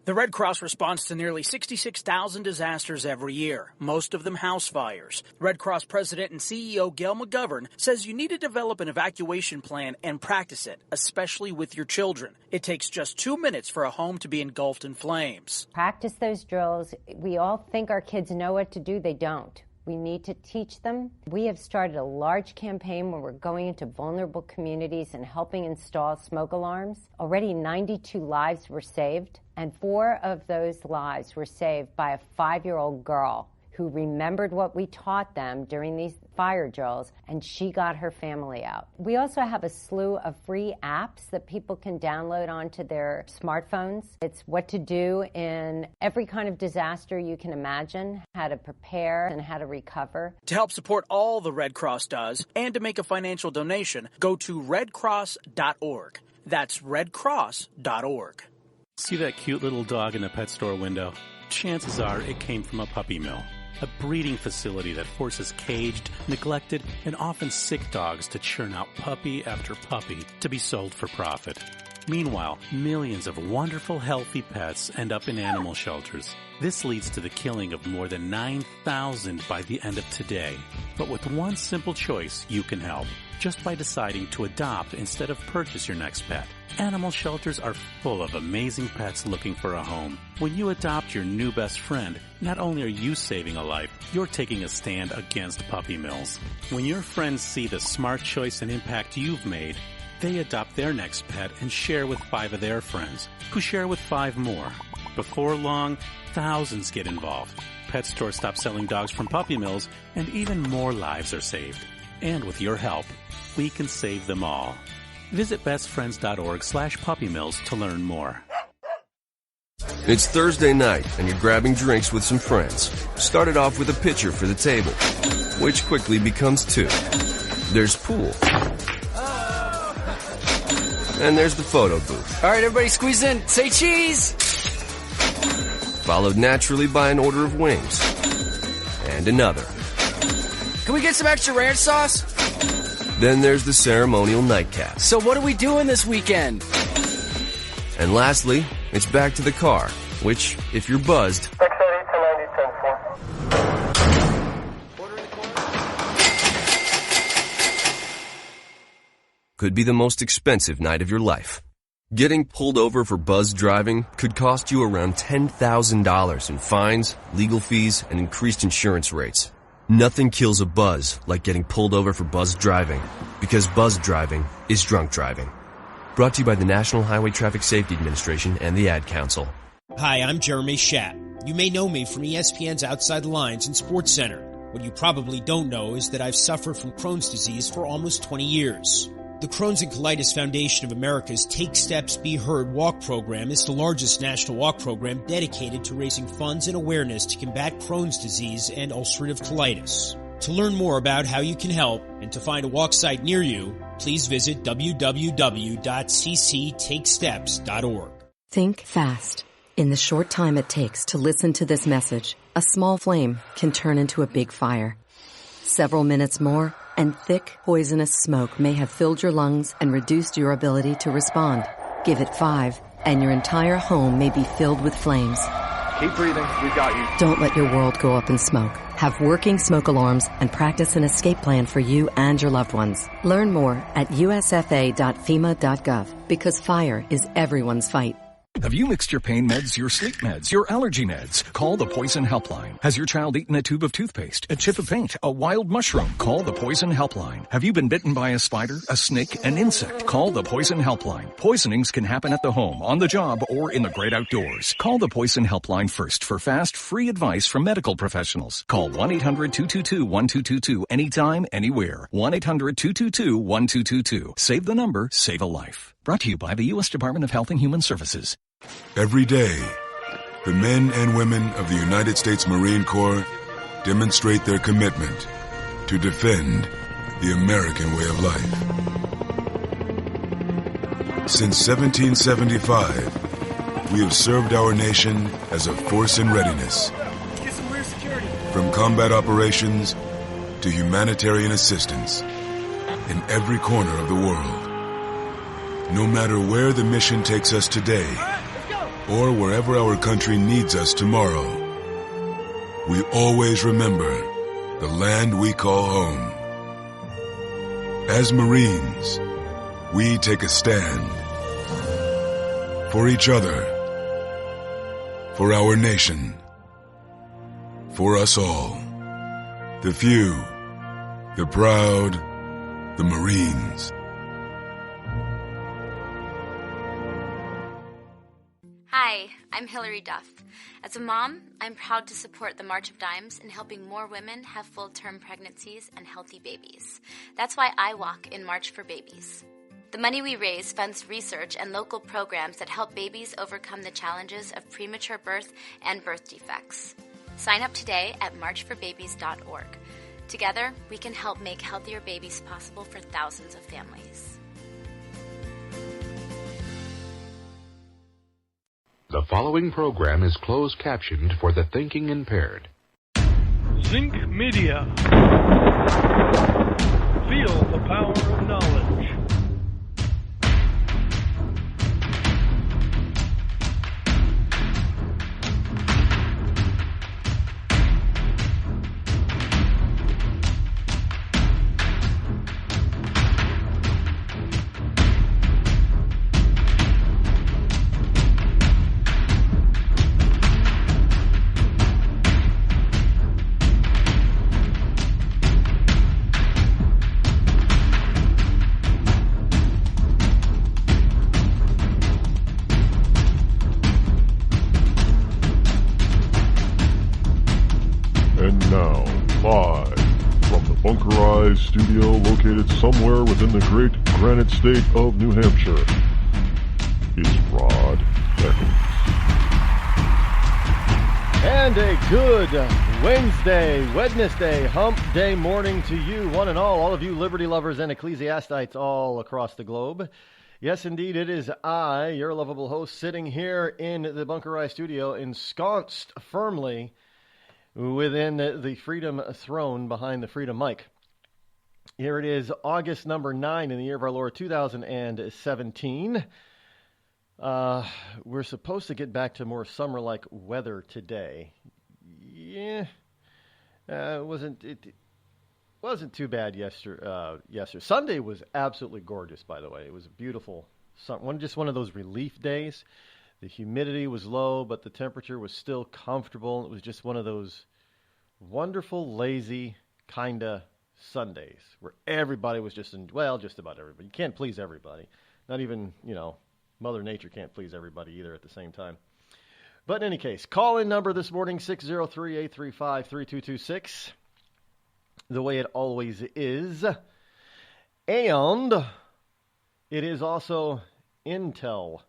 The Red Cross responds to nearly 66,000 disasters every year, most of them house fires. Red Cross President and CEO Gail McGovern says you need to develop an evacuation plan and practice it, especially with your children. It takes just 2 minutes for a home to be engulfed in flames. Practice those drills. We all think our kids know what to do. They don't. We need to teach them. We have started a large campaign where we're going into vulnerable communities and helping install smoke alarms. Already 92 lives were saved, and 4 of those lives were saved by a 5-year-old girl who remembered what we taught them during these fire drills, and she got her family out. We also have a slew of free apps that people can download onto their smartphones. It's what to do in every kind of disaster you can imagine, how to prepare and how to recover. To help support all the Red Cross does and to make a financial donation, go to redcross.org. That's redcross.org. See that cute little dog in the pet store window? Chances are it came from a puppy mill. A breeding facility that forces caged, neglected, and often sick dogs to churn out puppy after puppy to be sold for profit. Meanwhile, millions of wonderful, healthy pets end up in animal shelters. This leads to the killing of more than 9,000 by the end of today. But with one simple choice, you can help. Just by deciding to adopt instead of purchase your next pet. Animal shelters are full of amazing pets looking for a home. When you adopt your new best friend, not only are you saving a life, you're taking a stand against puppy mills. When your friends see the smart choice and impact you've made, they adopt their next pet and share with 5 of their friends, who share with 5 more. Before long, thousands get involved. Pet stores stop selling dogs from puppy mills, and even more lives are saved. And with your help, we can save them all. Visit bestfriends.org/puppymills to learn more. It's Thursday night, and you're grabbing drinks with some friends. Start it off with a pitcher for the table, which quickly becomes 2. There's pool. And there's the photo booth. All right, everybody squeeze in. Say cheese! Followed naturally by an order of wings. And another. Can we get some extra ranch sauce? Then there's the ceremonial nightcap. So what are we doing this weekend? And lastly, it's back to the car, which, if you're buzzed, could be the most expensive night of your life. Getting pulled over for buzzed driving could cost you around $10,000 in fines, legal fees, and increased insurance rates. Nothing kills a buzz like getting pulled over for buzzed driving, because buzzed driving is drunk driving. Brought to you by the National Highway Traffic Safety Administration and the Ad Council. Hi, I'm Jeremy Schaap. You may know me from ESPN's Outside the Lines and Sports Center. What you probably don't know is that I've suffered from Crohn's disease for almost 20 years. The Crohn's and Colitis Foundation of America's Take Steps, Be Heard walk program is the largest national walk program dedicated to raising funds and awareness to combat Crohn's disease and ulcerative colitis. To learn more about how you can help and to find a walk site near you, please visit www.cctakesteps.org. Think fast. In the short time it takes to listen to this message, a small flame can turn into a big fire. Several minutes more, and thick, poisonous smoke may have filled your lungs and reduced your ability to respond. Give it 5, and your entire home may be filled with flames. Keep breathing. We've got you. Don't let your world go up in smoke. Have working smoke alarms and practice an escape plan for you and your loved ones. Learn more at usfa.fema.gov, because fire is everyone's fight. Have you mixed your pain meds, your sleep meds, your allergy meds? Call the Poison Helpline. Has your child eaten a tube of toothpaste, a chip of paint, a wild mushroom? Call the Poison Helpline. Have you been bitten by a spider, a snake, an insect? Call the Poison Helpline. Poisonings can happen at the home, on the job, or in the great outdoors. Call the Poison Helpline first for fast, free advice from medical professionals. Call 1-800-222-1222 anytime, anywhere. 1-800-222-1222. Save the number, save a life. Brought to you by the U.S. Department of Health and Human Services. Every day, the men and women of the United States Marine Corps demonstrate their commitment to defend the American way of life. Since 1775, we have served our nation as a force in readiness. From combat operations to humanitarian assistance in every corner of the world. No matter where the mission takes us today, or wherever our country needs us tomorrow, we always remember the land we call home. As Marines, we take a stand for each other, for our nation, for us all. The few, the proud, the Marines. Hi, I'm Hilary Duff. As a mom, I'm proud to support the March of Dimes in helping more women have full-term pregnancies and healthy babies. That's why I walk in March for Babies. The money we raise funds research and local programs that help babies overcome the challenges of premature birth and birth defects. Sign up today at marchforbabies.org. Together, we can help make healthier babies possible for thousands of families. The following program is closed captioned for the thinking impaired. Zinc Media. Feel the power of knowledge. Studio located somewhere within the great granite state of New Hampshire is Rod Eccles. And a good Wednesday, hump day morning to you, one and all of you liberty lovers and ecclesiastites all across the globe. Yes, indeed, it is I, your lovable host, sitting here in the Bunker Rise studio, ensconced firmly within the Freedom Throne behind the Freedom Mic. Here it is, August number 9 in the year of our Lord 2017. We're supposed to get back to more summer-like weather today. Yeah, it wasn't too bad yesterday. Sunday was absolutely gorgeous, by the way. It was a beautiful just one of those relief days. The humidity was low, but the temperature was still comfortable. It was just one of those wonderful, lazy kind of Sundays where everybody was just about everybody. You can't please everybody. Not even, Mother Nature can't please everybody either at the same time. But in any case, call-in number this morning, 603-835-3226. The way it always is. And it is also Intel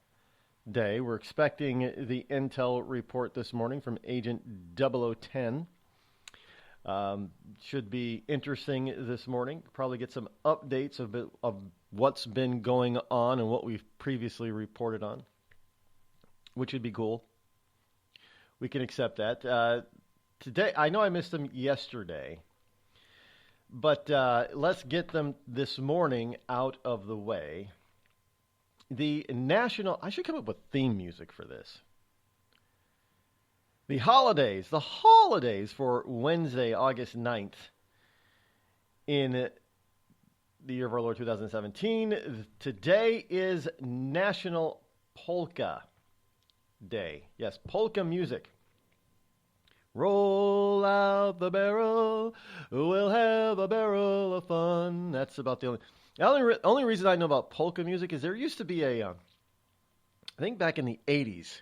Day. We're expecting the Intel report this morning from Agent 0010. Should be interesting this morning. Probably get some updates of what's been going on and what we've previously reported on, which would be cool. We can accept that. Today, I know I missed them yesterday, but let's get them this morning out of the way. I should come up with theme music for this. The holidays for Wednesday, August 9th, in the year of our Lord 2017. Today is National Polka Day. Yes, polka music. Roll out the barrel, we'll have a barrel of fun. That's about the only reason I know about polka music is there used to be I think back in the 80s,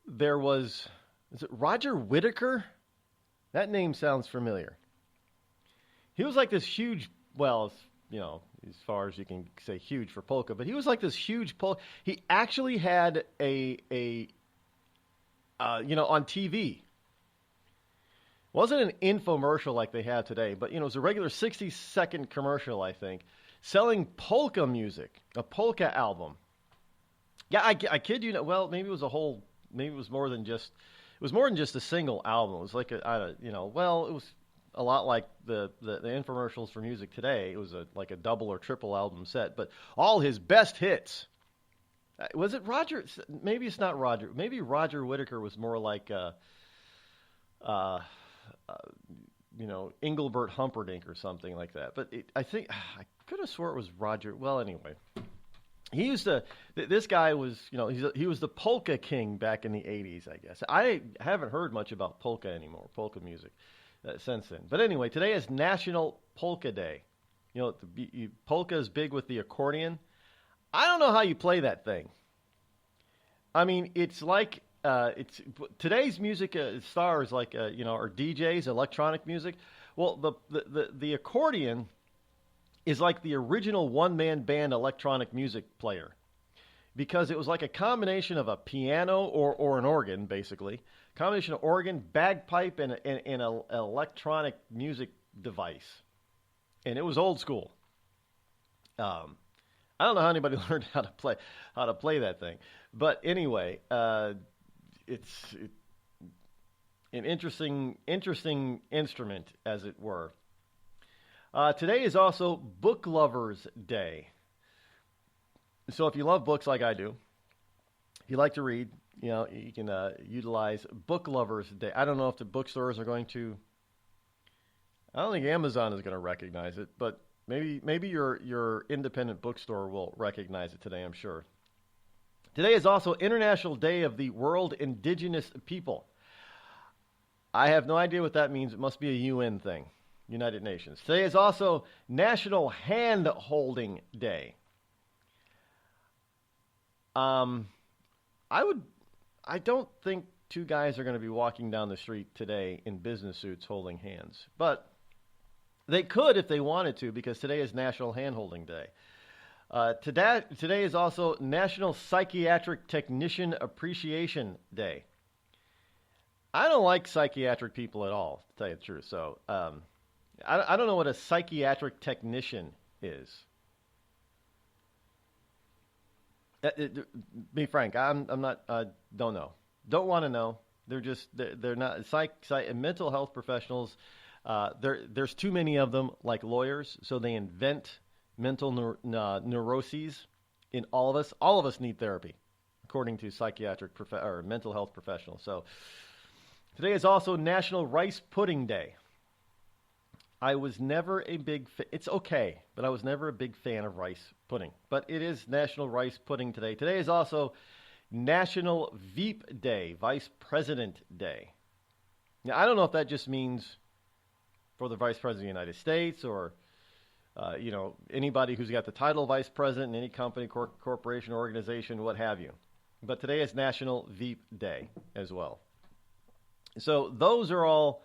there was, is it Roger Whittaker? That name sounds familiar. He was like this huge, as far as you can say huge for polka, but he was like this huge polka. He actually had on TV. It wasn't an infomercial like they have today, but, it was a regular 60-second commercial, I think, selling polka music, a polka album. Yeah, I kid you not. Well, maybe it was more than just a single album. It was like it was a lot like the infomercials for music today. It was like a double or triple album set, but all his best hits Was it Roger? Maybe it's not Roger. Maybe Roger Whittaker was more like, Engelbert Humperdinck or something like that. But I think I could have swore it was Roger. Well, anyway, he used to. This guy was, he was the polka king back in the '80s, I guess. I haven't heard much about polka anymore, polka music, since then. But anyway, today is National Polka Day. Polka is big with the accordion. I don't know how you play that thing. I mean, it's like today's music stars like are DJs, electronic music. Well, the accordion is like the original one-man band electronic music player, because it was like a combination of a piano or an organ, basically, combination of organ, bagpipe, and an electronic music device, and it was old school. I don't know how anybody learned how to play that thing, but anyway, it's an interesting instrument, as it were. Today is also Book Lovers Day. So if you love books like I do, if you like to read, you can utilize Book Lovers Day. I don't know if the bookstores are going to. I don't think Amazon is going to recognize it, but maybe your independent bookstore will recognize it today, I'm sure. Today is also International Day of the World Indigenous People. I have no idea what that means. It must be a UN thing, United Nations. Today is also National Hand Holding Day. I don't think two guys are going to be walking down the street today in business suits holding hands, but they could if they wanted to, because today is National Hand Holding Day. Today is also National Psychiatric Technician Appreciation Day. I don't like psychiatric people at all, to tell you the truth. So I don't know what a psychiatric technician is. Be frank, I'm not. Don't know. Don't want to know. They're not mental health professionals. There's too many of them, like lawyers, so they invent mental neuroses in all of us. All of us need therapy, according to psychiatric or mental health professionals. So today is also National Rice Pudding Day. I was never a big it's okay, but I was never a big fan of rice pudding. But it is National Rice Pudding Today. Today is also National Veep Day, Vice President Day. Now, I don't know if that just means for the Vice President of the United States, or anybody who's got the title Vice President in any company, corporation, organization, what have you. But today is National Veep Day as well. So those are all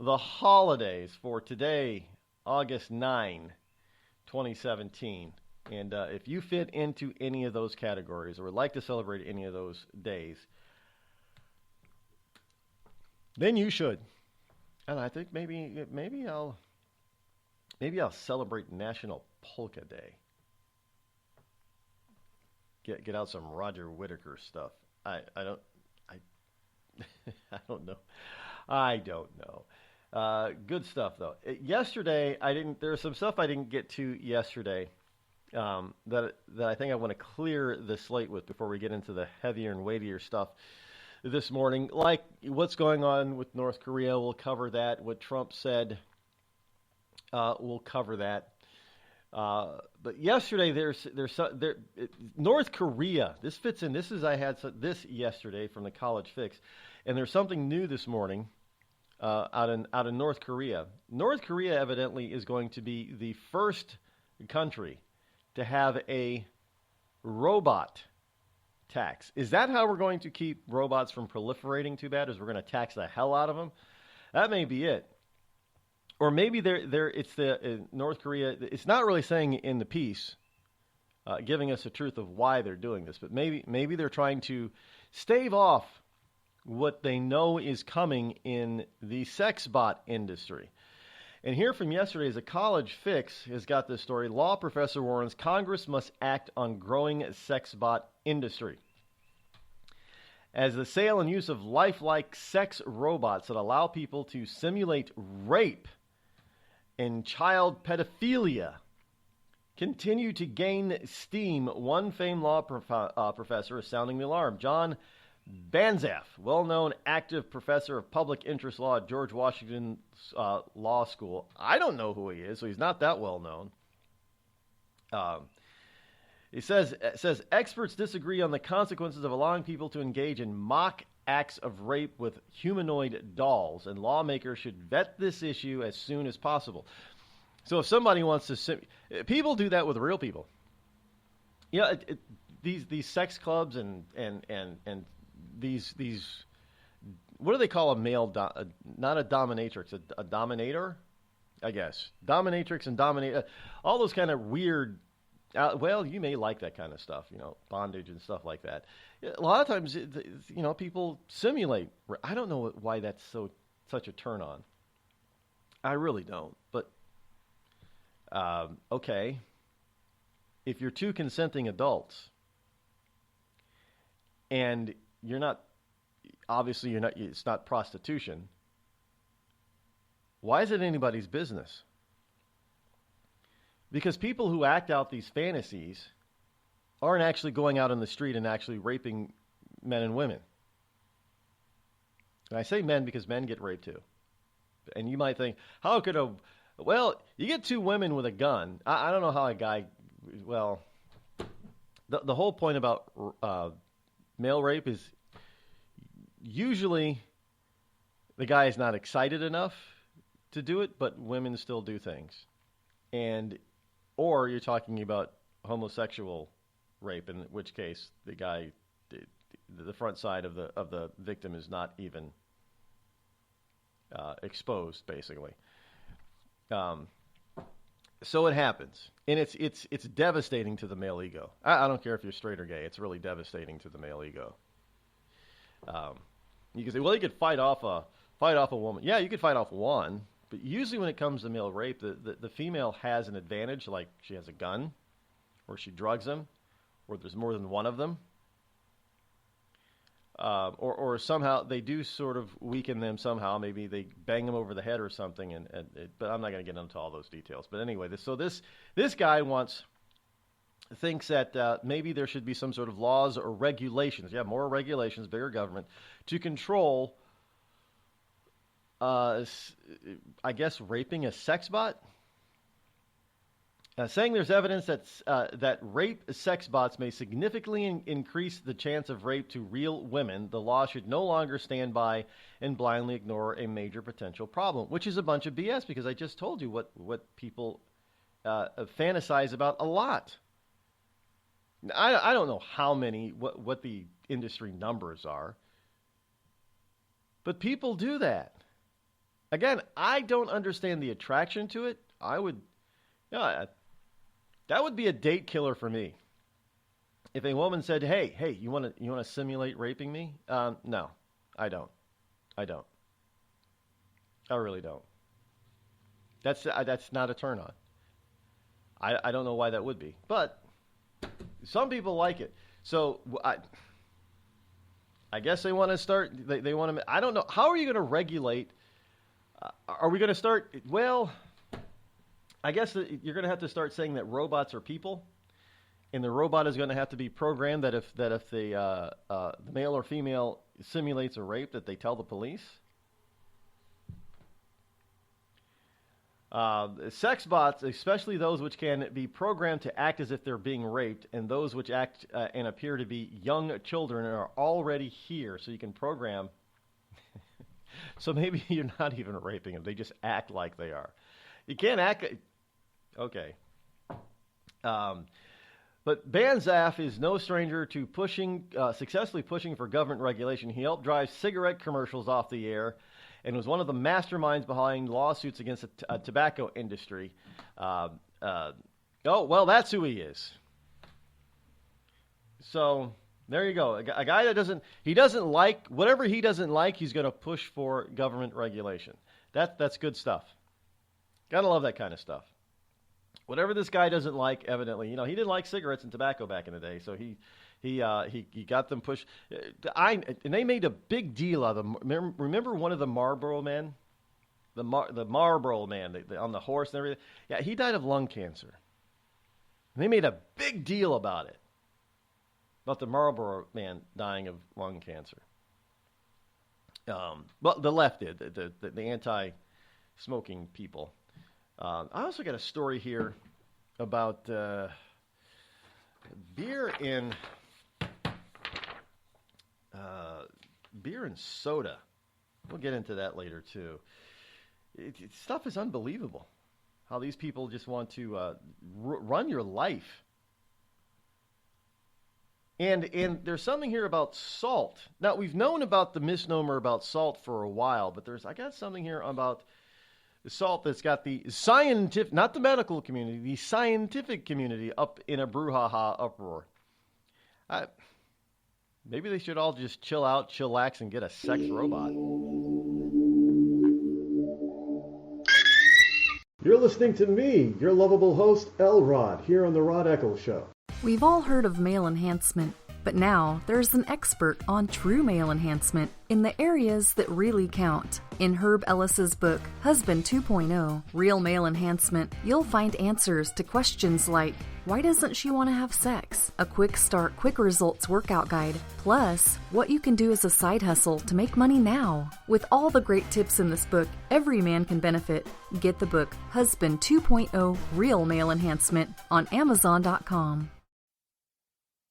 the holidays for today, August 9, 2017. And if you fit into any of those categories or would like to celebrate any of those days, then you should. And I think maybe I'll celebrate National Polka Day. Get out some Roger Whittaker stuff. I don't know. I don't know. Good stuff though. Yesterday there's some stuff I didn't get to yesterday that I think I want to clear the slate with before we get into the heavier and weightier stuff this morning, like what's going on with North Korea. We'll cover that. What Trump said, we'll cover that. But yesterday, North Korea. This fits in. I had this yesterday from the College Fix, and there's something new this morning out in North Korea. North Korea evidently is going to be the first country to have a robot tax. Is that how we're going to keep robots from proliferating too bad? Is we're going to tax the hell out of them? That may be it. Or maybe it's North Korea. It's not really saying in the piece, giving us the truth of why they're doing this, but maybe they're trying to stave off what they know is coming in the sex bot industry. And here from yesterday is a College Fix has got this story. Law professor warns Congress must act on growing sex bot industry. As the sale and use of lifelike sex robots that allow people to simulate rape and child pedophilia continue to gain steam. One famed law professor is sounding the alarm. John Banzhaf, well-known active professor of public interest law at George Washington Law School. I don't know who he is, so he's not that well-known. He says experts disagree on the consequences of allowing people to engage in mock acts of rape with humanoid dolls, and lawmakers should vet this issue as soon as possible. So if somebody wants to... people do that with real people. Yeah, these sex clubs and these what do they call a male? Not a dominatrix, a dominator, I guess. Dominatrix and dominator, all those kind of weird. Well, you may like that kind of stuff, bondage and stuff like that. A lot of times, people simulate. I don't know why that's such a turn on. I really don't. But okay, if you're two consenting adults, and you're not, obviously you're not, it's not prostitution, why is it anybody's business? Because people who act out these fantasies aren't actually going out on the street and actually raping men and women. And I say men because men get raped too. And you might think, how could you get two women with a gun. I don't know how a guy, the whole point about male rape is usually the guy is not excited enough to do it, but women still do things. Or you're talking about homosexual rape, in which case the guy, the front side of the victim is not even exposed, basically. So it happens, and it's devastating to the male ego. I don't care if you're straight or gay; it's really devastating to the male ego. You can say, well, you could fight off a woman. Yeah, you could fight off one. But usually when it comes to male rape, the female has an advantage, like she has a gun, or she drugs them, or there's more than one of them. Or somehow they do sort of weaken them somehow. Maybe they bang them over the head or something. But I'm not going to get into all those details. But anyway, this guy thinks that maybe there should be some sort of laws or regulations. Yeah, more regulations, bigger government, to control... I guess raping a sex bot? Saying there's evidence that rape sex bots may significantly increase the chance of rape to real women, the law should no longer stand by and blindly ignore a major potential problem, which is a bunch of BS, because I just told you what people fantasize about a lot. I don't know how many, what the industry numbers are, but people do that. Again, I don't understand the attraction to it. That would be a date killer for me. If a woman said, "Hey, you want to simulate raping me?" No, I don't. I really don't. That's not a turn on. I don't know why that would be, but some people like it. So I guess they want to start. They want to. I don't know. How are you going to regulate? Are we going to start? Well, I guess you're going to have to start saying that robots are people, and the robot is going to have to be programmed that if the male or female simulates a rape, that they tell the police. Sex bots, especially those which can be programmed to act as if they're being raped, and those which act and appear to be young children, are already here. So you can program. So maybe you're not even raping them. They just act like they are. You can't act... Okay. But Banzhaf is no stranger to successfully pushing for government regulation. He helped drive cigarette commercials off the air and was one of the masterminds behind lawsuits against the tobacco industry. That's who he is. So... there you go. A guy that doesn't like, whatever he doesn't like, he's going to push for government regulation. That's good stuff. Gotta love that kind of stuff. Whatever this guy doesn't like, evidently, he didn't like cigarettes and tobacco back in the day, so he got them pushed. And they made a big deal out of them. Remember one of the Marlboro men? The Marlboro man on the horse and everything? Yeah, he died of lung cancer. They made a big deal about it, about the Marlboro man dying of lung cancer. Well, the left did, the anti-smoking people. I also got a story here about beer and soda. We'll get into that later, too. Stuff is unbelievable. How these people just want to run your life. And there's something here about salt. Now, we've known about the misnomer about salt for a while, but I got something here about the salt that's got the scientific, not the medical community, the scientific community up in a brouhaha uproar. Maybe they should all just chill out, chillax, and get a sex robot. You're listening to me, your lovable host, Rod, here on the Rod Eccles Show. We've all heard of male enhancement, but now there's an expert on true male enhancement in the areas that really count. In Herb Ellis's book, Husband 2.0, Real Male Enhancement, you'll find answers to questions like, why doesn't she want to have sex? A quick start, quick results workout guide. Plus, what you can do as a side hustle to make money now. With all the great tips in this book, every man can benefit. Get the book, Husband 2.0, Real Male Enhancement, on Amazon.com.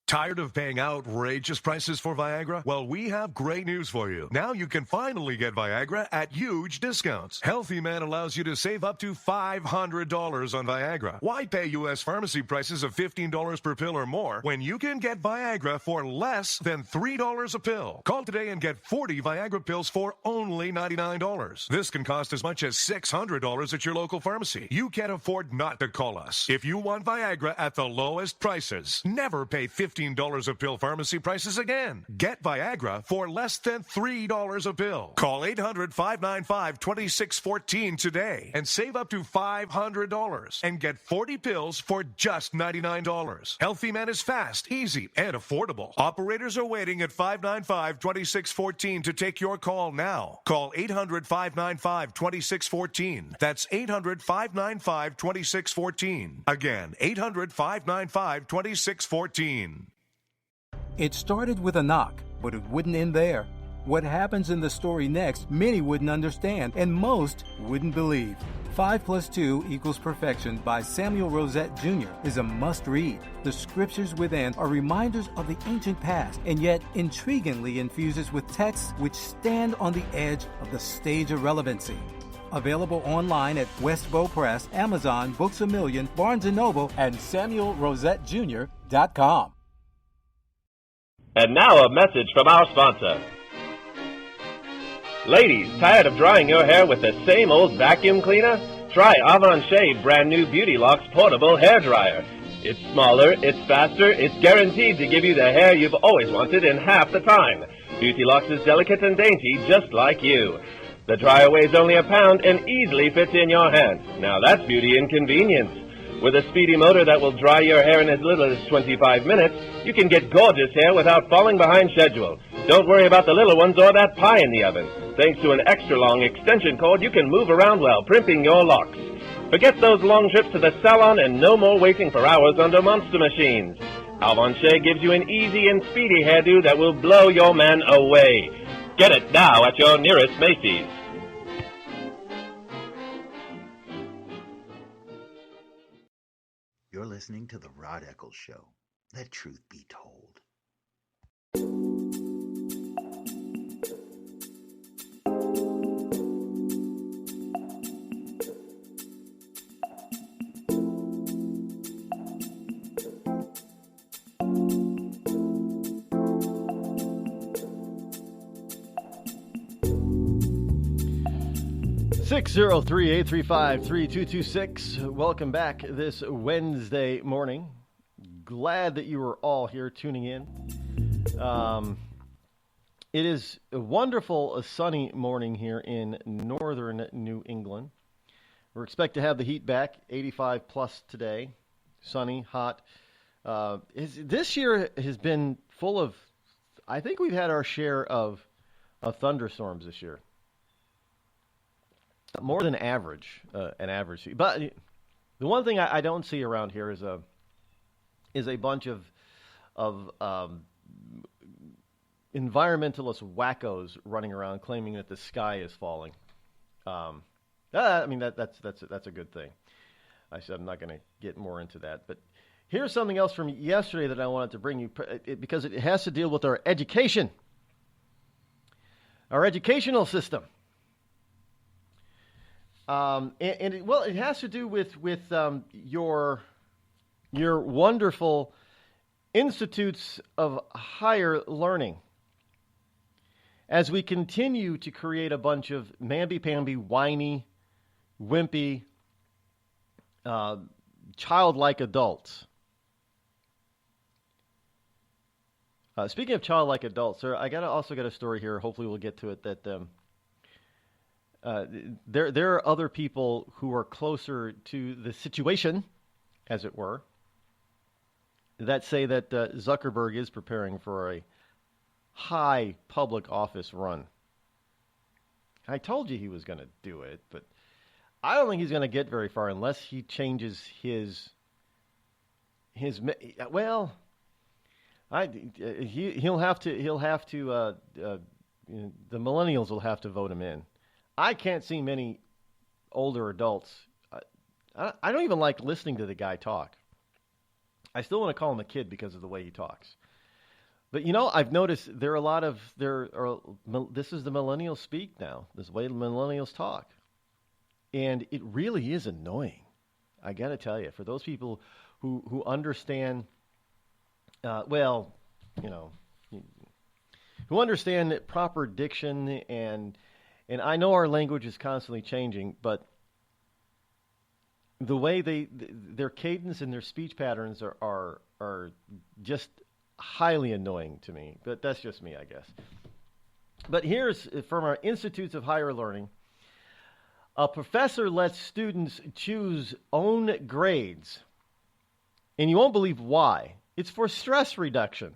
Tired of paying outrageous prices for Viagra? Well, we have great news for you. Now you can finally get Viagra at huge discounts. Healthy Man allows you to save up to $500 on Viagra. Why pay U.S. pharmacy prices of $15 per pill or more when you can get Viagra for less than $3 a pill? Call today and get 40 Viagra pills for only $99. This can cost as much as $600 at your local pharmacy. You can't afford not to call us. If you want Viagra at the lowest prices, never pay $15 a pill pharmacy prices again. Get Viagra for less than $3 a pill. Call 800-595-2614 today and save up to $500 and get 40 pills for just $99. Healthy Man is fast, easy, and affordable. Operators are waiting at 595-2614 to take your call now. Call 800-595-2614. That's 800-595-2614. Again, 800-595-2614. It started with a knock, but it wouldn't end there. What happens in the story next, many wouldn't understand, and most wouldn't believe. 5 + 2 = Perfection by Samuel Rosette Jr. is a must-read. The scriptures within are reminders of the ancient past, and yet intriguingly infuses with texts which stand on the edge of the stage of relevancy. Available online at Westbow Press, Amazon, Books A Million, Barnes & Noble, and SamuelRosetteJr.com. And now a message from our sponsor. Ladies, tired of drying your hair with the same old vacuum cleaner? Try Avon Shade brand new Beauty Locks portable hair dryer. It's smaller, it's faster, it's guaranteed to give you the hair you've always wanted in half the time. Beauty Locks is delicate and dainty, just like you. The dryer weighs only a pound and easily fits in your hand. Now that's beauty and convenience. With a speedy motor that will dry your hair in as little as 25 minutes, you can get gorgeous hair without falling behind schedule. Don't worry about the little ones or that pie in the oven. Thanks to an extra-long extension cord, you can move around while primping your locks. Forget those long trips to the salon and no more waiting for hours under monster machines. Avon Shade gives you an easy and speedy hairdo that will blow your man away. Get it now at your nearest Macy's. You're listening to The Rod Eccles Show. Let truth be told. Six 603-835-3226. Welcome back this Wednesday morning. Glad that you are all here tuning in. It is a wonderful, sunny morning here in northern New England. We're expected to have the heat back, 85 plus today. Sunny, hot. This year has been full of, I think we've had our share of thunderstorms this year. More than average, an average. But the one thing I don't see around here is is a bunch of environmentalist wackos running around claiming that the sky is falling. I mean, that's a good thing. I said I'm not going to get more into that, but here's something else from yesterday that I wanted to bring you because it has to deal with our education, our educational system. It has to do with your wonderful institutes of higher learning. As we continue to create a bunch of mamby-pamby, whiny, wimpy, childlike adults. Speaking of childlike adults, sir, I also got a story here. Hopefully, we'll get to it. That there are other people who are closer to the situation, as it were, that say that Zuckerberg is preparing for a high public office run. I told you he was going to do it, but I don't think he's going to get very far unless he changes his well. He'll have to. The millennials will have to vote him in. I can't see many older adults. I don't even like listening to the guy talk. I still want to call him a kid because of the way he talks. But, I've noticed this is the millennial speak now, this way millennials talk. And it really is annoying. I got to tell you, for those people who understand, who understand proper diction and I know our language is constantly changing, but the way their cadence and their speech patterns are just highly annoying to me, but that's just me, I guess. But here's from our Institutes of Higher Learning. A professor lets students choose own grades, and you won't believe why. It's for stress reduction.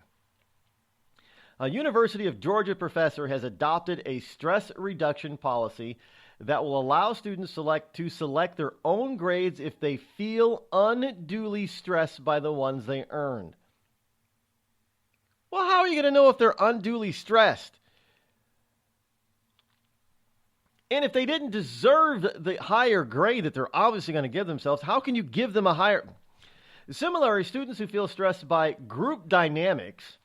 A University of Georgia professor has adopted a stress reduction policy that will allow students to select their own grades if they feel unduly stressed by the ones they earned. Well, how are you going to know if they're unduly stressed? And if they didn't deserve the higher grade that they're obviously going to give themselves, how can you give them a higher? Similarly, students who feel stressed by group dynamics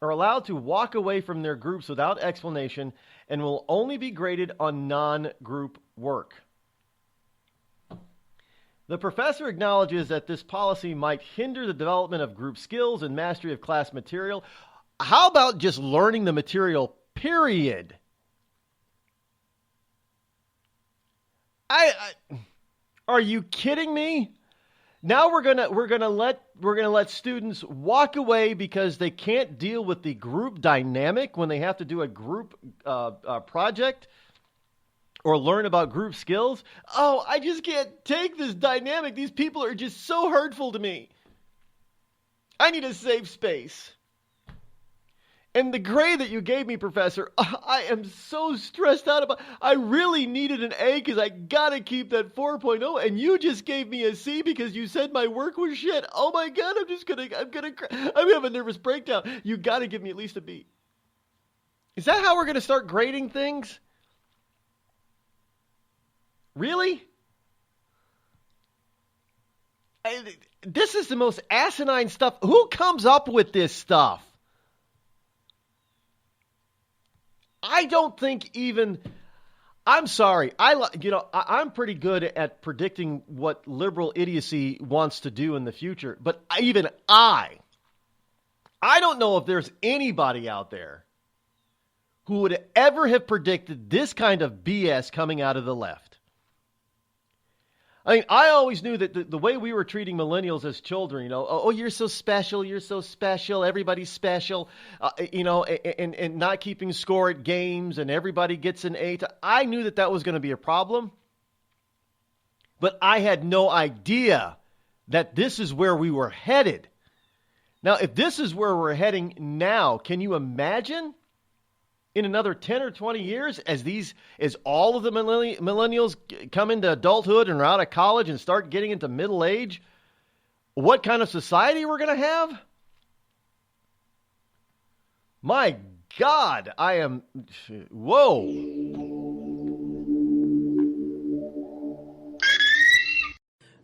are allowed to walk away from their groups without explanation and will only be graded on non-group work. The professor acknowledges that this policy might hinder the development of group skills and mastery of class material. How about just learning the material, period? Are you kidding me? Now we're gonna let students walk away because they can't deal with the group dynamic when they have to do a group project or learn about group skills. Oh, I just can't take this dynamic. These people are just so hurtful to me. I need a safe space. And the grade that you gave me, Professor, I am so stressed out about. I really needed an A because I got to keep that 4.0, and you just gave me a C because you said my work was shit. Oh my God, I'm having a nervous breakdown. You got to give me at least a B. Is that how we're going to start grading things? Really? This is the most asinine stuff. Who comes up with this stuff? I don't think even, I'm sorry, I'm pretty good at predicting what liberal idiocy wants to do in the future, but even I don't know if there's anybody out there who would ever have predicted this kind of BS coming out of the left. I mean, I always knew that the way we were treating millennials as children, oh, you're so special, everybody's special, and not keeping score at games, and everybody gets an A. I knew that was going to be a problem, but I had no idea that this is where we were headed. Now, if this is where we're heading now, can you imagine in another 10 or 20 years as all of the millennials come into adulthood and are out of college and start getting into middle age, what kind of society we're going to have? My God, I am... Whoa.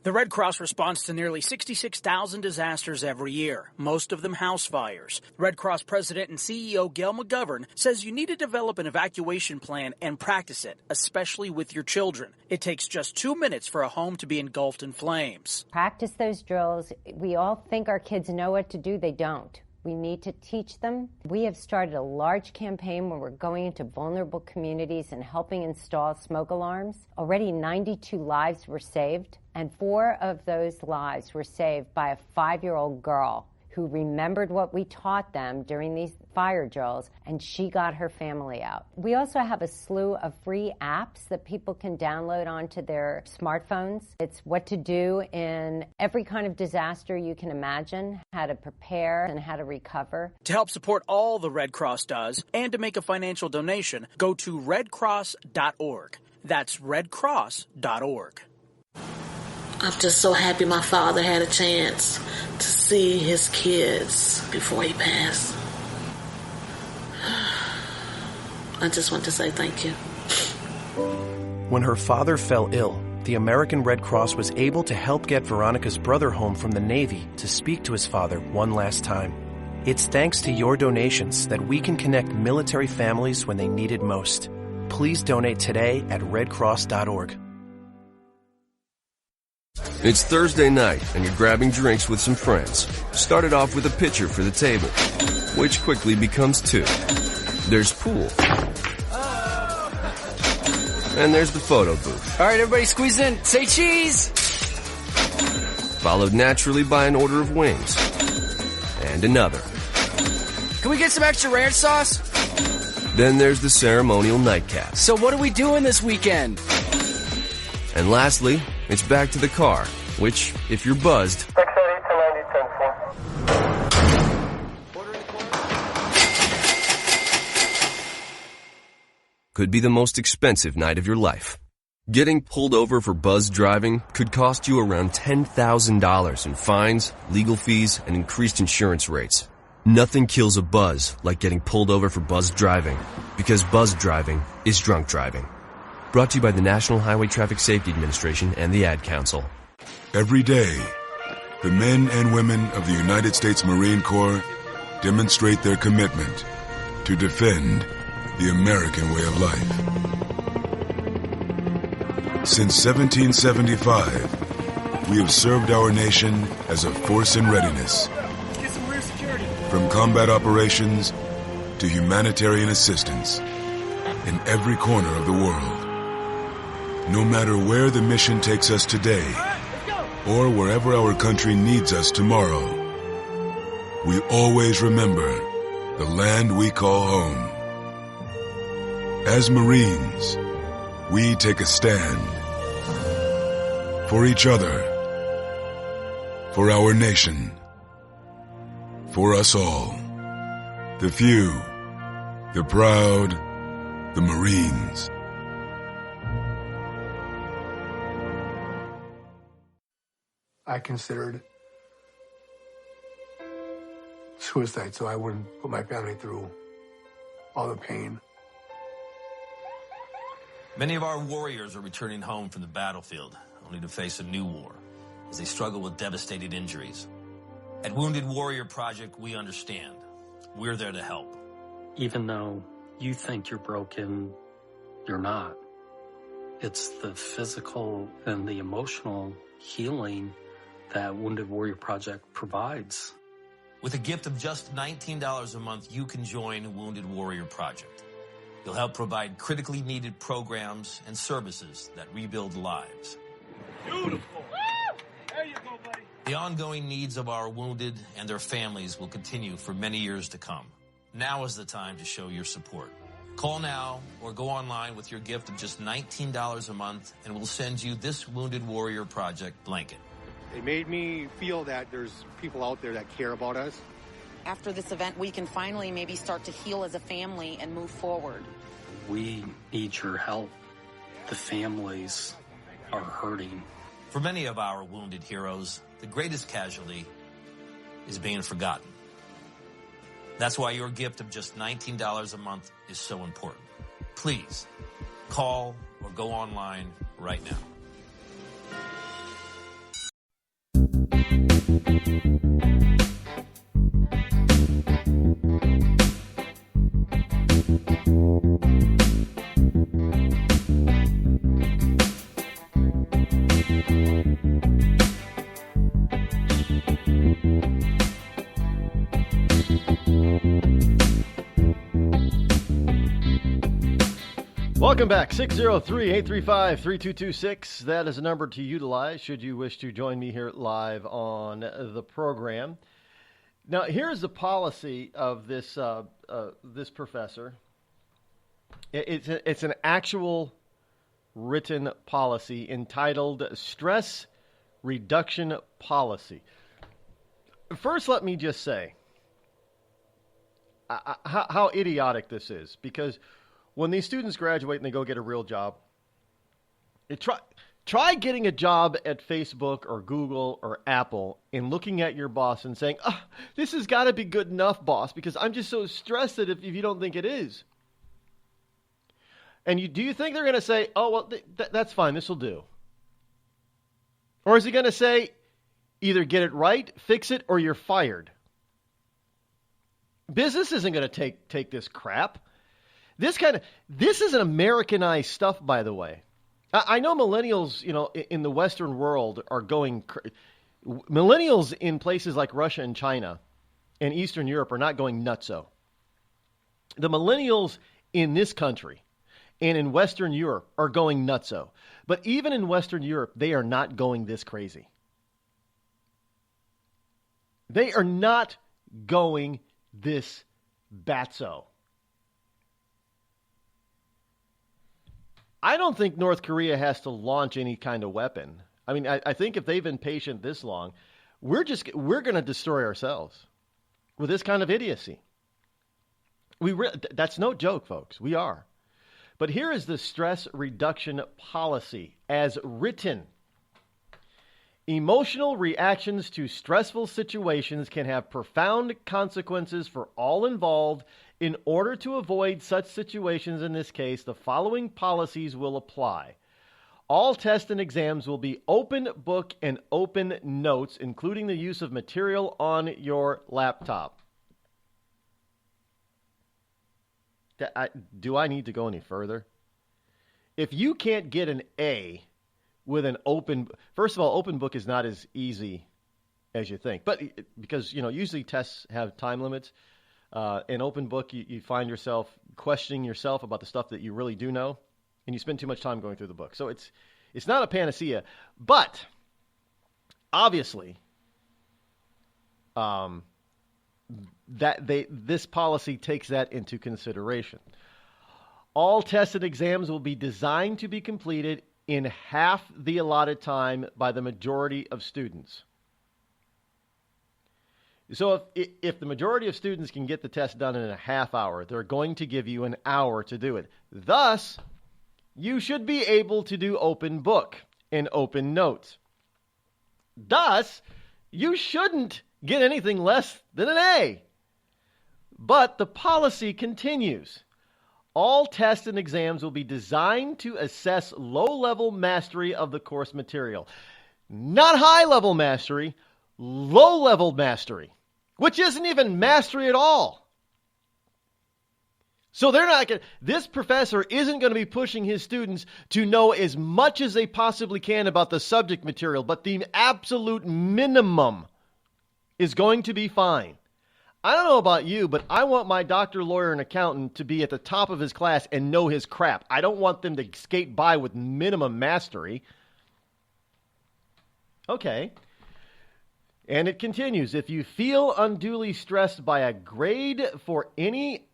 The Red Cross responds to nearly 66,000 disasters every year, most of them house fires. Red Cross President and CEO Gail McGovern says you need to develop an evacuation plan and practice it, especially with your children. It takes just 2 minutes for a home to be engulfed in flames. Practice those drills. We all think our kids know what to do. They don't. We need to teach them. We have started a large campaign where we're going into vulnerable communities and helping install smoke alarms. Already 92 lives were saved, and 4 of those lives were saved by a 5-year-old girl who remembered what we taught them during these fire drills, and she got her family out. We also have a slew of free apps that people can download onto their smartphones. It's what to do in every kind of disaster you can imagine, how to prepare and how to recover. To help support all the Red Cross does and to make a financial donation, go to redcross.org. That's redcross.org. I'm just so happy my father had a chance to see his kids before he passed. I just want to say thank you. When her father fell ill, the American Red Cross was able to help get Veronica's brother home from the Navy to speak to his father one last time. It's thanks to your donations that we can connect military families when they need it most. Please donate today at redcross.org. It's Thursday night, and you're grabbing drinks with some friends. Started off with a pitcher for the table, which quickly becomes 2. There's pool. And there's the photo booth. All right, everybody squeeze in. Say cheese! Followed naturally by an order of wings. And another. Can we get some extra ranch sauce? Then there's the ceremonial nightcap. So what are we doing this weekend? And lastly, it's back to the car, which, if you're buzzed, could be the most expensive night of your life. Getting pulled over for buzz driving could cost you around $10,000 in fines, legal fees, and increased insurance rates. Nothing kills a buzz like getting pulled over for buzz driving, because buzz driving is drunk driving. Brought to you by the National Highway Traffic Safety Administration and the Ad Council. Every day, the men and women of the United States Marine Corps demonstrate their commitment to defend the American way of life. Since 1775, we have served our nation as a force in readiness. From combat operations to humanitarian assistance in every corner of the world. No matter where the mission takes us today, or wherever our country needs us tomorrow, we always remember the land we call home. As Marines, we take a stand for each other, for our nation, for us all, the few, the proud, the Marines. I considered suicide so I wouldn't put my family through all the pain. Many of our warriors are returning home from the battlefield, only to face a new war as they struggle with devastating injuries. At Wounded Warrior Project, we understand. We're there to help. Even though you think you're broken, you're not. It's the physical and the emotional healing that Wounded Warrior Project provides. With a gift of just $19 a month, you can join Wounded Warrior Project. You'll help provide critically needed programs and services that rebuild lives. Beautiful. There you go, buddy. The ongoing needs of our wounded and their families will continue for many years to come. Now is the time to show your support. Call now or go online with your gift of just $19 a month, and we'll send you this Wounded Warrior Project blanket. It made me feel that there's people out there that care about us. After this event, we can finally maybe start to heal as a family and move forward. We need your help. The families are hurting. For many of our wounded heroes, the greatest casualty is being forgotten. That's why your gift of just $19 a month is so important. Please call or go online right now. Welcome back, 603-835-3226. That is a number to utilize should you wish to join me here live on the program. Now, here's the policy of this this professor. It's an actual written policy entitled Stress Reduction Policy. First, let me just say how idiotic this is, because when these students graduate and they go get a real job, try getting a job at Facebook or Google or Apple and looking at your boss and saying, oh, this has got to be good enough, boss, because I'm just so stressed that if you don't think it is. And do you think they're going to say, oh, well, that's fine, this will do? Or is he going to say, either get it right, fix it, or you're fired? Business isn't going to take this crap. This is an Americanized stuff, by the way. I know millennials, in the Western world are going. Millennials in places like Russia and China and Eastern Europe are not going nutso. The millennials in this country and in Western Europe are going nutso. But even in Western Europe, they are not going this crazy. They are not going this batso. I don't think North Korea has to launch any kind of weapon. I mean, I think if they've been patient this long, we're going to destroy ourselves with this kind of idiocy. That's no joke, folks. We are. But here is the stress reduction policy as written. Emotional reactions to stressful situations can have profound consequences for all involved. In order to avoid such situations in this case, the following policies will apply. All tests and exams will be open book and open notes, including the use of material on your laptop. Do I need to go any further? If you can't get an A with an open... First of all, open book is not as easy as you think. But because, usually tests have time limits. In open book, you find yourself questioning yourself about the stuff that you really do know, and you spend too much time going through the book. So it's not a panacea, but obviously, this policy takes that into consideration. All tests and exams will be designed to be completed in half the allotted time by the majority of students. So if the majority of students can get the test done in a half hour, they're going to give you an hour to do it. Thus, you should be able to do open book and open notes. Thus, you shouldn't get anything less than an A. But the policy continues. All tests and exams will be designed to assess low-level mastery of the course material. Not high-level mastery, low-level mastery, which isn't even mastery at all. So this professor isn't going to be pushing his students to know as much as they possibly can about the subject material, but the absolute minimum is going to be fine. I don't know about you, but I want my doctor, lawyer, and accountant to be at the top of his class and know his crap. I don't want them to skate by with minimum mastery. Okay. And it continues. If you feel unduly stressed by a grade for any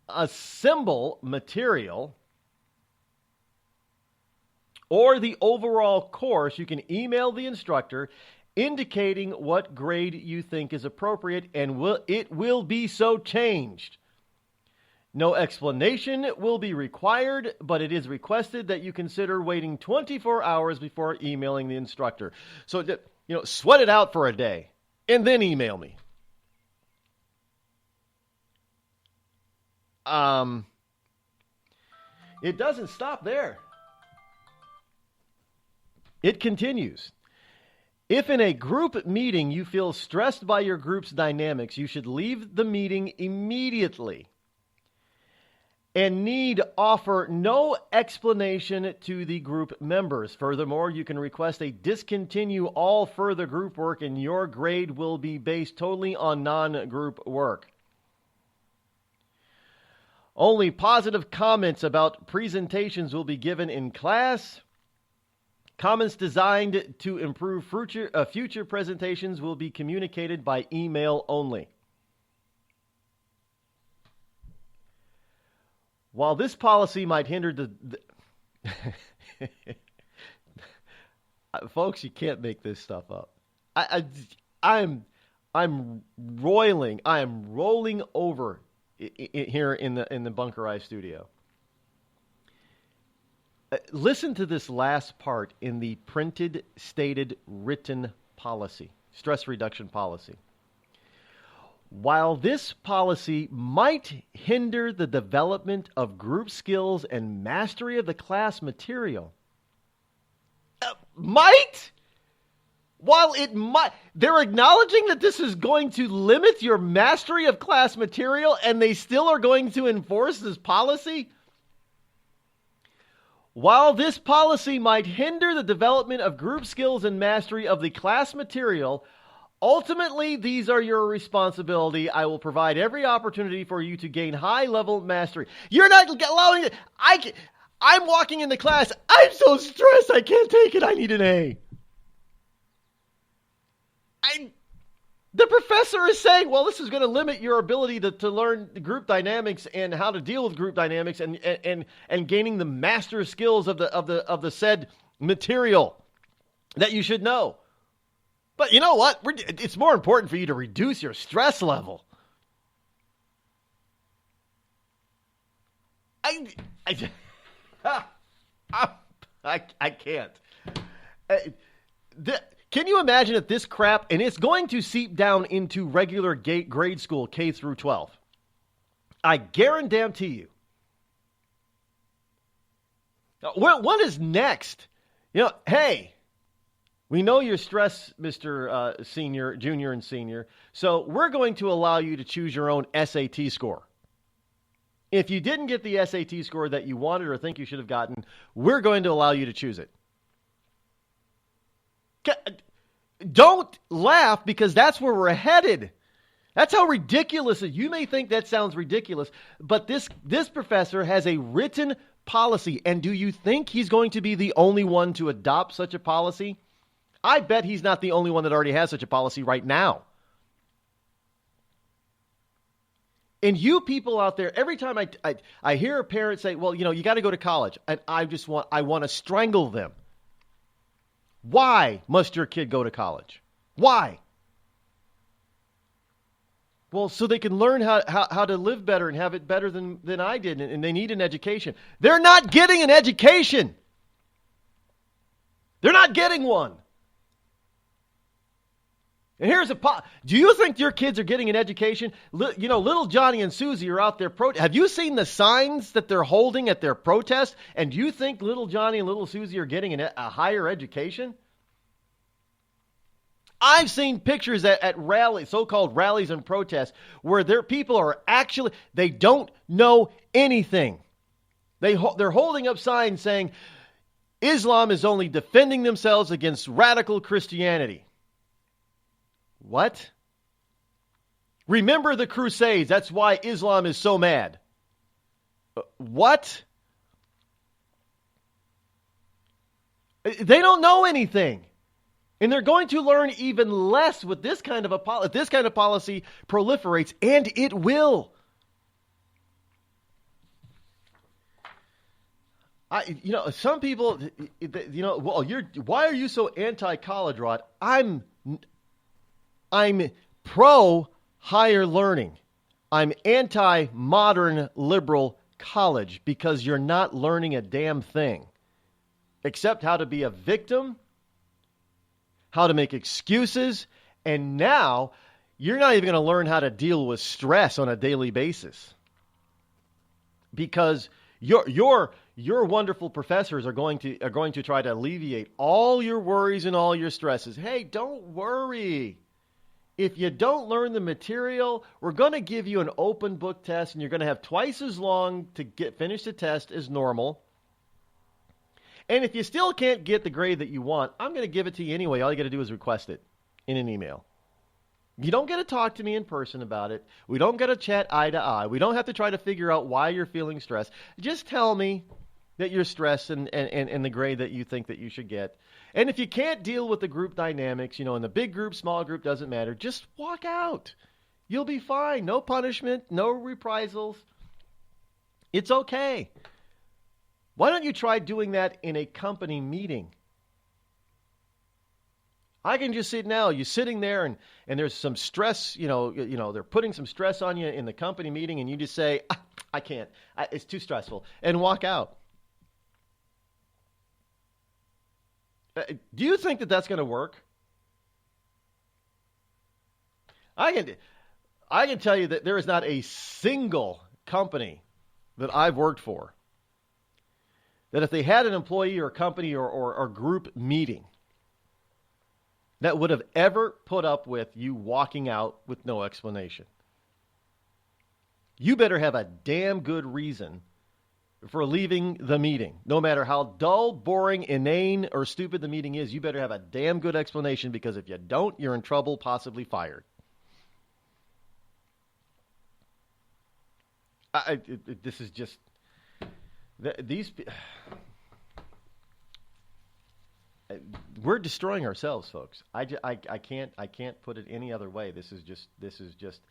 assemble material or the overall course, you can email the instructor indicating what grade you think is appropriate, and it will be so changed. No explanation will be required, but it is requested that you consider waiting 24 hours before emailing the instructor. So, sweat it out for a day and then email me. It doesn't stop there. It continues. If in a group meeting you feel stressed by your group's dynamics, you should leave the meeting immediately and need offer no explanation to the group members. Furthermore, you can request a discontinue all further group work, and your grade will be based totally on non-group work. Only positive comments about presentations will be given in class. Comments designed to improve future presentations will be communicated by email only. While this policy might hinder the folks, you can't make this stuff up. I'm roiling. I am rolling over here in the Bunker studio. Listen to this last part in the printed, stated, written policy, stress reduction policy. While this policy might hinder the development of group skills and mastery of the class material, while it might, they're acknowledging that this is going to limit your mastery of class material, and they still are going to enforce this policy? While this policy might hinder the development of group skills and mastery of the class material, ultimately, these are your responsibility. I will provide every opportunity for you to gain high-level mastery. You're not allowing it. I'm walking into class. I'm so stressed. I can't take it. I need an A. The professor is saying, well, this is going to limit your ability to learn group dynamics and how to deal with group dynamics and gaining the master skills of the said material that you should know. But you know what? It's more important for you to reduce your stress level. I can't. Can you imagine if this crap, and it's going to seep down into regular grade school, K through 12. I guarantee you. What is next? Hey, we know you're stressed, Mr. Senior, Junior, and Senior, so we're going to allow you to choose your own SAT score. If you didn't get the SAT score that you wanted or think you should have gotten, we're going to allow you to choose it. Don't laugh, because that's where we're headed. That's how ridiculous it is. You may think that sounds ridiculous, but this professor has a written policy, and do you think he's going to be the only one to adopt such a policy? I bet he's not the only one that already has such a policy right now. And you people out there, every time I hear a parent say, well, you got to go to college, and I want to strangle them. Why must your kid go to college? Why? Well, so they can learn how to live better and have it better than I did, and they need an education. They're not getting an education. They're not getting one. And here's do you think your kids are getting an education? Little Johnny and Susie are out there. Have you seen the signs that they're holding at their protest? And do you think little Johnny and little Susie are getting a higher education? I've seen pictures at rallies, so-called rallies and protests, where their people are actually, they don't know anything. They're holding up signs saying, Islam is only defending themselves against radical Christianity. What? Remember the Crusades. That's why Islam is so mad. What? They don't know anything. And they're going to learn even less with this kind of policy proliferates, and it will. Some people, well, why are you so anti-college, Rod? I'm pro higher learning. I'm anti-modern liberal college because you're not learning a damn thing except how to be a victim, how to make excuses, and now you're not even going to learn how to deal with stress on a daily basis because your wonderful professors are going to try to alleviate all your worries and all your stresses. Hey, don't worry. If you don't learn the material, we're going to give you an open book test, and you're going to have twice as long to finish the test as normal. And if you still can't get the grade that you want, I'm going to give it to you anyway. All you got to do is request it in an email. You don't get to talk to me in person about it. We don't get to chat eye to eye. We don't have to try to figure out why you're feeling stressed. Just tell me that you're stressed and the grade that you think that you should get. And if you can't deal with the group dynamics, in the big group, small group, doesn't matter. Just walk out. You'll be fine. No punishment, no reprisals. It's okay. Why don't you try doing that in a company meeting? I can just see it now. You're sitting there and there's some stress, they're putting some stress on you in the company meeting, and you just say, I can't. It's too stressful, and walk out. Do you think that that's going to work? I can tell you that there is not a single company that I've worked for that if they had an employee or company or group meeting that would have ever put up with you walking out with no explanation. You better have a damn good reason for leaving the meeting. No matter how dull, boring, inane, or stupid the meeting is, you better have a damn good explanation, because if you don't, you're in trouble, possibly fired. This is just... We're destroying ourselves, folks. I can't put it any other way. This is just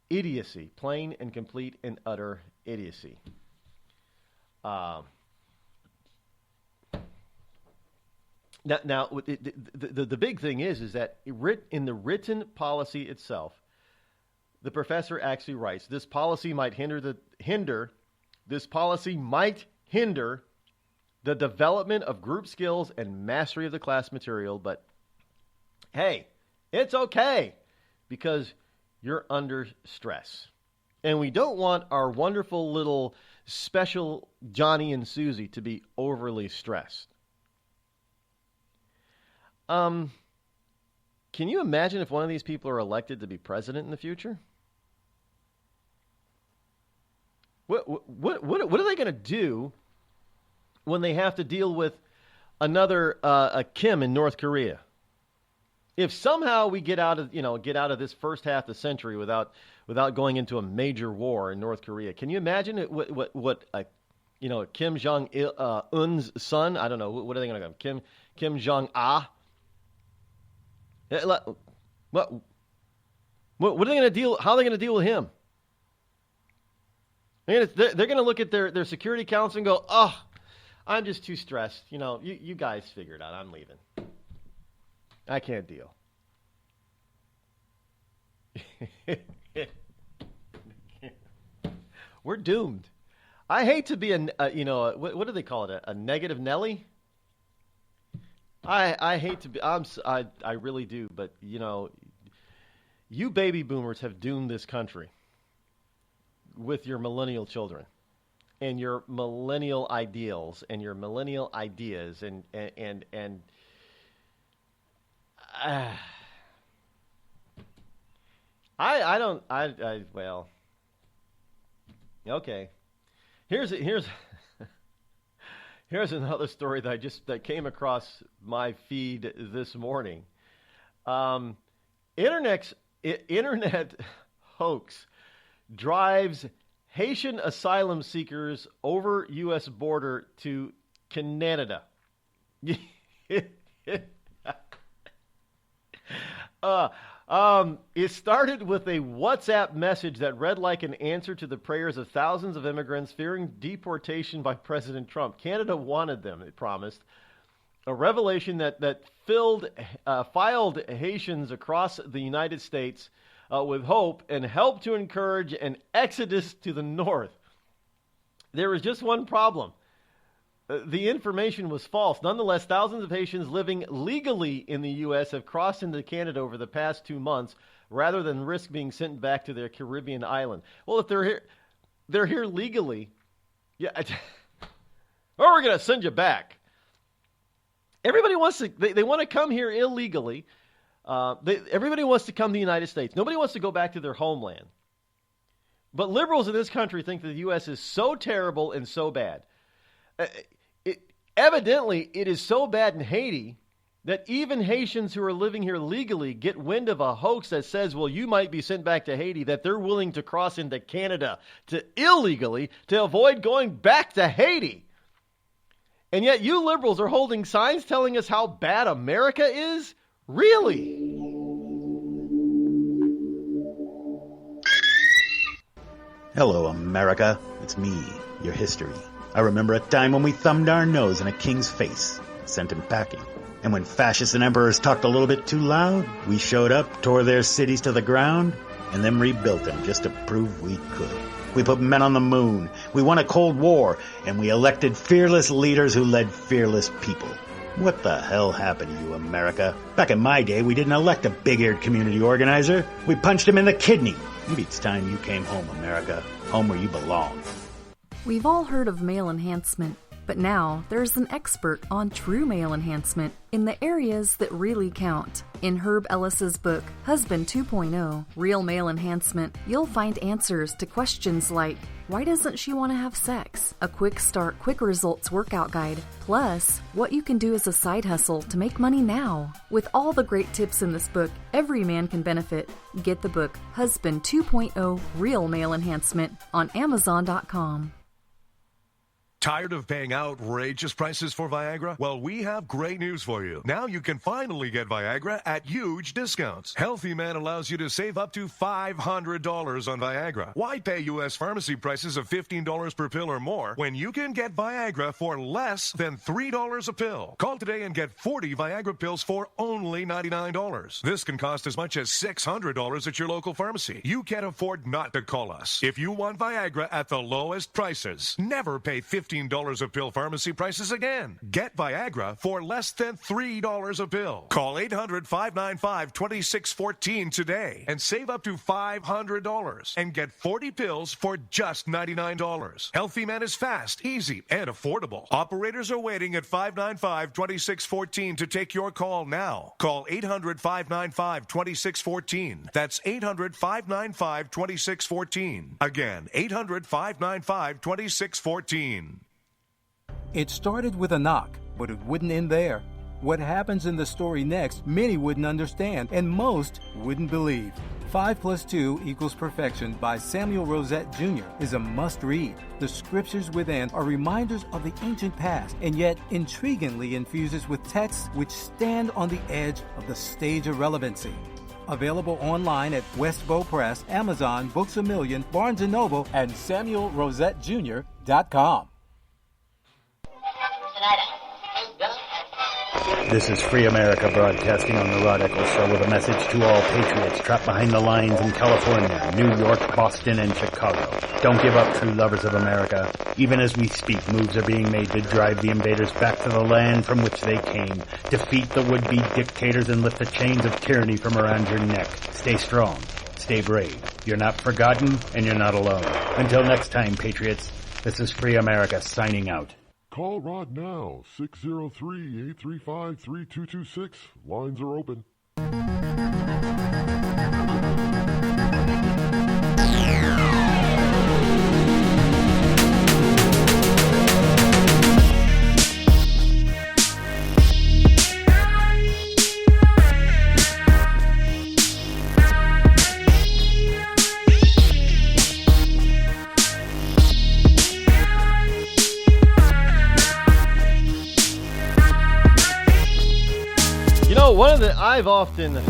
idiocy, plain and complete and utter idiocy. Now, the big thing is that in the written policy itself, the professor actually writes, this policy might hinder the development of group skills and mastery of the class material, but hey, it's okay because you're under stress. And we don't want our wonderful little special Johnny and Susie to be overly stressed. Can you imagine if one of these people are elected to be president in the future? What are they going to do when they have to deal with another a Kim in North Korea? If somehow we get out of this first half of the century without going into a major war in North Korea, can you imagine what Kim Jong Un's son? I don't know, what are they going to go? Kim Jong Ah? What are they going to deal? How are they going to deal with him? They're going to look at their Security Council and go, "Oh, I'm just too stressed. You guys figure it out. I'm leaving. I can't deal." We're doomed. I hate to be what do they call it? A negative Nelly? I hate to be. I really do. But you baby boomers have doomed this country with your millennial children and your millennial ideals and your millennial ideas well, okay. Here's another story that came across my feed this morning. Internet hoax drives Haitian asylum seekers over U.S. border to Canada. It started with a WhatsApp message that read like an answer to the prayers of thousands of immigrants fearing deportation by President Trump. Canada wanted them, it promised. A revelation that filed Haitians across the United States with hope and help to encourage an exodus to the north. There was just one problem. The information was false. Nonetheless, thousands of Haitians living legally in the U.S. have crossed into Canada over the past 2 months rather than risk being sent back to their Caribbean island. Well, if they're here legally, yeah, or we're going to send you back. Everybody wants to, they want to come here illegally. Everybody wants to come to the United States. Nobody wants to go back to their homeland. But liberals in this country think that the U.S. is so terrible and so bad. Evidently, it is so bad in Haiti that even Haitians who are living here legally get wind of a hoax that says, well, you might be sent back to Haiti, that they're willing to cross into Canada to illegally to avoid going back to Haiti. And yet you liberals are holding signs telling us how bad America is? Really? Hello, America. It's me, your history. I remember a time when we thumbed our nose in a king's face, sent him packing. And when fascists and emperors talked a little bit too loud, we showed up, tore their cities to the ground, and then rebuilt them just to prove we could. We put men on the moon, we won a Cold War, and we elected fearless leaders who led fearless people. What the hell happened to you, America? Back in my day, we didn't elect a big-eared community organizer. We punched him in the kidney. Maybe it's time you came home, America. Home where you belong. We've all heard of male enhancement, but now there's an expert on true male enhancement in the areas that really count. In Herb Ellis's book, Husband 2.0, Real Male Enhancement, you'll find answers to questions like, why doesn't she want to have sex? A quick start, quick results workout guide. Plus, what you can do as a side hustle to make money now. With all the great tips in this book, every man can benefit. Get the book, Husband 2.0, Real Male Enhancement, on Amazon.com. Tired of paying outrageous prices for Viagra? Well, we have great news for you. Now you can finally get Viagra at huge discounts. Healthy Man allows you to save up to $500 on Viagra. Why pay U.S. pharmacy prices of $15 per pill or more when you can get Viagra for less than $3 a pill? Call today and get 40 Viagra pills for only $99. This can cost as much as $600 at your local pharmacy. You can't afford not to call us. If you want Viagra at the lowest prices, never pay $15 a pill pharmacy prices again. Get Viagra for less than $3 a pill. Call 800-595-2614 today and save up to $500 and get 40 pills for just $99. Healthy Man is fast, easy, and affordable. Operators are waiting at 595-2614 to take your call now. Call 800-595-2614. That's 800-595-2614. Again, 800-595-2614. It started with a knock, but it wouldn't end there. What happens in the story next, many wouldn't understand, and most wouldn't believe. 5 + 2 = Perfection by Samuel Rosette Jr. is a must-read. The scriptures within are reminders of the ancient past, and yet intriguingly infuses with texts which stand on the edge of the stage of relevancy. Available online at Westbow Press, Amazon, Books A Million, Barnes & Noble, and SamuelRosetteJr.com. This is Free America broadcasting on the Rod Eccles Show with a message to all patriots trapped behind the lines in California, New York, Boston, and Chicago. Don't give up, true lovers of America. Even as we speak, moves are being made to drive the invaders back to the land from which they came, defeat the would-be dictators, and lift the chains of tyranny from around your neck. Stay strong. Stay brave. You're not forgotten, and you're not alone. Until next time, patriots, this is Free America signing out. Call Rod now, 603-835-3226. Lines are open. One of the I've often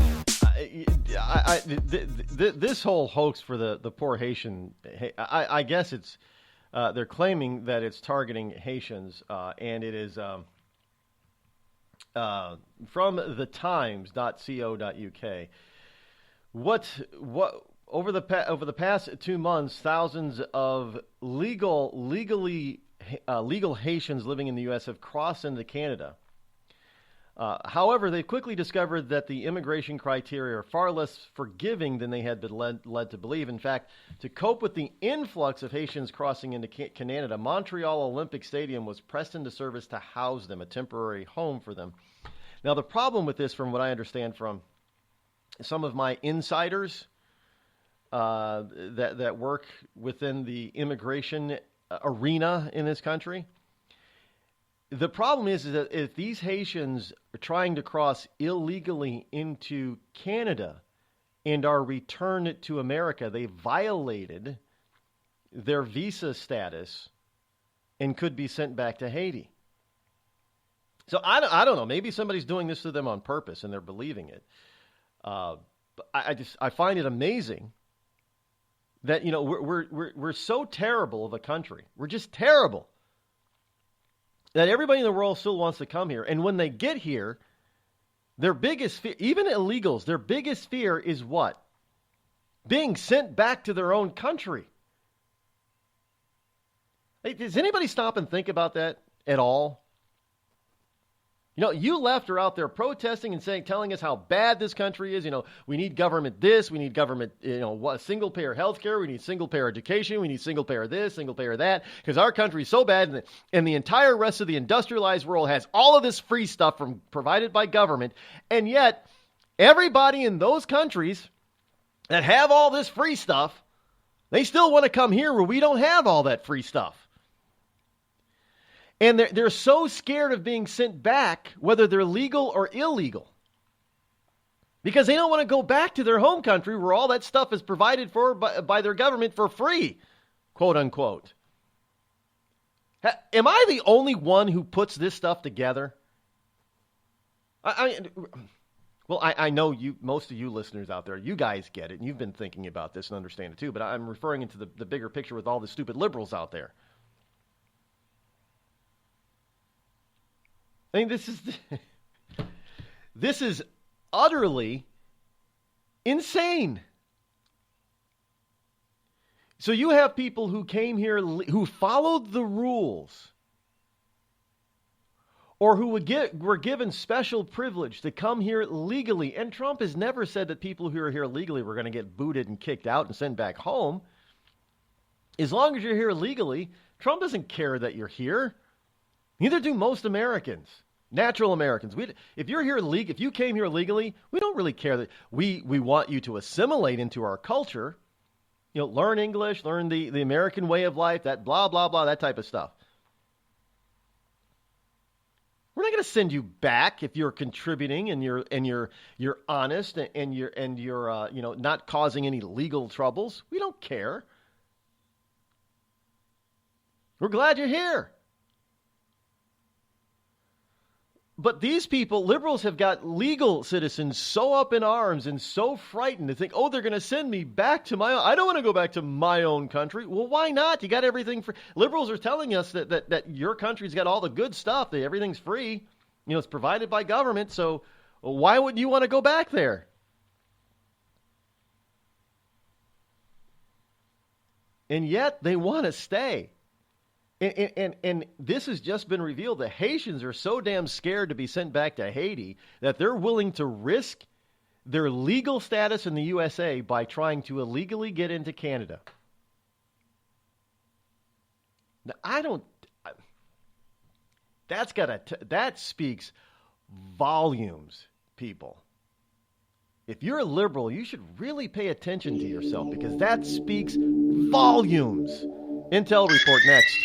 this whole hoax for the poor Haitian. I guess it's they're claiming that it's targeting Haitians, and it is from thetimes.co.uk. over the past 2 months, thousands of legal Haitians living in the U.S. have crossed into Canada. However, they quickly discovered that the immigration criteria are far less forgiving than they had been led to believe. In fact, to cope with the influx of Haitians crossing into Canada, Montreal Olympic Stadium was pressed into service to house them, a temporary home for them. Now, the problem with this, from what I understand from some of my insiders that work within the immigration arena in this country, the problem is that if these Haitians are trying to cross illegally into Canada and are returned to America, they violated their visa status and could be sent back to Haiti. So I don't know. Maybe somebody's doing this to them on purpose and they're believing it. But I find it amazing that, you know, we're so terrible of a country. We're just terrible that everybody in the world still wants to come here. And when they get here, their biggest fear, even illegals, their biggest fear is what? Being sent back to their own country. Hey, does anybody stop and think about that at all? You know, you left are out there protesting and telling us how bad this country is. You know, we need government this, we need government, single payer health care, we need single payer education, we need single payer this, single payer that, because our country is so bad, and the entire rest of the industrialized world has all of this free stuff provided by government, and yet everybody in those countries that have all this free stuff, they still want to come here where we don't have all that free stuff. And they're so scared of being sent back, whether they're legal or illegal, because they don't want to go back to their home country where all that stuff is provided for by their government for free, quote unquote. Am I the only one who puts this stuff together? I know most of you listeners out there, you guys get it, and you've been thinking about this and understand it too, but I'm referring into the bigger picture with all the stupid liberals out there. I mean, this is utterly insane. So you have people who came here, who followed the rules, or who were given special privilege to come here legally. And Trump has never said that people who are here legally were going to get booted and kicked out and sent back home. As long as you're here legally, Trump doesn't care that you're here. Neither do most Americans, natural Americans. If you're here if you came here legally, we don't really care that we want you to assimilate into our culture. You know, learn English, learn the American way of life, that blah blah blah, that type of stuff. We're not going to send you back if you're contributing and you're honest and you're not causing any legal troubles. We don't care. We're glad you're here. But these people, liberals, have got legal citizens so up in arms and so frightened to think, oh, they're going to send me back to my own. I don't want to go back to my own country. Well, why not? You got everything free. Liberals are telling us that your country's got all the good stuff, that everything's free. You know, it's provided by government. So why would you want to go back there? And yet they want to stay. And this has just been revealed. The Haitians are so damn scared to be sent back to Haiti that they're willing to risk their legal status in the USA by trying to illegally get into Canada. Now, that speaks volumes, people. If you're a liberal, you should really pay attention to yourself, because that speaks volumes. Intel Report next.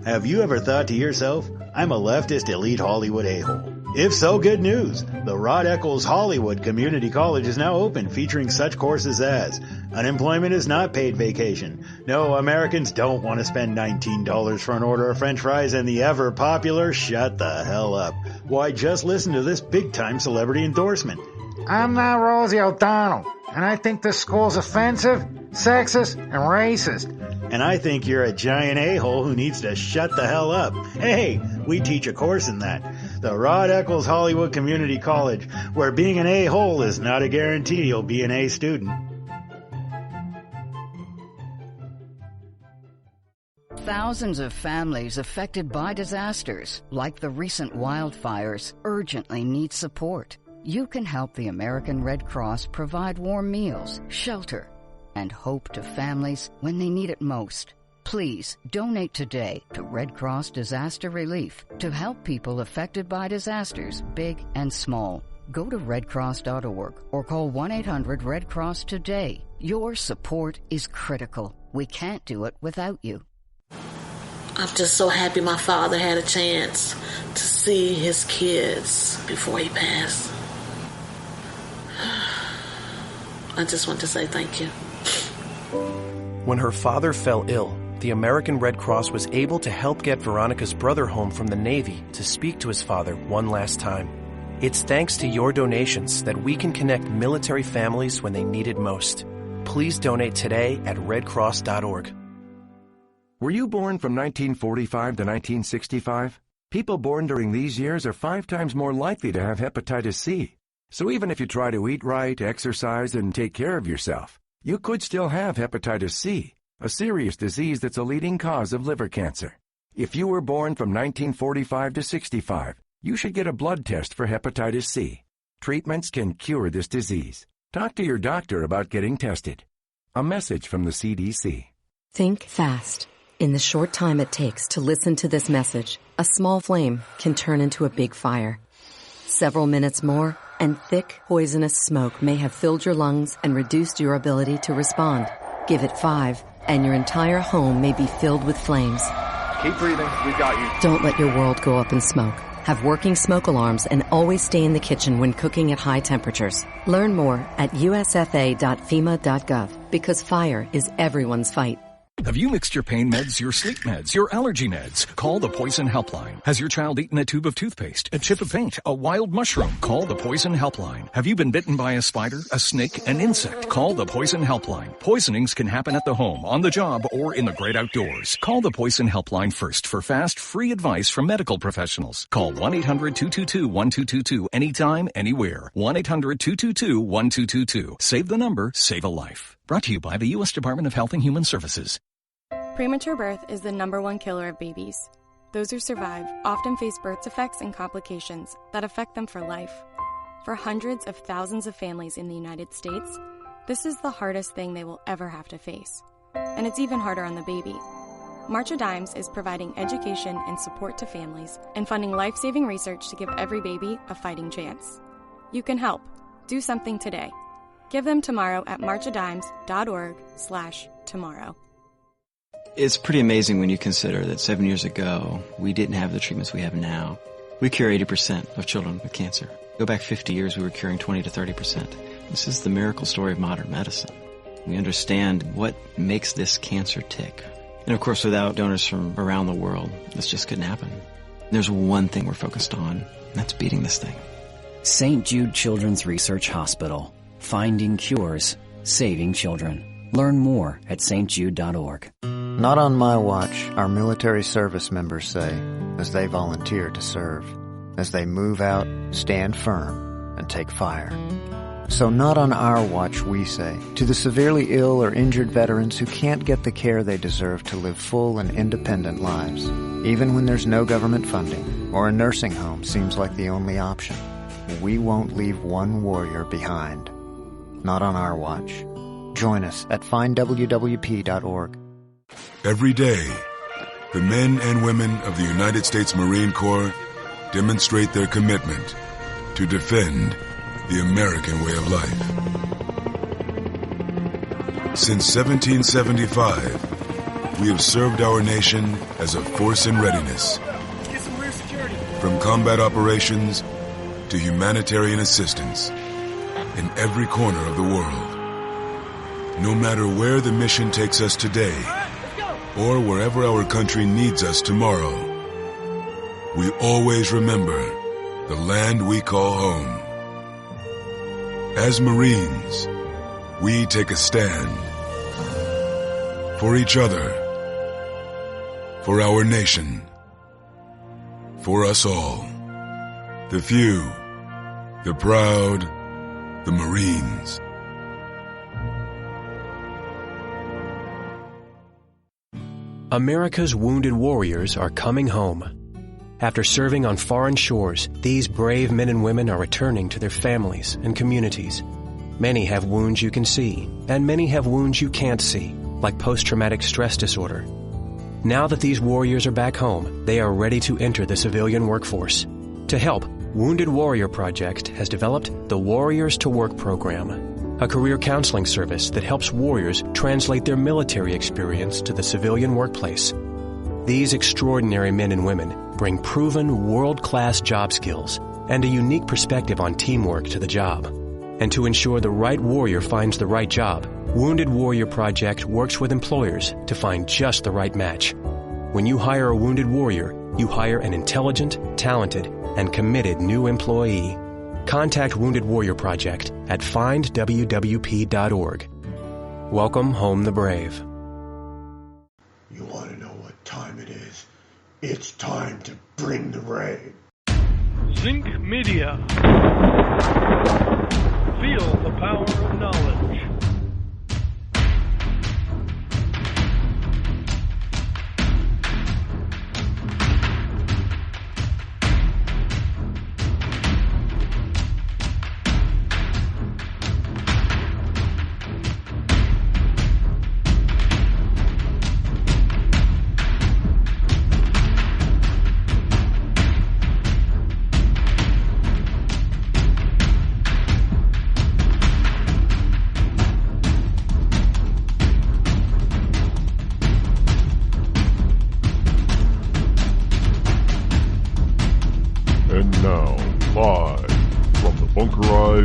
Have you ever thought to yourself, I'm a leftist elite Hollywood a-hole? If so, good news. The Rod Eccles Hollywood Community College is now open, featuring such courses as unemployment is not paid vacation. No, Americans don't want to spend $19 for an order of French fries, and the ever popular shut the hell up. Why, just listen to this big-time celebrity endorsement. I'm not Rosie O'Donnell, and I think this school's offensive, sexist, and racist. And I think you're a giant a-hole who needs to shut the hell up. Hey, we teach a course in that. the Rod Eccles Hollywood Community College, where being an A-hole is not a guarantee you'll be an A student. Thousands of families affected by disasters, like the recent wildfires, urgently need support. You can help the American Red Cross provide warm meals, shelter, and hope to families when they need it most. Please donate today to Red Cross Disaster Relief to help people affected by disasters, big and small. Go to redcross.org or call 1-800-RED-CROSS today. Your support is critical. We can't do it without you. I'm just so happy my father had a chance to see his kids before he passed. I just want to say thank you. When her father fell ill, the American Red Cross was able to help get Veronica's brother home from the Navy to speak to his father one last time. It's thanks to your donations that we can connect military families when they need it most. Please donate today at redcross.org. Were you born from 1945 to 1965? People born during these years are 5 times more likely to have hepatitis C. So even if you try to eat right, exercise, and take care of yourself, you could still have hepatitis C, a serious disease that's a leading cause of liver cancer. If you were born from 1945 to 65, you should get a blood test for hepatitis C. Treatments can cure this disease. Talk to your doctor about getting tested. A message from the CDC. Think fast. In the short time it takes to listen to this message, a small flame can turn into a big fire. Several minutes more, and thick, poisonous smoke may have filled your lungs and reduced your ability to respond. Give it 5, and your entire home may be filled with flames. Keep breathing. We've got you. Don't let your world go up in smoke. Have working smoke alarms and always stay in the kitchen when cooking at high temperatures. Learn more at usfa.fema.gov, because fire is everyone's fight. Have you mixed your pain meds, your sleep meds, your allergy meds? Call the Poison Helpline. Has your child eaten a tube of toothpaste, a chip of paint, a wild mushroom? Call the Poison Helpline. Have you been bitten by a spider, a snake, an insect? Call the Poison Helpline. Poisonings can happen at the home, on the job, or in the great outdoors. Call the Poison Helpline first for fast, free advice from medical professionals. Call 1-800-222-1222 anytime, anywhere. 1-800-222-1222. Save the number, save a life. Brought to you by the U.S. Department of Health and Human Services. Premature birth is the #1 killer of babies. Those who survive often face birth defects and complications that affect them for life. For hundreds of thousands of families in the United States, this is the hardest thing they will ever have to face. And it's even harder on the baby. March of Dimes is providing education and support to families and funding life-saving research to give every baby a fighting chance. You can help. Do something today. Give them tomorrow at marchofdimes.org/tomorrow. It's pretty amazing when you consider that 7 years ago, we didn't have the treatments we have now. We cure 80% of children with cancer. Go back 50 years, we were curing 20 to 30%. This is the miracle story of modern medicine. We understand what makes this cancer tick. And of course, without donors from around the world, this just couldn't happen. There's one thing we're focused on, and that's beating this thing. St. Jude Children's Research Hospital. Finding cures, saving children. Learn more at stjude.org. Not on my watch, our military service members say, as they volunteer to serve. As they move out, stand firm, and take fire. So not on our watch, we say, to the severely ill or injured veterans who can't get the care they deserve to live full and independent lives, even when there's no government funding or a nursing home seems like the only option. We won't leave one warrior behind. Not on our watch. Join us at findwwp.org. Every day, the men and women of the United States Marine Corps demonstrate their commitment to defend the American way of life. Since 1775, we have served our nation as a force in readiness. From combat operations to humanitarian assistance in every corner of the world. No matter where the mission takes us today, or wherever our country needs us tomorrow, we always remember the land we call home. As Marines, we take a stand for each other, for our nation, for us all. The few, the proud, the Marines. America's wounded warriors are coming home. After serving on foreign shores, these brave men and women are returning to their families and communities. Many have wounds you can see, and many have wounds you can't see, like post-traumatic stress disorder. Now that these warriors are back home, they are ready to enter the civilian workforce. To help, Wounded Warrior Project has developed the Warriors to Work program, a career counseling service that helps warriors translate their military experience to the civilian workplace. These extraordinary men and women bring proven world-class job skills and a unique perspective on teamwork to the job. And to ensure the right warrior finds the right job, Wounded Warrior Project works with employers to find just the right match. When you hire a wounded warrior, you hire an intelligent, talented, and committed new employee. Contact Wounded Warrior Project at findwwp.org. Welcome home the brave. You want to know what time it is? It's time to bring the rain. Zinc Media. Feel the power of knowledge.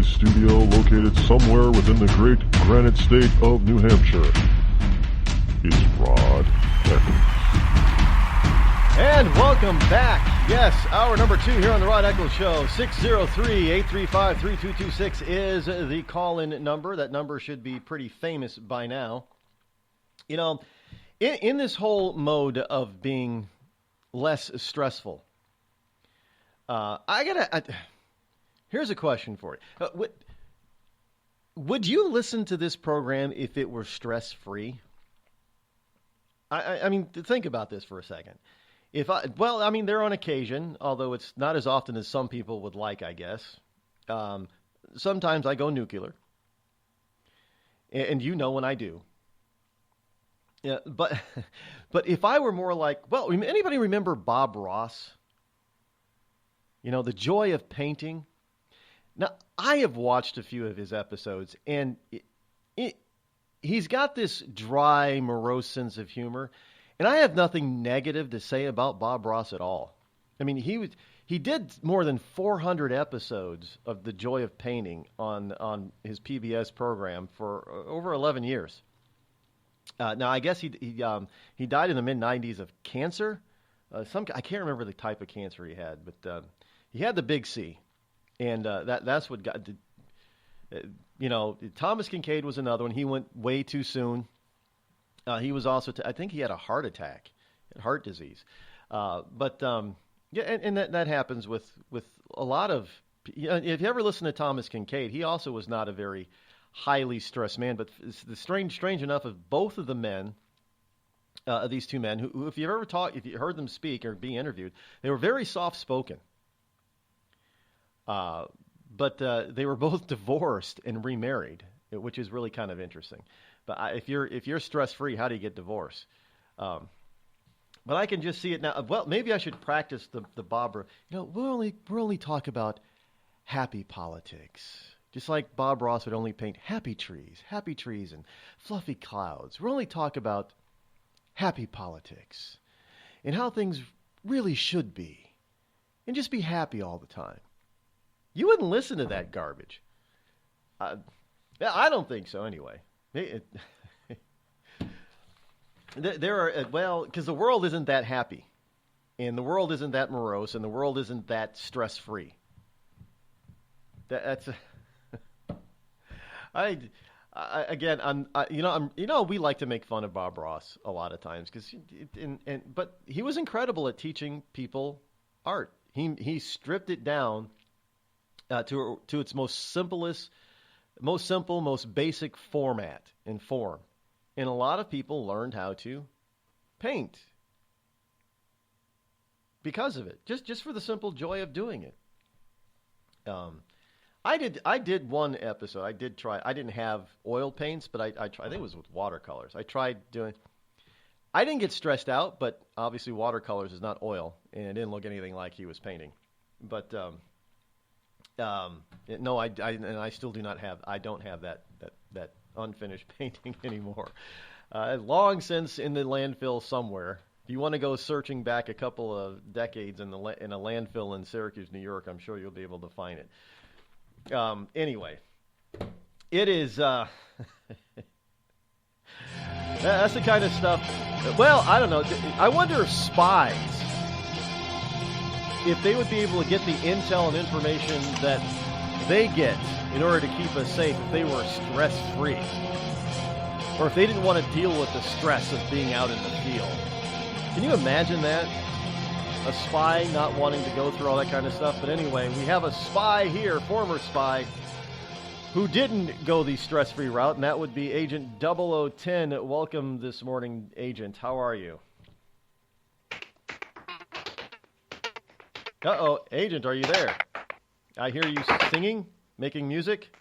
Studio located somewhere within the great granite state of New Hampshire is Rod Eccles. And welcome back. Yes, hour number 2 here on the Rod Eccles Show. 603-835-3226 is the call-in number. That number should be pretty famous by now. You know, in this whole mode of being less stressful, here's a question for you. Would you listen to this program if it were stress-free? I mean, think about this for a second. There on occasion, although it's not as often as some people would like, I guess. Sometimes I go nuclear. And you know when I do. Yeah, but if I were more like, anybody remember Bob Ross? You know, The Joy of Painting? Now, I have watched a few of his episodes, and he's got this dry, morose sense of humor, and I have nothing negative to say about Bob Ross at all. I mean, he did more than 400 episodes of The Joy of Painting on his PBS program for over 11 years. Now, I guess he died in the mid-'90s of cancer. I can't remember the type of cancer he had, but he had the big C. And that's what got, Thomas Kincaid was another one. He went way too soon. He was also, I think he had a heart attack, heart disease. And that happens with a lot of, if you ever listen to Thomas Kincaid, he also was not a very highly stressed man. But the strange enough of both of the men, these two men, who if you heard them speak or be interviewed, they were very soft-spoken. But they were both divorced and remarried, which is really kind of interesting. But if you're stress-free, how do you get divorced? But I can just see it now. Well, maybe I should practice the Bob. We're only talk about happy politics, just like Bob Ross would only paint happy trees and fluffy clouds. We're only talk about happy politics and how things really should be, and just be happy all the time. You wouldn't listen to that garbage. I don't think so anyway. Because the world isn't that happy. And the world isn't that morose, and the world isn't that stress-free. We like to make fun of Bob Ross a lot of times, but he was incredible at teaching people art. He stripped it down to its most simple, most basic format and form. And a lot of people learned how to paint because of it, just for the simple joy of doing it. I did one episode. I did try. I didn't have oil paints, but I tried. I think it was with watercolors. I tried doing. I didn't get stressed out, but obviously watercolors is not oil, and it didn't look anything like he was painting. But no, I still do not have. I don't have that unfinished painting anymore. Long since in the landfill somewhere. If you want to go searching back a couple of decades in a landfill in Syracuse, New York, I'm sure you'll be able to find it. Anyway, it is. That's the kind of stuff. Well, I don't know. I wonder if spies, if they would be able to get the intel and information that they get in order to keep us safe, if they were stress-free, or if they didn't want to deal with the stress of being out in the field. Can you imagine that? A spy not wanting to go through all that kind of stuff. But anyway, we have a spy here, former spy, who didn't go the stress-free route, and that would be Agent 0010. Welcome this morning, Agent. How are you? Uh-oh, Agent, are you there? I hear you singing, making music.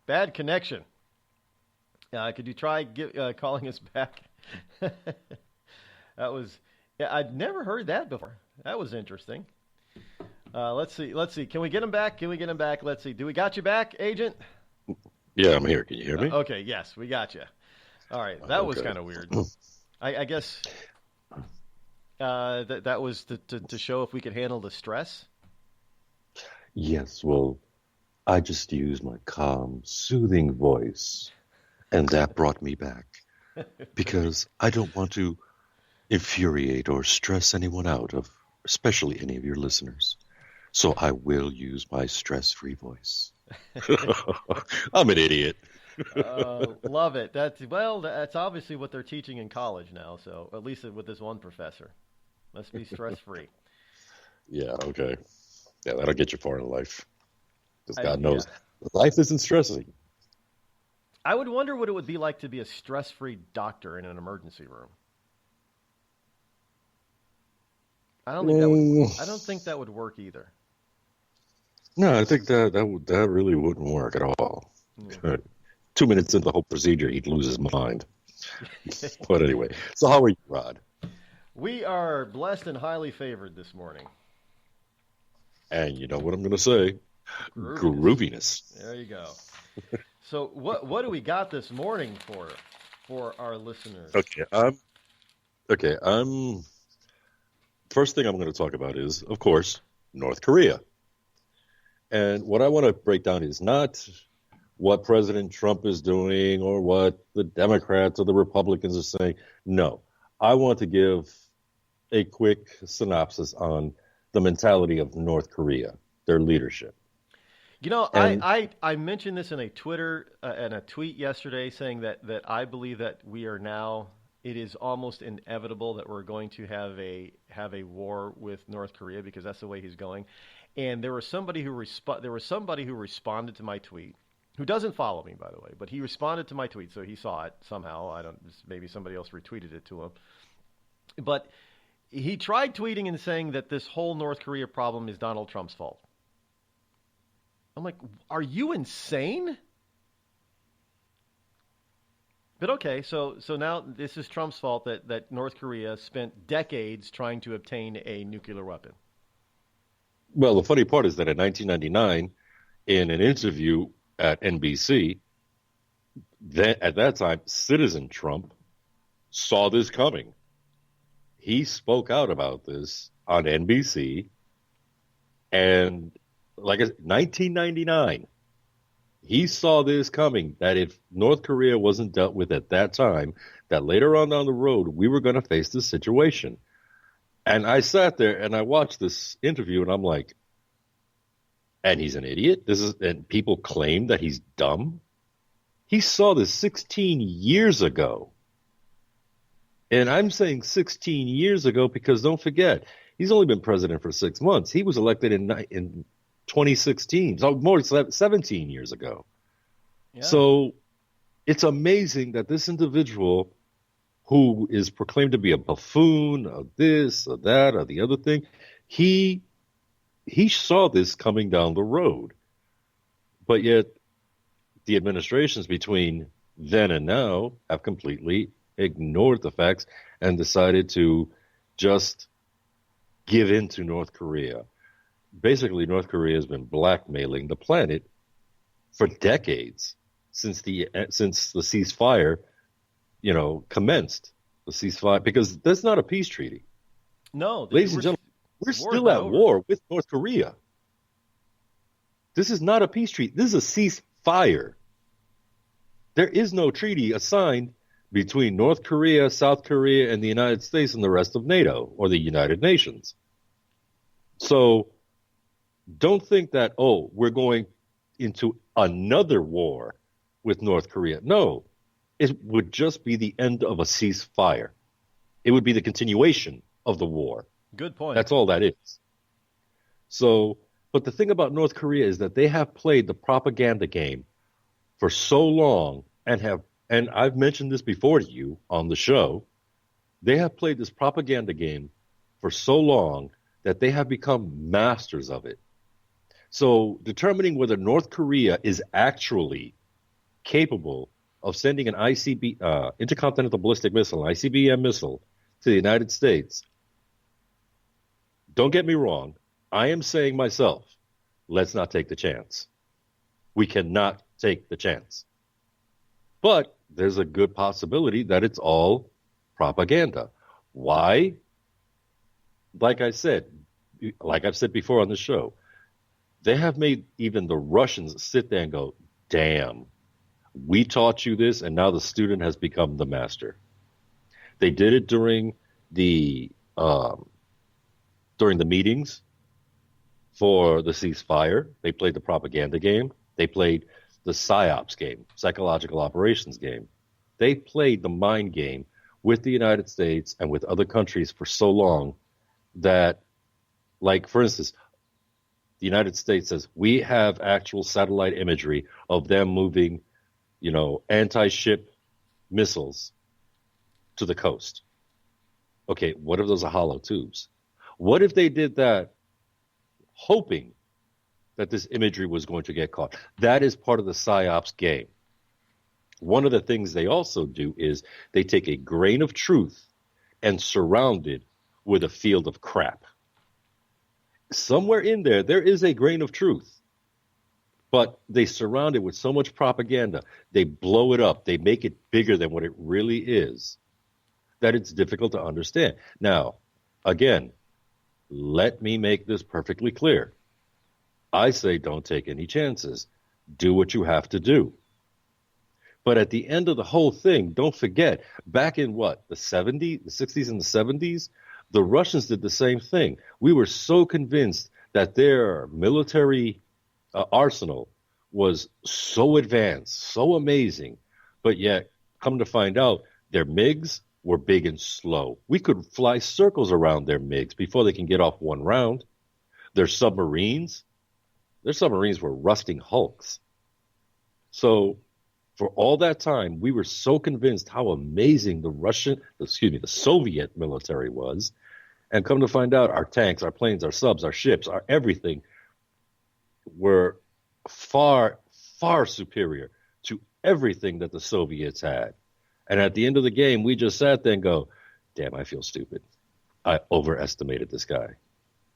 Bad connection. Could you try calling us back? That was, I'd never heard that before. That was interesting. Let's see. Can we get him back? Let's see. Do we got you back, Agent? Yeah, I'm here. Can you hear me? Okay, yes, we got you. All right, that was kind of weird. I guess that was to show if we could handle the stress. Yes, well, I just used my calm, soothing voice, and that brought me back. Because I don't want to infuriate or stress anyone out, especially any of your listeners. So I will use my stress-free voice. I'm an idiot. Love it. That's obviously what they're teaching in college now. So at least with this one professor, let's be stress-free. Yeah. Okay. Yeah, that'll get you far in life. Because God knows life isn't stressing. I would wonder what it would be like to be a stress-free doctor in an emergency room. I don't think that would work either. No, I think that really wouldn't work at all. Yeah. 2 minutes into the whole procedure, he'd lose his mind. But anyway, so how are you, Rod? We are blessed and highly favored this morning. And you know what I'm going to say? Grooviness. There you go. So what do we got this morning for our listeners? First thing I'm going to talk about is, of course, North Korea. And what I want to break down is not what President Trump is doing or what the Democrats or the Republicans are saying. No, I want to give a quick synopsis on the mentality of North Korea, their leadership. You know, I mentioned this in a tweet yesterday, saying that I believe that we are now, it is almost inevitable that we're going to have a war with North Korea because that's the way he's going. And there was somebody who responded to my tweet, who doesn't follow me, by the way, but he responded to my tweet, so he saw it somehow. Maybe somebody else retweeted it to him. But he tried tweeting and saying that this whole North Korea problem is Donald Trump's fault. I'm like, are you insane? But okay, so now this is Trump's fault that North Korea spent decades trying to obtain a nuclear weapon. Well, the funny part is that in 1999, in an interview at NBC, at that time, Citizen Trump saw this coming. He spoke out about this on NBC, and like 1999, he saw this coming, that if North Korea wasn't dealt with at that time, that later on down the road, we were going to face this situation. And I sat there and I watched this interview and I'm like, and he's an idiot? And people claim that he's dumb? He saw this 16 years ago. And I'm saying 16 years ago because don't forget, he's only been president for 6 months. He was elected in 2016, so more than 17 years ago. Yeah. So it's amazing that this individual who is proclaimed to be a buffoon of this or that or the other thing, he saw this coming down the road. But yet the administrations between then and now have completely ignored the facts and decided to just give in to North Korea. Basically, North Korea has been blackmailing the planet for decades since the ceasefire, commenced. The ceasefire, because that's not a peace treaty. No, ladies and gentlemen, we're still at war with North Korea. This is not a peace treaty. This is a ceasefire. There is no treaty assigned between North Korea, South Korea, and the United States and the rest of NATO or the United Nations. So don't think that, we're going into another war with North Korea. No, it would just be the end of a ceasefire. It would be the continuation of the war. Good point. That's all that is. So, but the thing about North Korea is that they have played the propaganda game for so long and I've mentioned this before to you on the show, they have played this propaganda game for so long that they have become masters of it. So determining whether North Korea is actually capable of sending an intercontinental ballistic missile, an ICBM missile, to the United States, don't get me wrong, I am saying myself, let's not take the chance. We cannot take the chance. But there's a good possibility that it's all propaganda. Why? Like I've said before on the show, they have made even the Russians sit there and go, damn, we taught you this, and now the student has become the master. They did it during the meetings for the ceasefire. They played the propaganda game. They played the PSYOPs game, psychological operations game. They played the mind game with the United States and with other countries for so long that, like, for instance, the United States says, we have actual satellite imagery of them moving, anti-ship missiles to the coast. Okay, what if those are hollow tubes? What if they did that hoping that this imagery was going to get caught? That is part of the PSYOPs game. One of the things they also do is they take a grain of truth and surround it with a field of crap. Somewhere in there is a grain of truth, but they surround it with so much propaganda. They blow it up. They make it bigger than what it really is, that it's difficult to understand. Now, again, let me make this perfectly clear. I say don't take any chances. Do what you have to do. But at the end of the whole thing, don't forget, back in the 60s and the 70s, the Russians did the same thing. We were so convinced that their military arsenal was so advanced, so amazing, but yet, come to find out, their MiGs were big and slow. We could fly circles around their MiGs before they can get off one round. Their submarines were rusting hulks. So for all that time, we were so convinced how amazing the Soviet military was. And come to find out, our tanks, our planes, our subs, our ships, our everything were far, far superior to everything that the Soviets had. And at the end of the game, we just sat there and go, damn, I feel stupid. I overestimated this guy.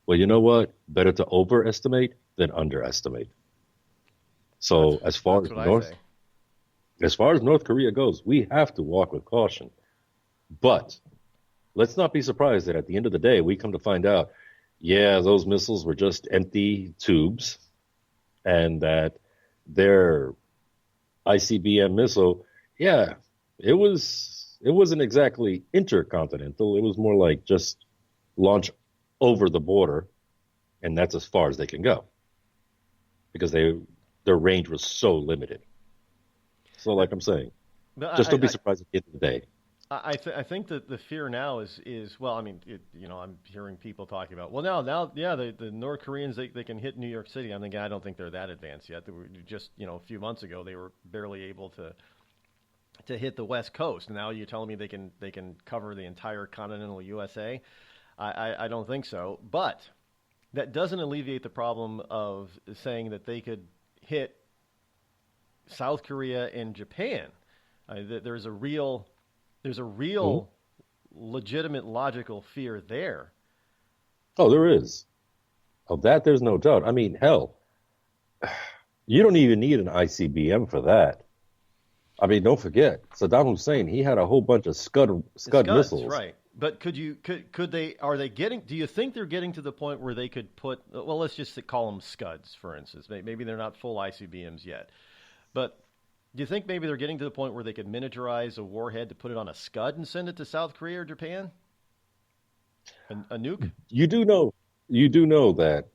Well, you know what? Better to overestimate than underestimate. So as far as North Korea goes, we have to walk with caution. But let's not be surprised that at the end of the day, we come to find out, those missiles were just empty tubes, and that their ICBM missile, it wasn't exactly intercontinental. It was more like just launch over the border, and that's as far as they can go because their range was so limited. So like I'm saying, just don't be surprised at the end of the day. I think that the fear now is well, I mean, I'm hearing people talking about, well, now, yeah, the North Koreans, they can hit New York City. I don't think they're that advanced yet. They were just, a few months ago, they were barely able to hit the West Coast. Now you're telling me they can cover the entire continental USA? I don't think so. But that doesn't alleviate the problem of saying that they could hit South Korea and Japan. There's a real legitimate logical fear there. Oh, there is. Of that, there's no doubt. I mean, hell, you don't even need an ICBM for that. I mean, don't forget, Saddam Hussein, he had a whole bunch of Scud missiles. Right. But do you think they're getting to the point where they could put, well, let's just call them Scuds, for instance. Maybe they're not full ICBMs yet. But do you think maybe they're getting to the point where they could miniaturize a warhead to put it on a Scud and send it to South Korea or Japan? A nuke? You do know that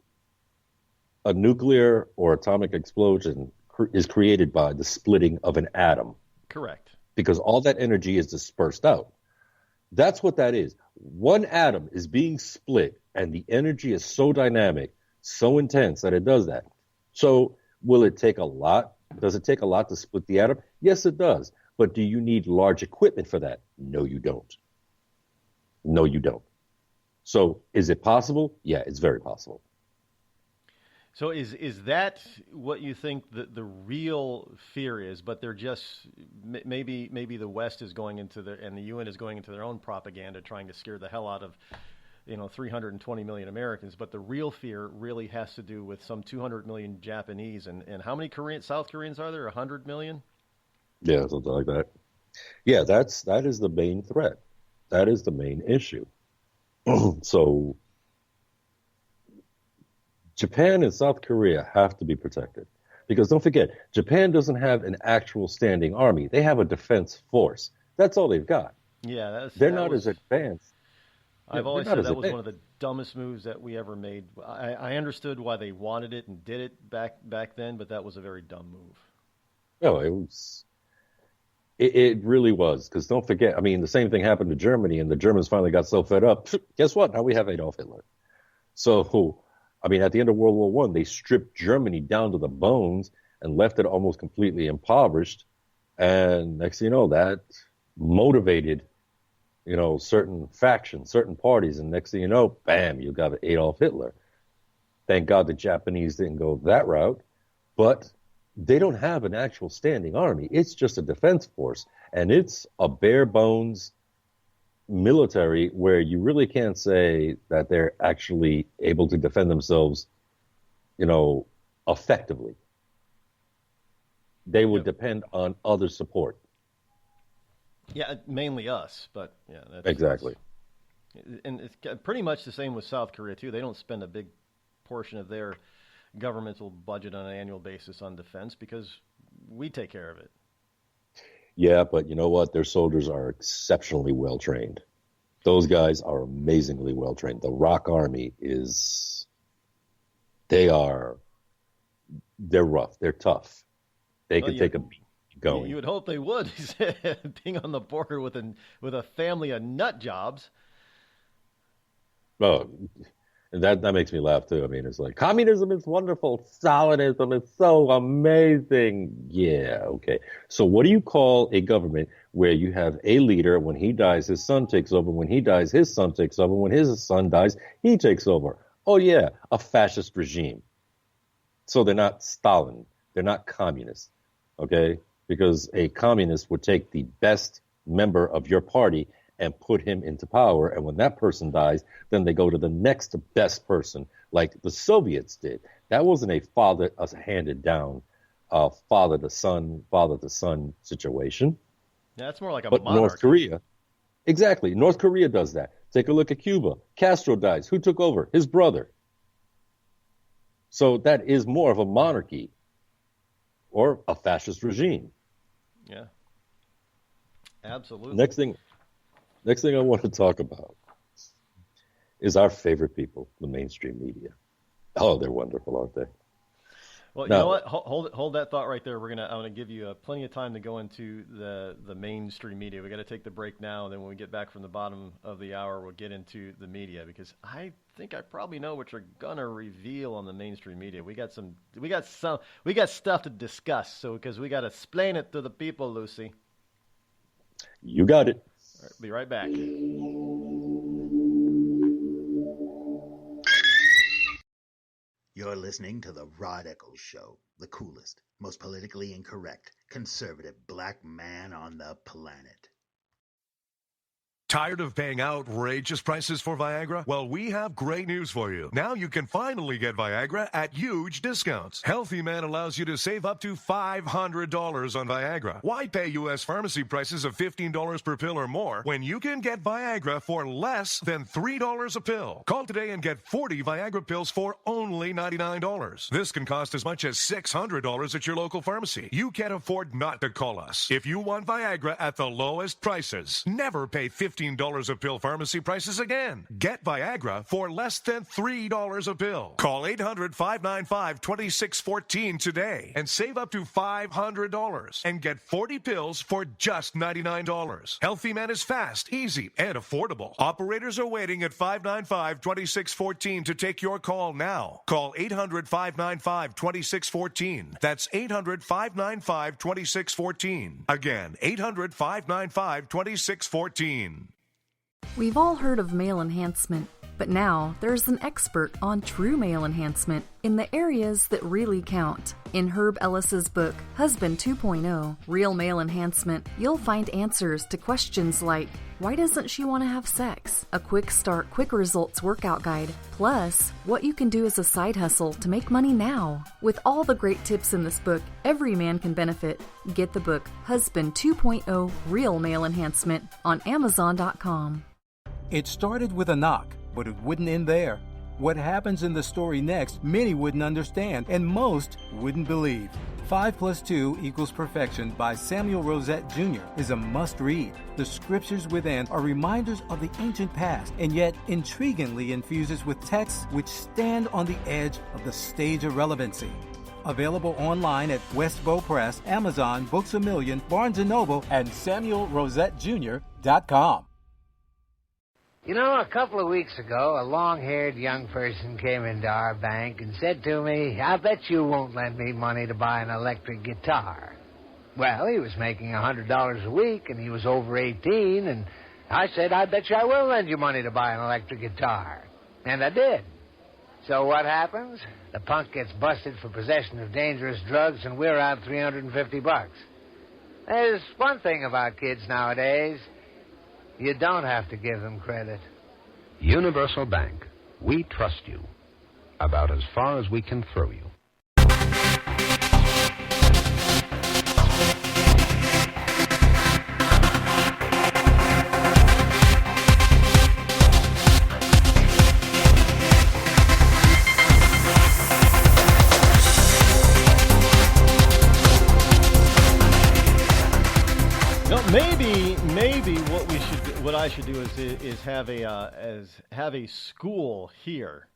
a nuclear or atomic explosion is created by the splitting of an atom. Correct. Because all that energy is dispersed out. That's what that is. One atom is being split, and the energy is so dynamic, so intense that it does that. So will it take a lot? Does it take a lot to split the atom? Yes, it does. But do you need large equipment for that? No, you don't. No, you don't. So is it possible? Yeah, it's very possible. So is that what you think the real fear is? But they're just maybe the West is going into and the UN is going into their own propaganda, trying to scare the hell out of 320 million Americans. But the real fear really has to do with some 200 million Japanese and how many South Koreans are there? 100 million? Yeah, something like that. Yeah, that is the main threat. That is the main issue. So Japan and South Korea have to be protected. Because don't forget, Japan doesn't have an actual standing army. They have a defense force. That's all they've got. Yeah, they're not as advanced. I've always said that was one of the dumbest moves that we ever made. I understood why they wanted it and did it back then, but that was a very dumb move. No, it was. It really was. Because don't forget, I mean, the same thing happened to Germany, and the Germans finally got so fed up. Guess what? Now we have Adolf Hitler. So, I mean, at the end of World War I, they stripped Germany down to the bones and left it almost completely impoverished. And next thing you know, that motivated, certain factions, certain parties. And next thing you know, bam, you got Adolf Hitler. Thank God the Japanese didn't go that route. But they don't have an actual standing army. It's just a defense force. And it's a bare bones military where you really can't say that they're actually able to defend themselves, effectively. They would depend on other support. Yeah, mainly us, but yeah. That's, exactly. And it's pretty much the same with South Korea, too. They don't spend a big portion of their governmental budget on an annual basis on defense because we take care of it. Yeah, but you know what? Their soldiers are exceptionally well trained. Those guys are amazingly well trained. The Rock Army they're rough. They're tough. They can take a beat going. You would hope they would, being on the border with a family of nut jobs. Oh, and that makes me laugh too. I mean, it's like, communism is wonderful. Stalinism is so amazing. Yeah, okay. So what do you call a government where you have a leader, when he dies, his son takes over. When he dies, his son takes over. When his son dies, he takes over. Oh yeah, a fascist regime. So they're not Stalin. They're not communists. Okay? Because a communist would take the best member of your party and put him into power. And when that person dies, then they go to the next best person, like the Soviets did. That wasn't a handed down father to son situation. Yeah, that's more like a but monarchy. North Korea, exactly. North Korea does that. Take a look at Cuba. Castro dies. Who took over? His brother. So that is more of a monarchy or a fascist regime. Yeah, absolutely. Next thing I want to talk about is our favorite people, the mainstream media. Oh, they're wonderful, aren't they? Well, you know what? Hold that thought right there. I'm gonna give you plenty of time to go into the mainstream media. We got to take the break now, and then when we get back from the bottom of the hour, we'll get into the media because I think I probably know what you're gonna reveal on the mainstream media. We got stuff to discuss. So because we got to explain it to the people, Lucy. You got it. All right, be right back. You're listening to the Rod Eccles Show, the coolest, most politically incorrect, conservative black man on the planet. Tired of paying outrageous prices for Viagra? Well, we have great news for you. Now you can finally get Viagra at huge discounts. Healthy Man allows you to save up to $500 on Viagra. Why pay U.S. pharmacy prices of $15 per pill or more when you can get Viagra for less than $3 a pill? Call today and get 40 Viagra pills for only $99. This can cost as much as $600 at your local pharmacy. You can't afford not to call us. If you want Viagra at the lowest prices, never pay $15 a pill pharmacy prices again. Get Viagra for less than $3 a pill. Call 800-595-2614 today and save up to $500 and get 40 pills for just $99. Healthy Man is fast, easy, and affordable. Operators are waiting at 595-2614 to take your call now. Call 800-595-2614. That's 800-595-2614. Again, 800-595-2614. We've all heard of male enhancement, but now there's an expert on true male enhancement in the areas that really count. In Herb Ellis's book, Husband 2.0, Real Male Enhancement, you'll find answers to questions like, why doesn't she want to have sex? A quick start, quick results workout guide, plus what you can do as a side hustle to make money now. With all the great tips in this book, every man can benefit. Get the book, Husband 2.0, Real Male Enhancement, on Amazon.com. It started with a knock, but it wouldn't end there. What happens in the story next, many wouldn't understand, and most wouldn't believe. 5 + 2 = Perfection by Samuel Rosette Jr. is a must-read. The scriptures within are reminders of the ancient past, and yet intriguingly infuses with texts which stand on the edge of the stage of relevancy. Available online at Westbow Press, Amazon, Books A Million, Barnes & Noble, and SamuelRosetteJr.com. You know, a couple of weeks ago, a long-haired young person came into our bank and said to me, I bet you won't lend me money to buy an electric guitar. Well, he was making $100 a week, and he was over 18, and I said, I bet you I will lend you money to buy an electric guitar. And I did. So what happens? The punk gets busted for possession of dangerous drugs, and we're out $350. There's one thing about kids nowadays. You don't have to give them credit. Universal Bank. We trust you. About as far as we can throw you. Maybe what I should do is have a school here.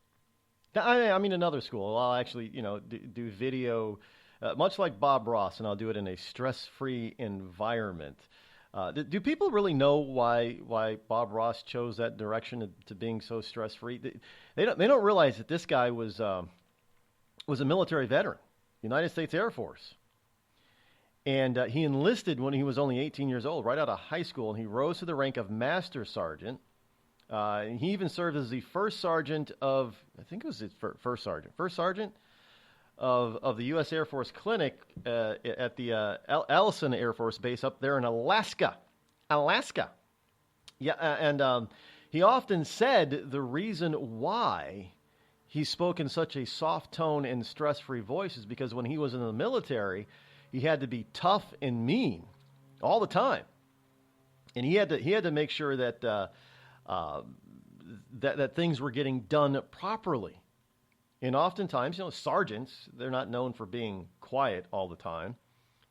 I mean another school. I'll actually do video, much like Bob Ross, and I'll do it in a stress-free environment. Do people really know why Bob Ross chose that direction to being so stress-free? They don't realize that this guy was a military veteran, United States Air Force. And he enlisted when he was only 18 years old, right out of high school, and he rose to the rank of Master Sergeant. And he even served as the first sergeant of, I think it was his first sergeant of the U.S. Air Force Clinic at the Ellison Air Force Base up there in Alaska. Yeah, and he often said the reason why he spoke in such a soft tone and stress-free voice is because when he was in the military, he had to be tough and mean all the time, and he had to make sure that that things were getting done properly. And oftentimes, sergeants, they're not known for being quiet all the time.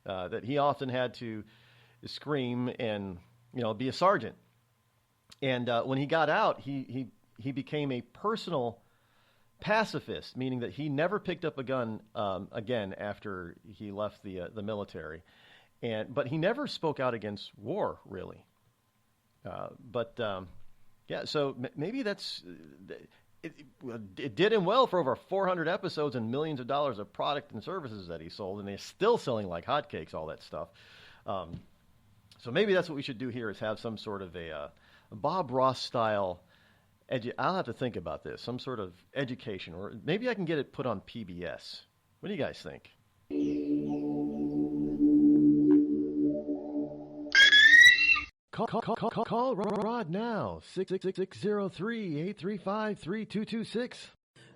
That he often had to scream and be a sergeant. And when he got out, he became a personal pacifist, meaning that he never picked up a gun again after he left the military, but he never spoke out against war, really. So maybe that's it did him well for over 400 episodes and millions of dollars of product and services that he sold, and they're still selling like hotcakes, all that stuff. So maybe that's what we should do here, is have some sort of a Bob Ross style. I'll have to think about this, some sort of education, or maybe I can get it put on PBS. What do you guys think? Call Rod now, 666-603-835-3226.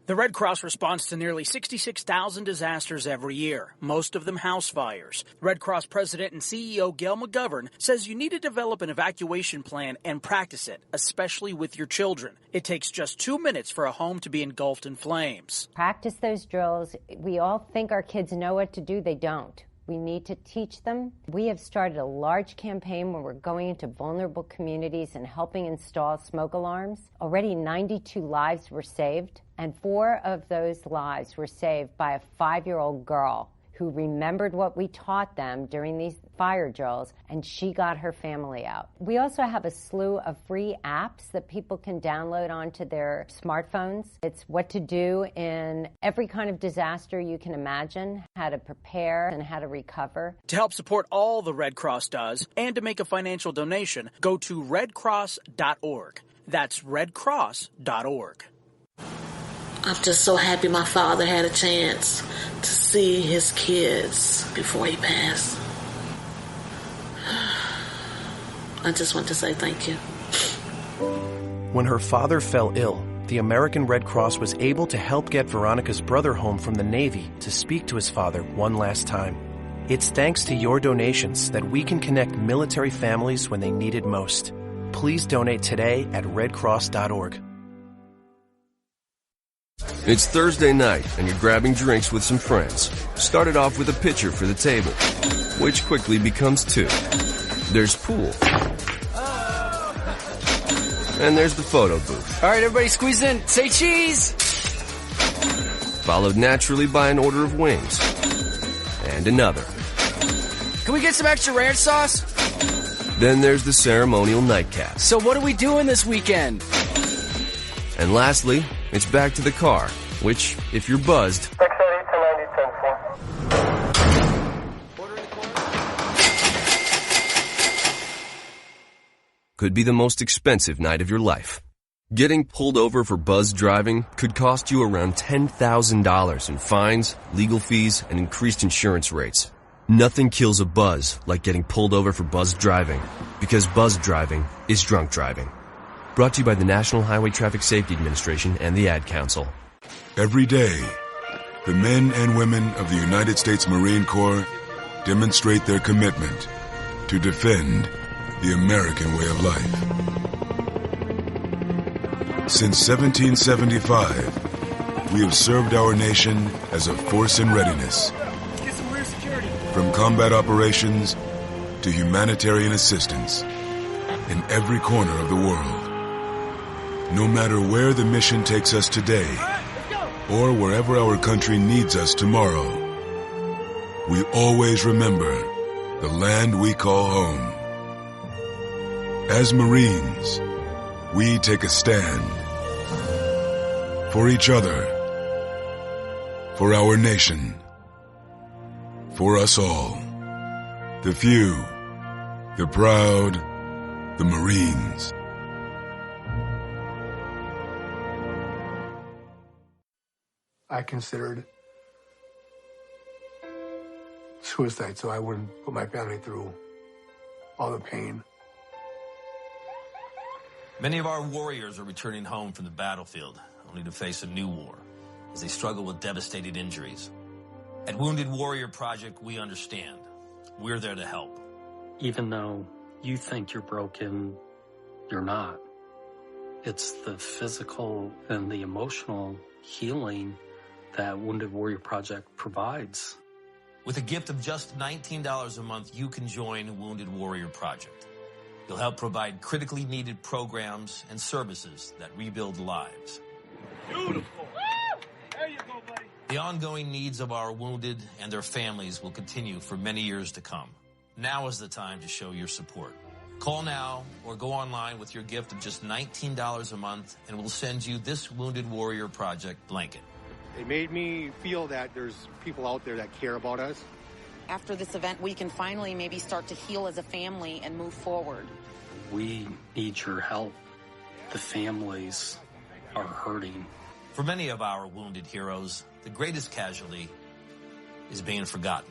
The Red Cross responds to nearly 66,000 disasters every year, most of them house fires. Red Cross President and CEO Gail McGovern says you need to develop an evacuation plan and practice it, especially with your children. It takes just 2 minutes for a home to be engulfed in flames. Practice those drills. We all think our kids know what to do. They don't. We need to teach them. We have started a large campaign where we're going into vulnerable communities and helping install smoke alarms. Already 92 lives were saved, and 4 of those lives were saved by a 5-year-old girl who remembered what we taught them during these fire drills, and she got her family out. We also have a slew of free apps that people can download onto their smartphones. It's what to do in every kind of disaster you can imagine, how to prepare and how to recover. To help support all the Red Cross does and to make a financial donation, go to redcross.org. That's redcross.org. I'm just so happy my father had a chance to see his kids before he passed. I just want to say thank you. When her father fell ill, the American Red Cross was able to help get Veronica's brother home from the Navy to speak to his father one last time. It's thanks to your donations that we can connect military families when they need it most. Please donate today at redcross.org. It's Thursday night, and you're grabbing drinks with some friends. Started off with a pitcher for the table, which quickly becomes 2. There's pool. And there's the photo booth. All right, everybody squeeze in. Say cheese! Followed naturally by an order of wings. And another. Can we get some extra ranch sauce? Then there's the ceremonial nightcap. So what are we doing this weekend? And lastly, it's back to the car, which, if you're buzzed, could be the most expensive night of your life. Getting pulled over for buzz driving could cost you around $10,000 in fines, legal fees, and increased insurance rates. Nothing kills a buzz like getting pulled over for buzz driving, because buzz driving is drunk driving. Brought to you by the National Highway Traffic Safety Administration and the Ad Council. Every day, the men and women of the United States Marine Corps demonstrate their commitment to defend the American way of life. Since 1775, we have served our nation as a force in readiness. From combat operations to humanitarian assistance in every corner of the world. No matter where the mission takes us today, or wherever our country needs us tomorrow, we always remember the land we call home. As Marines, we take a stand for each other, for our nation, for us all, the few, the proud, the Marines. I considered suicide so I wouldn't put my family through all the pain. Many of our warriors are returning home from the battlefield, only to face a new war as they struggle with devastating injuries. At Wounded Warrior Project, we understand. We're there to help. Even though you think you're broken, you're not. It's the physical and the emotional healing that Wounded Warrior Project provides. With a gift of just $19 a month, you can join Wounded Warrior Project. You'll help provide critically needed programs and services that rebuild lives. Beautiful. The ongoing needs of our wounded and their families will continue for many years to come. Now is the time to show your support. Call now or go online with your gift of just $19 a month, and we'll send you this Wounded Warrior Project blanket. It made me feel that there's people out there that care about us. After this event, we can finally maybe start to heal as a family and move forward. We need your help. The families are hurting. For many of our wounded heroes, the greatest casualty is being forgotten.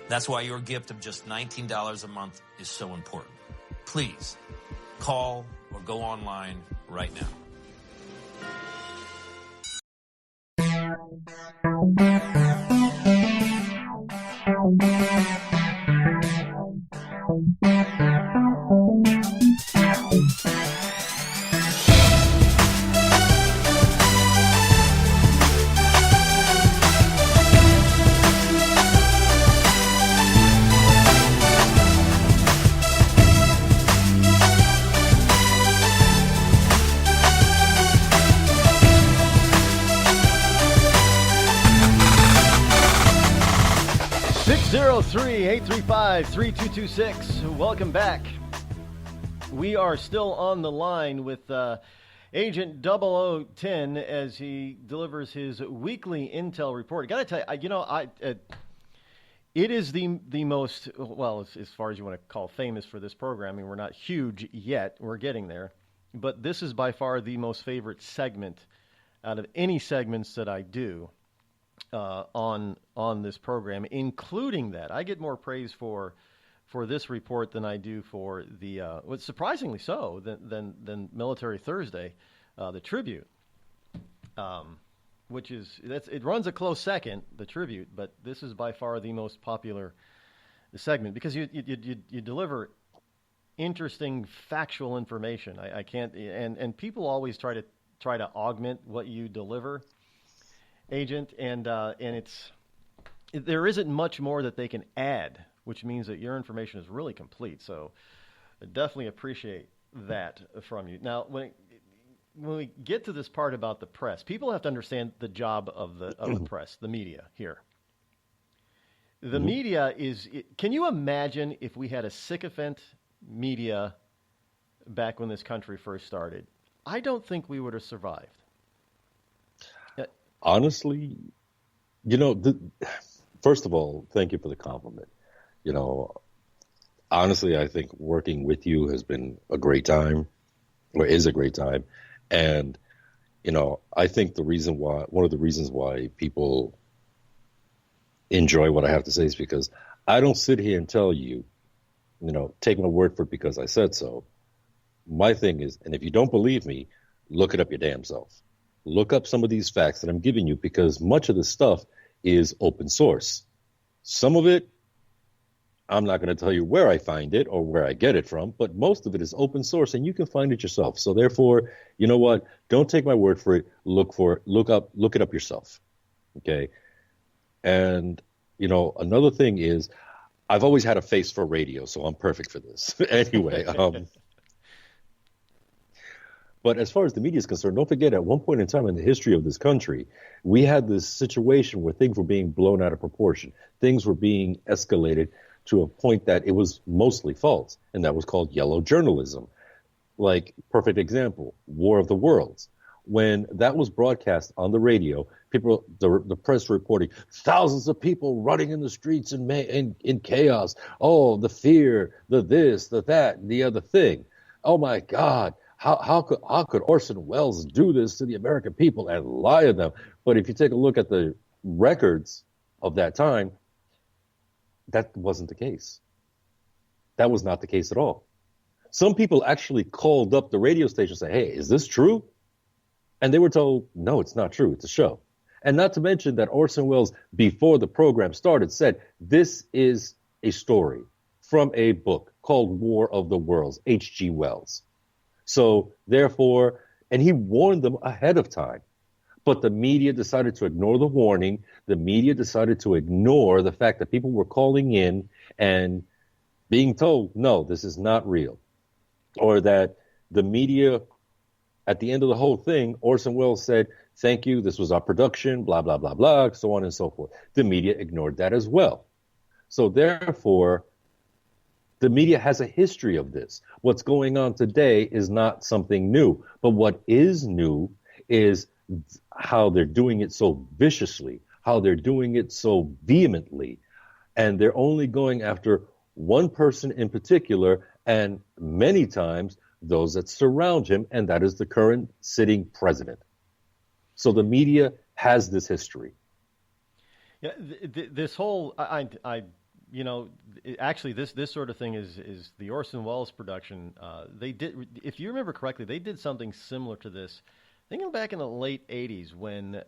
That's why your gift of just $19 a month is so important. Please call or go online right now. Three 835-3226. Welcome back. We are still on the line with Agent 0010 as he delivers his weekly intel report. Got to tell you, it is the most, well, as far as you want to call famous for this program. I mean, we're not huge yet. We're getting there. But this is by far the most favorite segment out of any segments that I do. On this program, including that I get more praise for this report than I do for the surprisingly so than Military Thursday, the tribute, which is it runs a close second, the tribute, but this is by far the most popular segment because you deliver interesting factual information. I can't and people always try to augment what you deliver, Agent, and there isn't much more that they can add, which means that your information is really complete. So I definitely appreciate that from you. Now, when we get to this part about the press, people have to understand the job of the press, the media here. The media is. Can you imagine if we had a sycophant media back when this country first started? I don't think we would have survived. Honestly, first of all, thank you for the compliment. Honestly, I think working with you has been a great time, or is a great time. And, I think one of the reasons why people enjoy what I have to say is because I don't sit here and tell you, take my word for it because I said so. My thing is, and if you don't believe me, look it up your damn self. Look up some of these facts that I'm giving you because much of this stuff is open source. Some of it, I'm not going to tell you where I find it or where I get it from, but most of it is open source and you can find it yourself. So therefore, you know what? Don't take my word for it. Look it up yourself. Okay. And, another thing is I've always had a face for radio, so I'm perfect for this. Anyway, but as far as the media is concerned, don't forget at one point in time in the history of this country, we had this situation where things were being blown out of proportion. Things were being escalated to a point that it was mostly false, and that was called yellow journalism. Like, perfect example, War of the Worlds. When that was broadcast on the radio, the press reporting thousands of people running in the streets in chaos. Oh, the fear, the this, the that, the other thing. Oh my God. How could Orson Welles do this to the American people and lie to them? But if you take a look at the records of that time, that wasn't the case. That was not the case at all. Some people actually called up the radio station and said, hey, is this true? And they were told, no, it's not true. It's a show. And not to mention that Orson Welles, before the program started, said, this is a story from a book called War of the Worlds, H.G. Wells. So therefore, and he warned them ahead of time. But the media decided to ignore the warning. The media decided to ignore the fact that people were calling in and being told, no, this is not real. Or that the media, at the end of the whole thing, Orson Welles said, Thank you. This was our production, blah, blah, blah, blah, so on and so forth. The media ignored that as well. So therefore, the media has a history of this. What's going on today is not something new. But what is new is how they're doing it so viciously, how they're doing it so vehemently. And they're only going after one person in particular, and many times those that surround him, and that is the current sitting president. So the media has this history. Yeah, this whole, actually, this sort of thing is the Orson Welles production. They did, if you remember correctly, they did something similar to this. Thinking back in the late '80s, when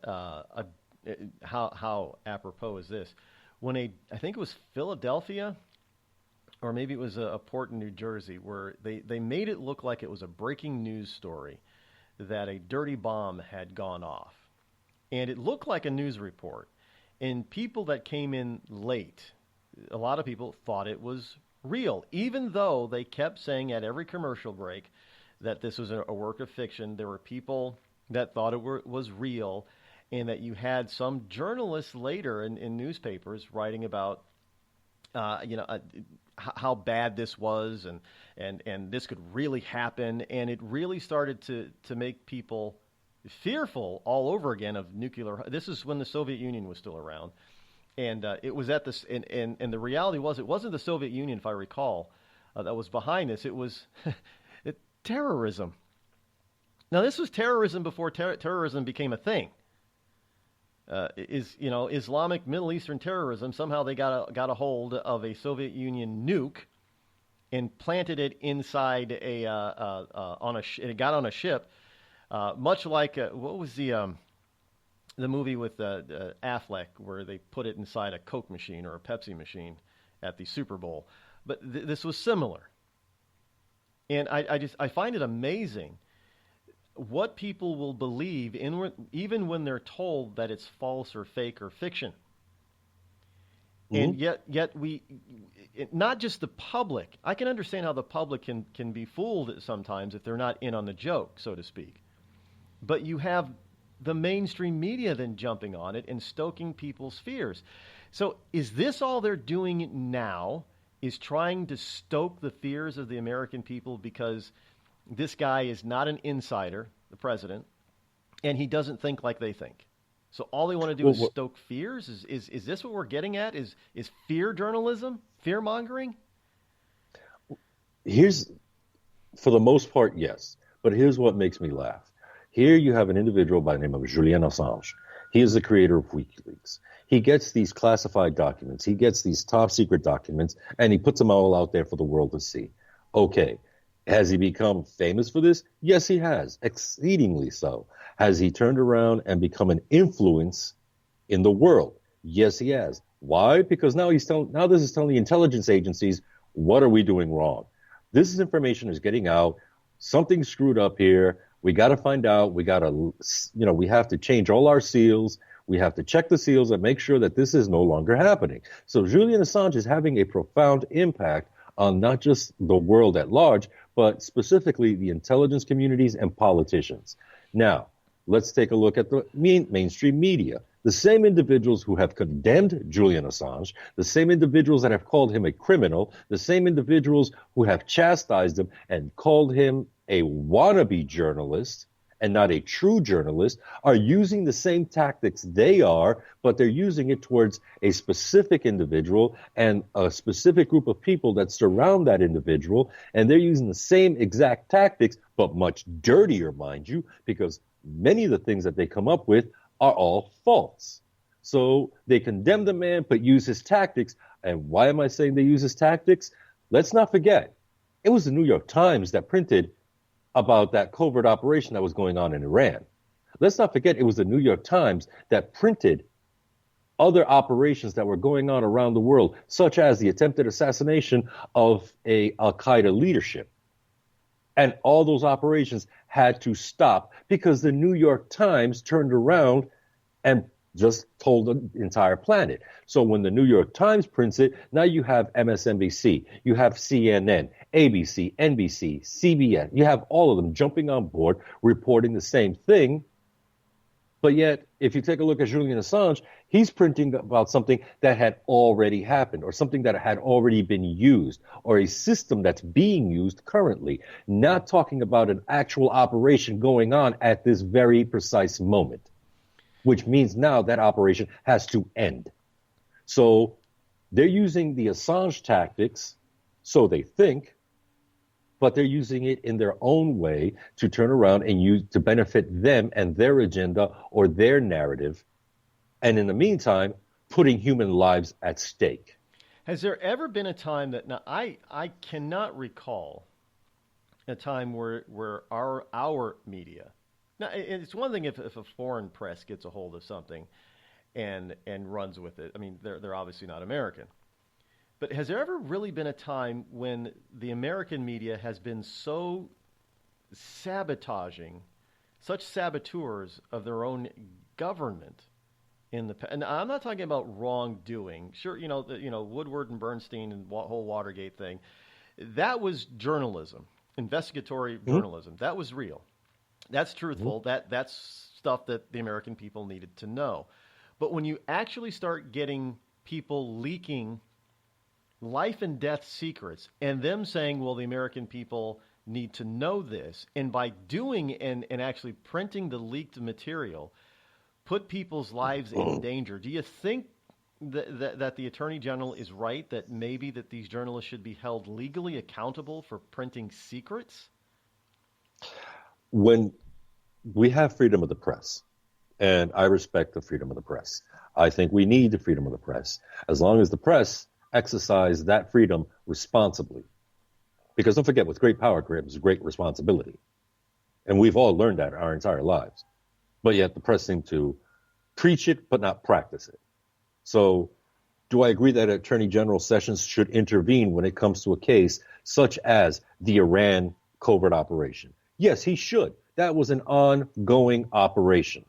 how apropos is this? When I think it was Philadelphia, or maybe it was a port in New Jersey, where they made it look like it was a breaking news story that a dirty bomb had gone off, and it looked like a news report. And people that came in late, a lot of people thought it was real, even though they kept saying at every commercial break that this was a work of fiction. There were people that thought it was real, and that you had some journalists later in newspapers writing about, how bad this was, and this could really happen, and it really started to make people fearful all over again of nuclear. This is when the Soviet Union was still around, and it was at this. And the reality was, it wasn't the Soviet Union, if I recall, that was behind this. It was terrorism. Now, this was terrorism before terrorism became a thing. Islamic Middle Eastern terrorism. Somehow they got a hold of a Soviet Union nuke and planted it inside it got on a ship. Much like what was the movie with Affleck, where they put it inside a Coke machine or a Pepsi machine at the Super Bowl. But this was similar, and I find it amazing what people will believe even when they're told that it's false or fake or fiction. Mm-hmm. And yet we, not just the public. I can understand how the public can be fooled sometimes if they're not in on the joke, so to speak. But you have the mainstream media then jumping on it and stoking people's fears. So is this all they're doing now, is trying to stoke the fears of the American people because this guy is not an insider, the president, and he doesn't think like they think? So all they want to do is stoke fears? Is this what we're getting at? Is fear journalism, fear mongering? For the most part, yes. But here's what makes me laugh. Here you have an individual by the name of Julian Assange. He is the creator of WikiLeaks. He gets these classified documents. He gets these top secret documents, and he puts them all out there for the world to see. Okay. Has he become famous for this? Yes, he has. Exceedingly so. Has he turned around and become an influence in the world? Yes, he has. Why? Because now this is telling the intelligence agencies, what are we doing wrong? This information is getting out. Something's screwed up here. We got to find out. We got to, we have to change all our seals. We have to check the seals and make sure that this is no longer happening. So Julian Assange is having a profound impact on not just the world at large, but specifically the intelligence communities and politicians. Now, let's take a look at the mainstream media. The same individuals who have condemned Julian Assange, the same individuals that have called him a criminal, the same individuals who have chastised him and called him a wannabe journalist and not a true journalist, are using the same tactics they are, but they're using it towards a specific individual and a specific group of people that surround that individual, and they're using the same exact tactics, but much dirtier, mind you, because many of the things that they come up with are all false. So they condemn the man, but use his tactics. And why am I saying they use his tactics? Let's not forget, it was the New York Times that printed about that covert operation that was going on in Iran. Let's not forget, it was the New York Times that printed other operations that were going on around the world, such as the attempted assassination of a Al-Qaeda leadership. And all those operations had to stop because the New York Times turned around and just told the entire planet. So when the New York Times prints it, now you have MSNBC, you have CNN, ABC, NBC, CBS. You have all of them jumping on board, reporting the same thing. But yet, if you take a look at Julian Assange, he's printing about something that had already happened, or something that had already been used, or a system that's being used currently, not talking about an actual operation going on at this very precise moment, which means now that operation has to end. So they're using the Assange tactics, so they think, but they're using it in their own way to turn around and use to benefit them and their agenda or their narrative. And in the meantime, putting human lives at stake. Has there ever been a time that, now I cannot recall a time where our media, now it's one thing if a foreign press gets a hold of something and runs with it. I mean, they're obviously not American. But has there ever really been a time when the American media has been so sabotaging, such saboteurs of their own government in the past? And I'm not talking about wrongdoing. Sure, Woodward and Bernstein and whole Watergate thing, that was journalism, investigatory journalism. That was real. That's truthful. That's stuff that the American people needed to know. But when you actually start getting people leaking life and death secrets and them saying, well, the American people need to know this, and by doing and actually printing the leaked material, put people's lives in danger, do you think that the Attorney General is right that maybe that these journalists should be held legally accountable for printing secrets? When we have freedom of the press, and I respect the freedom of the press, I think we need the freedom of the press, as long as the press exercise that freedom responsibly. Because don't forget, with great power comes great responsibility. And we've all learned that our entire lives. But yet the press seems to preach it, but not practice it. So do I agree that Attorney General Sessions should intervene when it comes to a case such as the Iran covert operation? Yes, he should. That was an ongoing operation.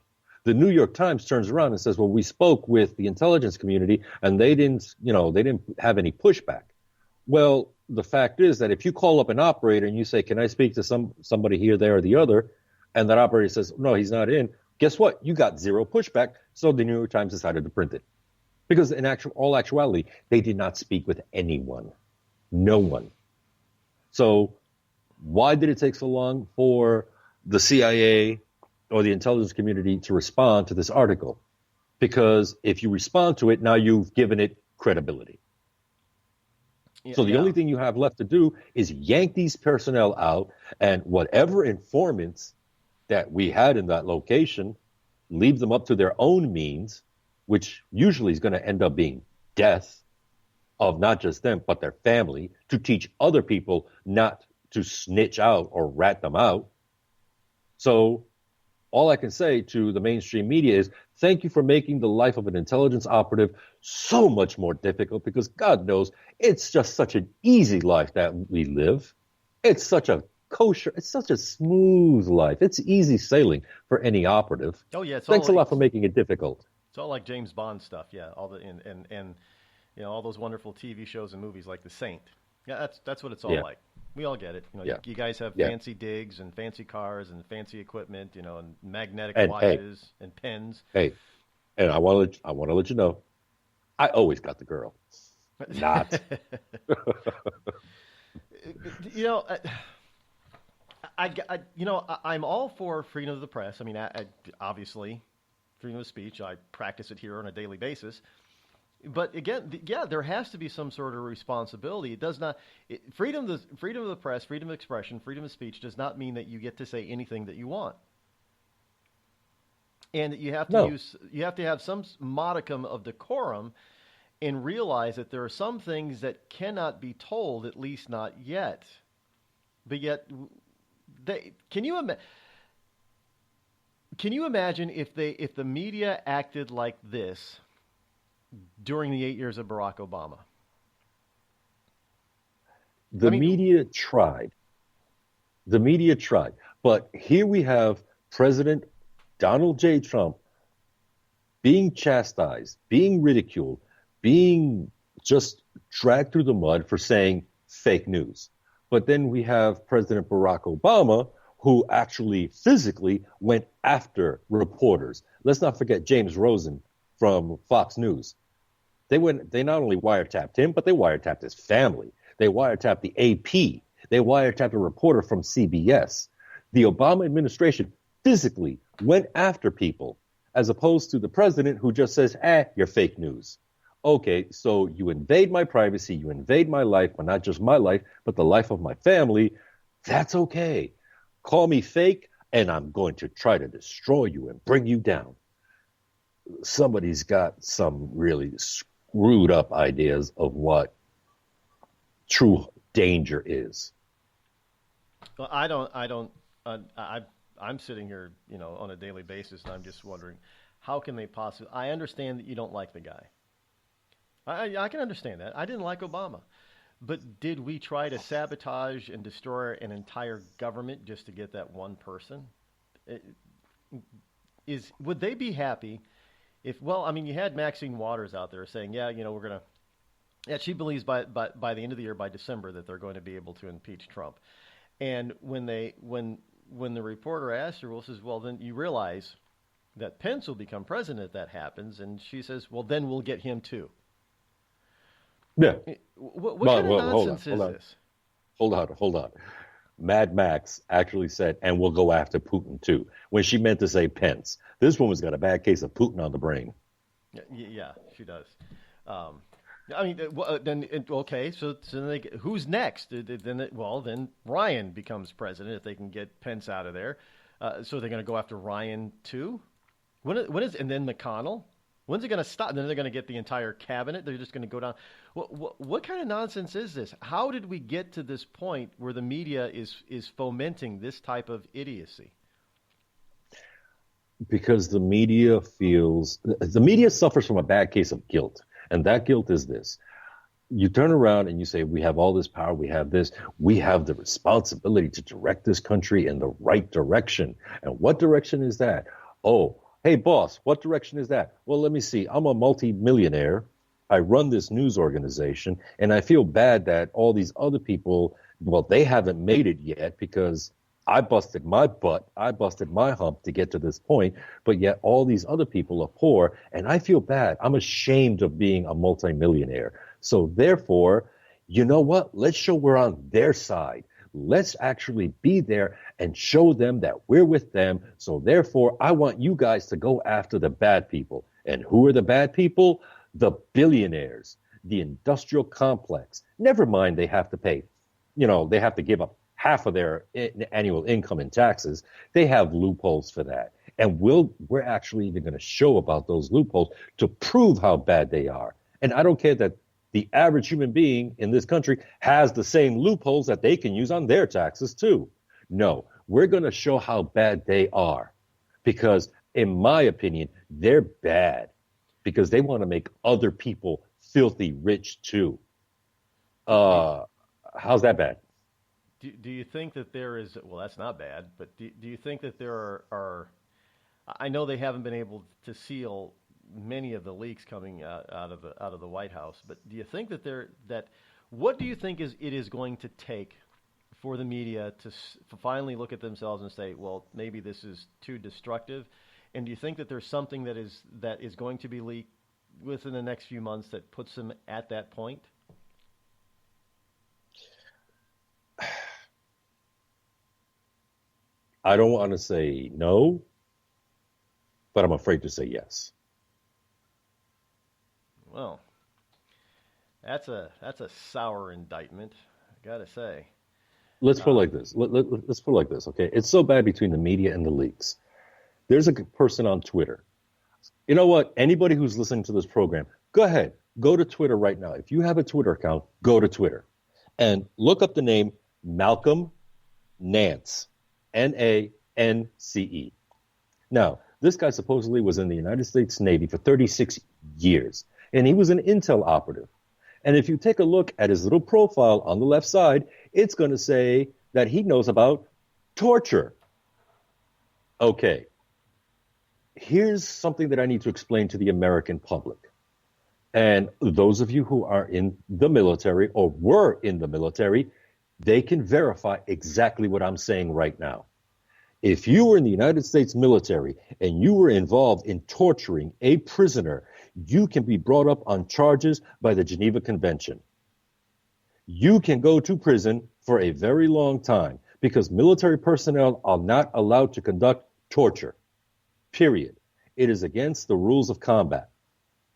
The New York Times turns around and says, well, we spoke with the intelligence community and they didn't have any pushback. Well, the fact is that if you call up an operator and you say, can I speak to somebody here, there, or the other, and that operator says, no, he's not in, guess what? You got zero pushback. So the New York Times decided to print it. Because in all actuality, they did not speak with anyone. No one. So why did it take so long for the CIA or the intelligence community to respond to this article? Because if you respond to it, now you've given it credibility. Yeah, so the only thing you have left to do is yank these personnel out, and whatever informants that we had in that location, leave them up to their own means, which usually is going to end up being death of not just them, but their family, to teach other people not to snitch out or rat them out. So all I can say to the mainstream media is thank you for making the life of an intelligence operative so much more difficult, because God knows it's just such an easy life that we live. It's such a kosher, it's such a smooth life. It's easy sailing for any operative. Oh yeah, thanks a lot for making it difficult. It's all like James Bond stuff, yeah. All the and all those wonderful TV shows and movies like The Saint. Yeah, that's what it's all like. We all get it. You guys have fancy digs and fancy cars and fancy equipment, and magnetic watches and pens. Hey, and I want to let you know, I always got the girl. Not. I'm all for freedom of the press. I mean, obviously, freedom of speech. I practice it here on a daily basis. But again, there has to be some sort of responsibility. It does not freedom of the press, freedom of expression, freedom of speech does not mean that you get to say anything that you want. And you have to have some modicum of decorum and realize that there are some things that cannot be told, at least not yet. But yet, can you imagine if the media acted like this during the 8 years of Barack Obama? The media tried. But here we have President Donald J. Trump being chastised, being ridiculed, being just dragged through the mud for saying fake news. But then we have President Barack Obama, who actually physically went after reporters, Let's not forget James Rosen from Fox News. They not only wiretapped him, but they wiretapped his family. They wiretapped the AP. They wiretapped a reporter from CBS. The Obama administration physically went after people, as opposed to the president who just says, you're fake news. Okay, so you invade my privacy, you invade my life, but not just my life, but the life of my family. That's okay. Call me fake, and I'm going to try to destroy you and bring you down. Somebody's got some really screwed up ideas of what true danger is. Well, I'm sitting here, on a daily basis, and I'm just wondering, how can they possibly? I understand that you don't like the guy. I can understand that. I didn't like Obama, but did we try to sabotage and destroy an entire government just to get that one person? Would they be happy if? Well, I mean, you had Maxine Waters out there saying, we're gonna. Yeah, she believes by the end of the year, by December, that they're going to be able to impeach Trump. And when the reporter asked her, well, then you realize that Pence will become president if that happens, and she says, well, then we'll get him too. Yeah. What kind of nonsense is this? Hold on. Mad Max actually said, and we'll go after Putin too, when she meant to say Pence. This woman's got a bad case of Putin on the brain. Yeah, she does. Okay, so then who's next? Then Ryan becomes president if they can get Pence out of there. So they're going to go after Ryan too? And then McConnell? When's it going to stop? And then they're going to get the entire cabinet? They're just going to go down. What kind of nonsense is this? How did we get to this point where the media is fomenting this type of idiocy? Because the media suffers from a bad case of guilt. And that guilt is this. You turn around and you say, we have all this power, we have this, we have the responsibility to direct this country in the right direction. And what direction is that? Oh, hey, boss, what direction is that? Well, let me see. I'm a multi-millionaire. I run this news organization, and I feel bad that all these other people, well, they haven't made it yet because I busted my butt. I busted my hump to get to this point, but yet all these other people are poor, and I feel bad. I'm ashamed of being a multimillionaire. So therefore, you know what? Let's show we're on their side. Let's actually be there and show them that we're with them. So therefore, I want you guys to go after the bad people. And who are the bad people? The billionaires, the industrial complex. Never mind they have to pay, they have to give up half of their annual income in taxes. They have loopholes for that. And we're actually even going to show about those loopholes to prove how bad they are. And I don't care that the average human being in this country has the same loopholes that they can use on their taxes too. No, we're going to show how bad they are because, in my opinion, they're bad because they want to make other people filthy rich too. How's that bad? Do you think that there is, well, that's not bad, but do you think that there are, I know they haven't been able to seal many of the leaks coming out of the White House, but do you think that what do you think it is going to take for the media to finally look at themselves and say, well, maybe this is too destructive? And do you think that there's something that is going to be leaked within the next few months that puts them at that point? I don't want to say no, but I'm afraid to say yes. Well, that's a sour indictment, I gotta say. Let's put it like this. Let's put it like this, okay? It's so bad between the media and the leaks. There's a person on Twitter. You know what? Anybody who's listening to this program, go ahead. Go to Twitter right now. If you have a Twitter account, go to Twitter and look up the name Malcolm Nance, Nance. Now, this guy supposedly was in the United States Navy for 36 years, and he was an intel operative. And if you take a look at his little profile on the left side, it's going to say that he knows about torture. Okay. Here's something that I need to explain to the American public. And those of you who are in the military or were in the military, they can verify exactly what I'm saying right now. If you were in the United States military and you were involved in torturing a prisoner, you can be brought up on charges by the Geneva Convention. You can go to prison for a very long time because military personnel are not allowed to conduct torture. Period. It is against the rules of combat.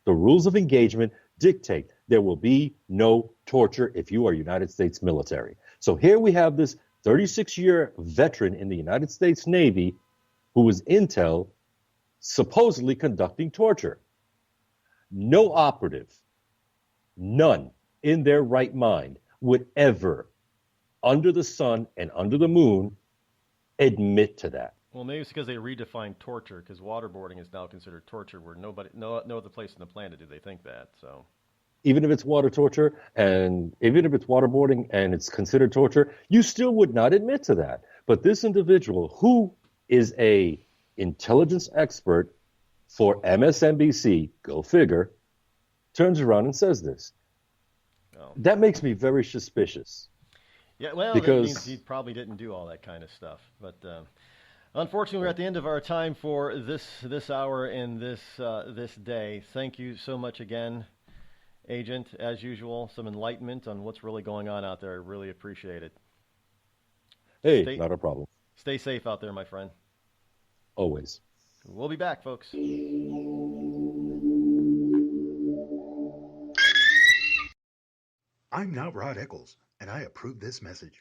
The rules of engagement dictate there will be no torture if you are United States military. So here we have this 36-year veteran in the United States Navy who was intel supposedly conducting torture. No operative, none in their right mind would ever, under the sun and under the moon, admit to that. Well, maybe it's because they redefined torture, because waterboarding is now considered torture, where no other place on the planet do they think that. So, even if it's water torture and even if it's waterboarding and it's considered torture, you still would not admit to that. But this individual, who is a intelligence expert for MSNBC, go figure, turns around and says this. Oh. That makes me very suspicious. Yeah, well, because that means he probably didn't do all that kind of stuff. But unfortunately, we're at the end of our time for this hour and this day. Thank you so much again, Agent. As usual, some enlightenment on what's really going on out there. I really appreciate it. Hey, not a problem. Stay safe out there, my friend. Always. We'll be back, folks. I'm not Rod Eccles, and I approve this message.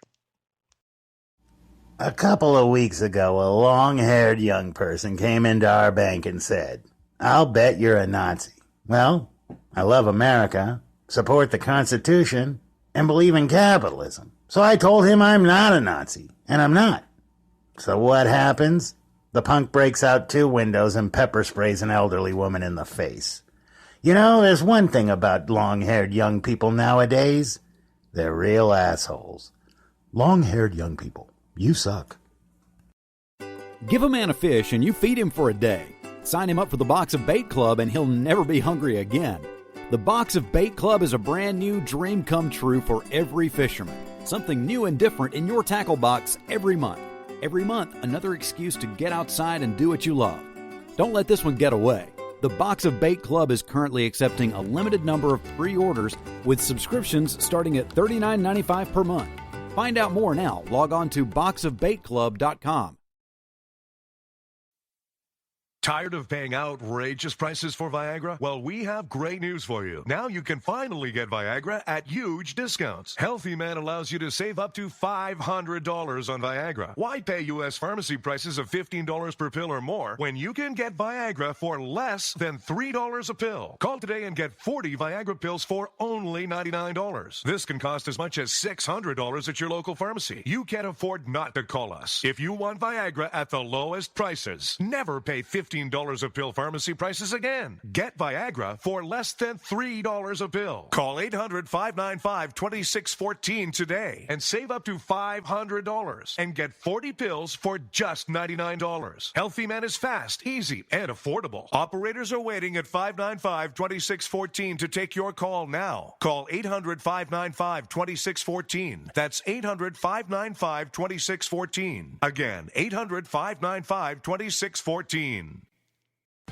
A couple of weeks ago, a long-haired young person came into our bank and said, "I'll bet you're a Nazi." Well, I love America, support the Constitution, and believe in capitalism. So I told him I'm not a Nazi, and I'm not. So what happens? The punk breaks out 2 windows and pepper sprays an elderly woman in the face. You know, there's one thing about long-haired young people nowadays. They're real assholes. Long-haired young people, you suck. Give a man a fish and you feed him for a day. Sign him up for the Box of Bait Club and he'll never be hungry again. The Box of Bait Club is a brand new dream come true for every fisherman. Something new and different in your tackle box every month. Every month, another excuse to get outside and do what you love. Don't let this one get away. The Box of Bait Club is currently accepting a limited number of pre-orders with subscriptions starting at $39.95 per month. Find out more now. Log on to boxofbaitclub.com. Tired of paying outrageous prices for Viagra? Well, we have great news for you. Now you can finally get Viagra at huge discounts. Healthy Man allows you to save up to $500 on Viagra. Why pay U.S. pharmacy prices of $15 per pill or more when you can get Viagra for less than $3 a pill? Call today and get 40 Viagra pills for only $99. This can cost as much as $600 at your local pharmacy. You can't afford not to call us. If you want Viagra at the lowest prices, never pay $15 a pill pharmacy prices again. Get Viagra for less than $3 a pill. Call 800-595-2614 today and save up to $500 and get 40 pills for just $99. Healthy Man is fast, easy, and affordable. Operators are waiting at 595-2614 to take your call now. Call 800-595-2614. That's 800-595-2614. Again, 800-595-2614.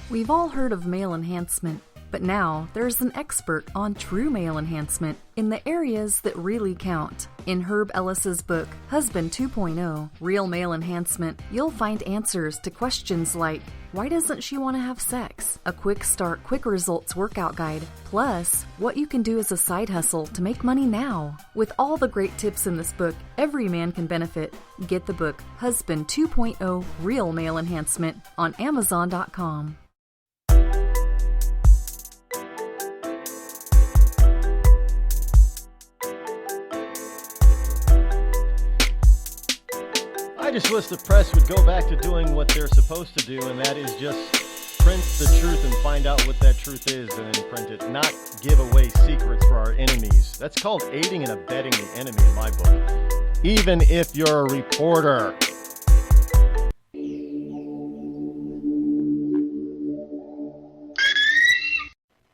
We've all heard of male enhancement, but now there's an expert on true male enhancement in the areas that really count. In Herb Ellis's book, Husband 2.0, Real Male Enhancement, you'll find answers to questions like, why doesn't she want to have sex? A quick start, quick results workout guide, plus what you can do as a side hustle to make money now. With all the great tips in this book, every man can benefit. Get the book, Husband 2.0, Real Male Enhancement, on Amazon.com. I just wish the press would go back to doing what they're supposed to do, and that is just print the truth and find out what that truth is and then print it, not give away secrets for our enemies. That's called aiding and abetting the enemy in my book, even if you're a reporter.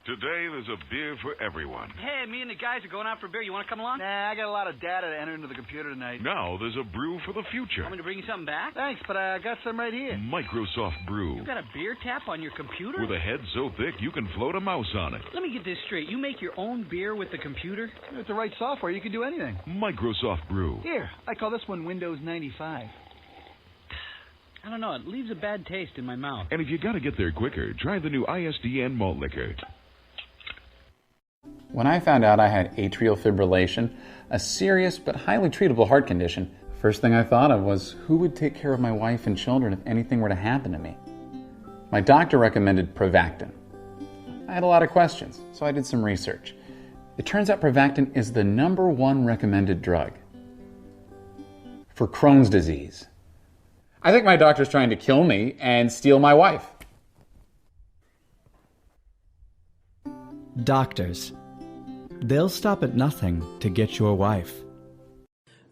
Today, the there's a beer for everyone. Hey, me and the guys are going out for beer. You want to come along? Nah, I got a lot of data to enter into the computer tonight. Now there's a brew for the future. Want me to bring you something back? Thanks, but I got some right here. Microsoft Brew. You got a beer tap on your computer? With a head so thick you can float a mouse on it. Let me get this straight. You make your own beer with the computer? With the right software, you can do anything. Microsoft Brew. Here, I call this one Windows 95. I don't know, it leaves a bad taste in my mouth. And if you gotta get there quicker, try the new ISDN malt liquor. When I found out I had atrial fibrillation, a serious but highly treatable heart condition, first thing I thought of was who would take care of my wife and children if anything were to happen to me. My doctor recommended Prevactin. I had a lot of questions, so I did some research. It turns out Prevactin is the #1 recommended drug for Crohn's disease. I think my doctor's trying to kill me and steal my wife. Doctors. They'll stop at nothing to get your wife.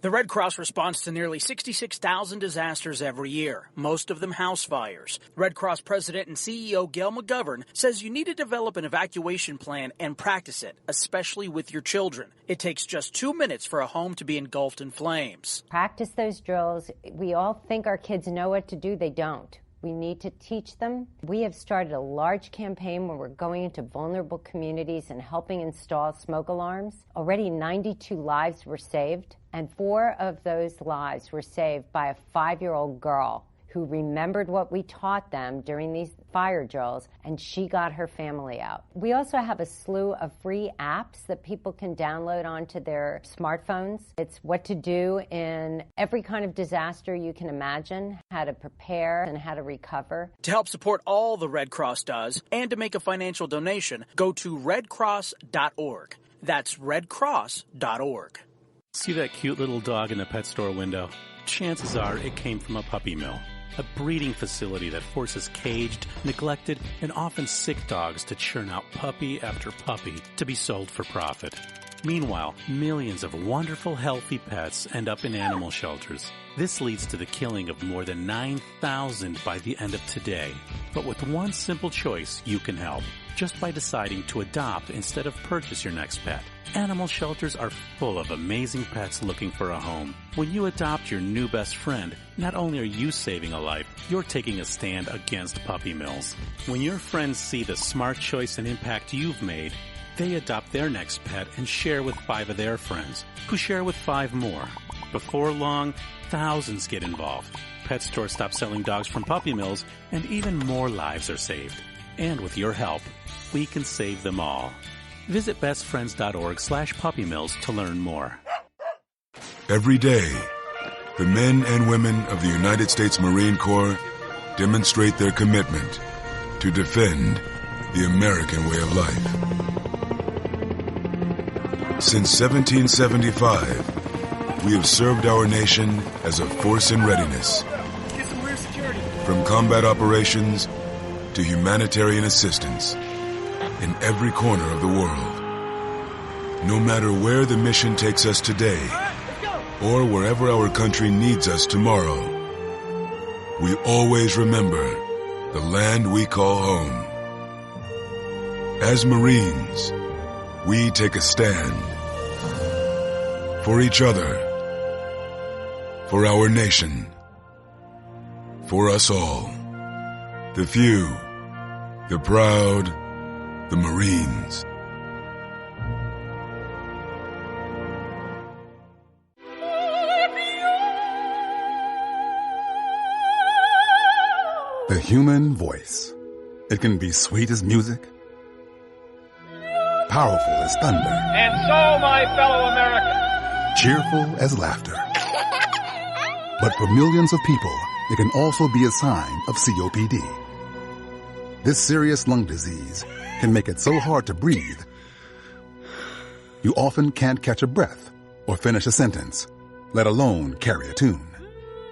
The Red Cross responds to nearly 66,000 disasters every year, most of them house fires. Red Cross President and CEO Gail McGovern says you need to develop an evacuation plan and practice it, especially with your children. It takes just 2 minutes for a home to be engulfed in flames. Practice those drills. We all think our kids know what to do. They don't. We need to teach them. We have started a large campaign where we're going into vulnerable communities and helping install smoke alarms. Already 92 lives were saved, and 4 of those lives were saved by a 5-year-old girl who remembered what we taught them during these fire drills, and she got her family out. We also have a slew of free apps that people can download onto their smartphones. It's what to do in every kind of disaster you can imagine, how to prepare and how to recover. To help support all the Red Cross does and to make a financial donation, go to redcross.org. That's redcross.org. See that cute little dog in the pet store window? Chances are it came from a puppy mill. A breeding facility that forces caged, neglected, and often sick dogs to churn out puppy after puppy to be sold for profit. Meanwhile, millions of wonderful, healthy pets end up in animal shelters. This leads to the killing of more than 9,000 by the end of today. But with one simple choice, you can help. Just by deciding to adopt instead of purchase your next pet. Animal shelters are full of amazing pets looking for a home. When you adopt your new best friend, not only are you saving a life, you're taking a stand against puppy mills. When your friends see the smart choice and impact you've made, they adopt their next pet and share with 5 of their friends, who share with 5 more. Before long, thousands get involved. Pet stores stop selling dogs from puppy mills, and even more lives are saved. And with your help, we can save them all. Visit bestfriends.org/puppymills to learn more. Every day, the men and women of the United States Marine Corps demonstrate their commitment to defend the American way of life. Since 1775, we have served our nation as a force in readiness. Get some rear security. From combat operations to humanitarian assistance in every corner of the world. No matter where the mission takes us today, or wherever our country needs us tomorrow, we always remember the land we call home. As Marines, we take a stand for each other, for our nation, for us all. The few, the proud, the Marines. The human voice. It can be sweet as music, powerful as thunder, And so, my fellow Americans, cheerful as laughter. But for millions of people, it can also be a sign of COPD. This serious lung disease can make it so hard to breathe, you often can't catch a breath or finish a sentence, let alone carry a tune.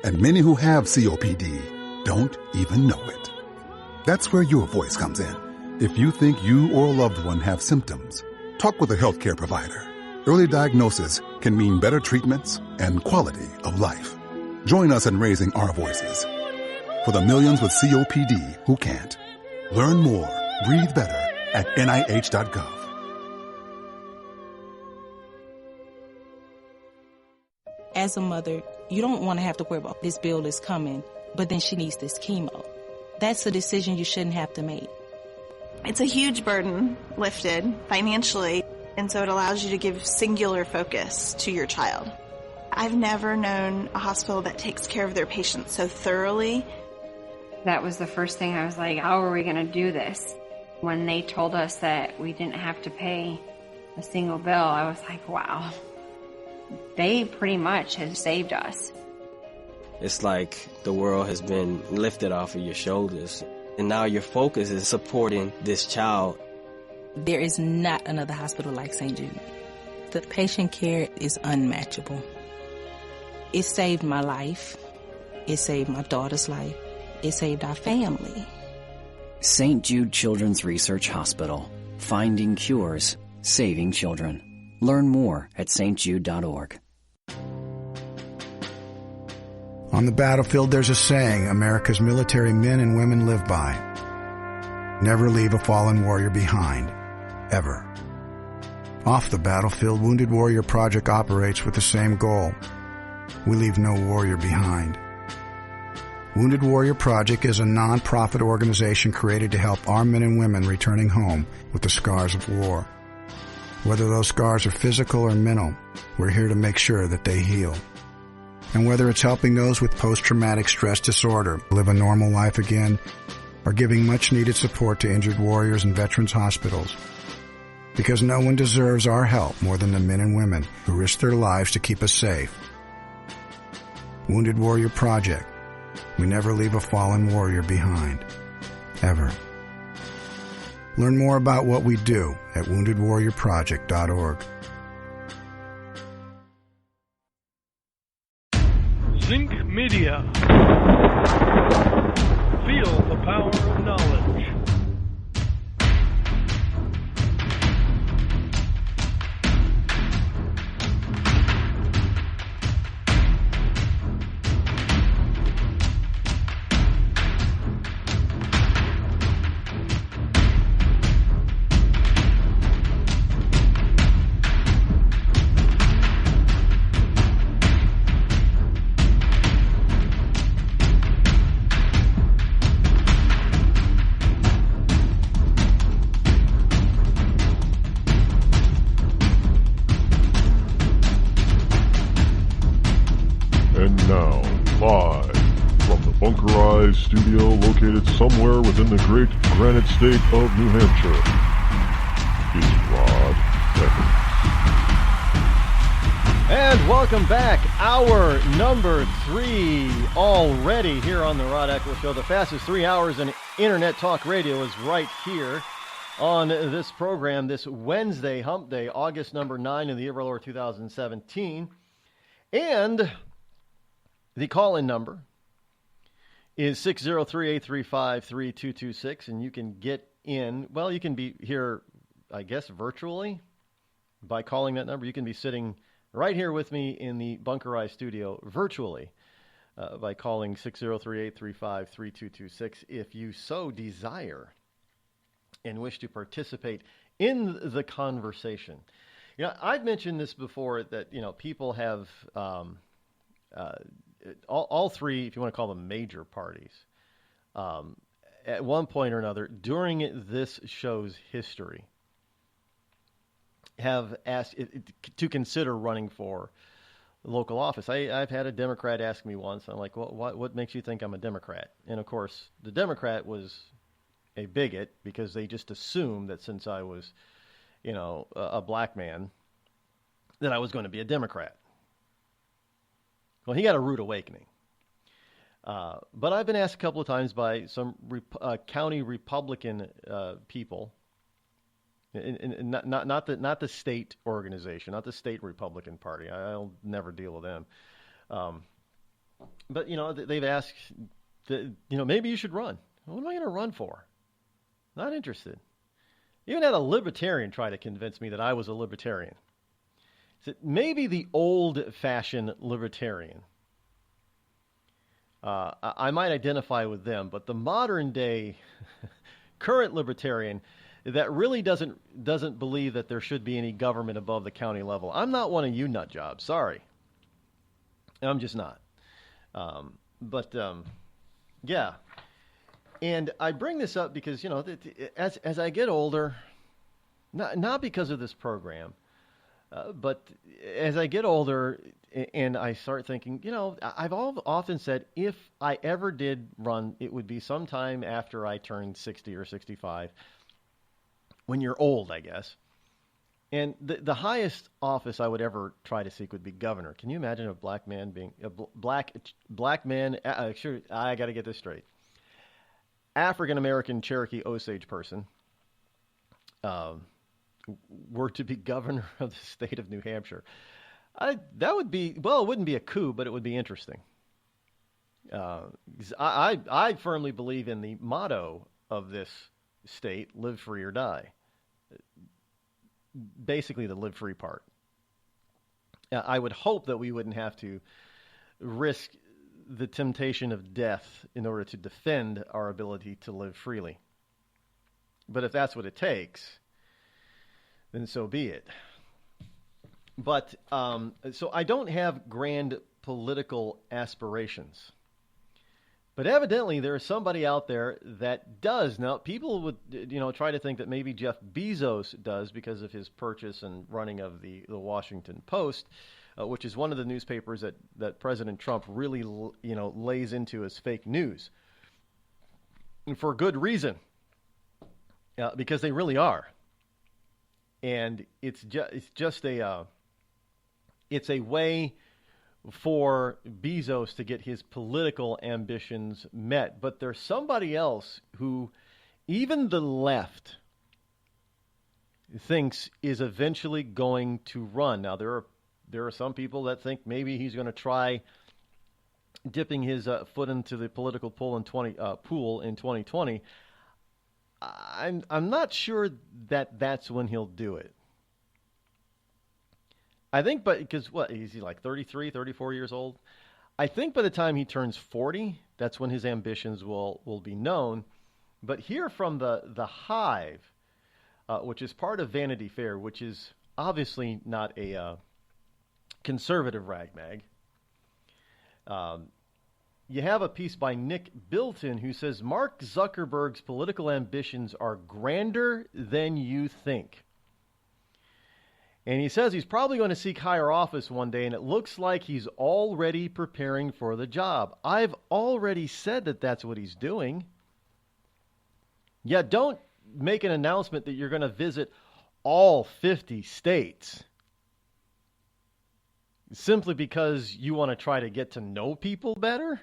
And many who have COPD don't even know it. That's where your voice comes in. If you think you or a loved one have symptoms, talk with a healthcare provider. Early diagnosis can mean better treatments and quality of life. Join us in raising our voices for the millions with COPD who can't. Learn more, breathe better at NIH.gov. As a mother, you don't want to have to worry about this bill is coming, but then she needs this chemo. That's a decision you shouldn't have to make. It's a huge burden lifted financially, and so it allows you to give singular focus to your child. I've never known a hospital that takes care of their patients so thoroughly. That was the first thing I was like, how are we going to do this? When they told us that we didn't have to pay a single bill, I was like, wow. They pretty much have saved us. It's like the world has been lifted off of your shoulders, and now your focus is supporting this child. There is not another hospital like St. Jude. The patient care is unmatchable. It saved my life. It saved my daughter's life. It saved our family. St. Jude Children's Research Hospital. Finding cures, saving children. Learn more at stjude.org. On the battlefield, there's a saying America's military men and women live by. Never leave a fallen warrior behind. Ever. Off the battlefield, Wounded Warrior Project operates with the same goal. We leave no warrior behind. Wounded Warrior Project is a non-profit organization created to help our men and women returning home with the scars of war. Whether those scars are physical or mental, we're here to make sure that they heal. And whether it's helping those with post-traumatic stress disorder live a normal life again, or giving much-needed support to injured warriors in veterans' hospitals. Because no one deserves our help more than the men and women who risk their lives to keep us safe. Wounded Warrior Project. We never leave a fallen warrior behind. Ever. Learn more about what we do at woundedwarriorproject.org. Zinc Media. Feel the power of knowledge. Studio located somewhere within the great granite state of New Hampshire is Rod Eccles. And welcome back. Hour number 3 already here on the Rod Eccles Show. The fastest 3 hours in Internet Talk Radio is right here on this program this Wednesday, Hump Day, August number 9 in the year of our Lord 2017. And the call-in number is 603-835-3226, and you can get in. Well, you can be here, I guess, virtually by calling that number. You can be sitting right here with me in the Bunker Eye studio virtually by calling 603-835-3226 if you so desire and wish to participate in the conversation. You know, I've mentioned this before that, you know, people have all three, if you want to call them major parties, at one point or another during this show's history, have asked to consider running for local office. I've had a Democrat ask me once, I'm like, well, what makes you think I'm a Democrat? And of course, the Democrat was a bigot because they just assumed that since I was, you know, a black man, that I was going to be a Democrat. Well, he got a rude awakening. But I've been asked a couple of times by some county Republican people, and not the state organization, not the state Republican Party. I'll never deal with them. But, you know, they've asked, you know, maybe you should run. What am I going to run for? Not interested. Even had a libertarian try to convince me that I was a libertarian. Maybe the old-fashioned libertarian. I might identify with them, but the modern-day current libertarian that really doesn't believe that there should be any government above the county level. I'm not one of you nut jobs. Sorry. I'm just not. Yeah. And I bring this up because, as I get older, not because of this program, but as I get older and I start thinking, I've often said if I ever did run, it would be sometime after I turned 60 or 65, when you're old, I guess. And the highest office I would ever try to seek would be governor. Can you imagine a black man being a black man? Sure, I got to get this straight. African American Cherokee Osage person were to be governor of the state of New Hampshire. That would be, well, it wouldn't be a coup, but it would be interesting. I firmly believe in the motto of this state: live free or die. Basically the live free part. I would hope that we wouldn't have to risk the temptation of death in order to defend our ability to live freely. But if that's what it takes, then so be it. But so I don't have grand political aspirations. But evidently there is somebody out there that does. Now, people would, try to think that maybe Jeff Bezos does because of his purchase and running of the Washington Post, which is one of the newspapers that President Trump really, lays into as fake news. And for good reason, because they really are. And it's just a way for Bezos to get his political ambitions met. But there's somebody else who even the left thinks is eventually going to run. Now, there are some people that think maybe he's going to try dipping his foot into the political pool in 2020. I'm not sure that that's when he'll do it. I think, because is he like 33, 34 years old? I think by the time he turns 40, that's when his ambitions will be known. But here from the Hive, which is part of Vanity Fair, which is obviously not a conservative ragmag, you have a piece by Nick Bilton who says Mark Zuckerberg's political ambitions are grander than you think. And he says he's probably going to seek higher office one day, and it looks like he's already preparing for the job. I've already said that that's what he's doing. Yeah, don't make an announcement that you're going to visit all 50 states simply because you want to try to get to know people better.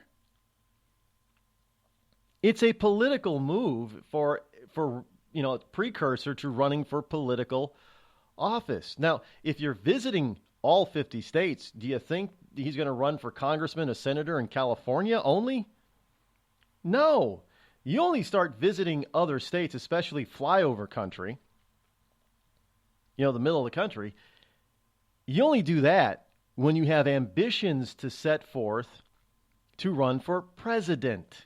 It's a political move for precursor to running for political office. Now, if you're visiting all 50 states, do you think he's going to run for congressman, a senator in California only? No. You only start visiting other states, especially flyover country, the middle of the country. You only do that when you have ambitions to set forth to run for president.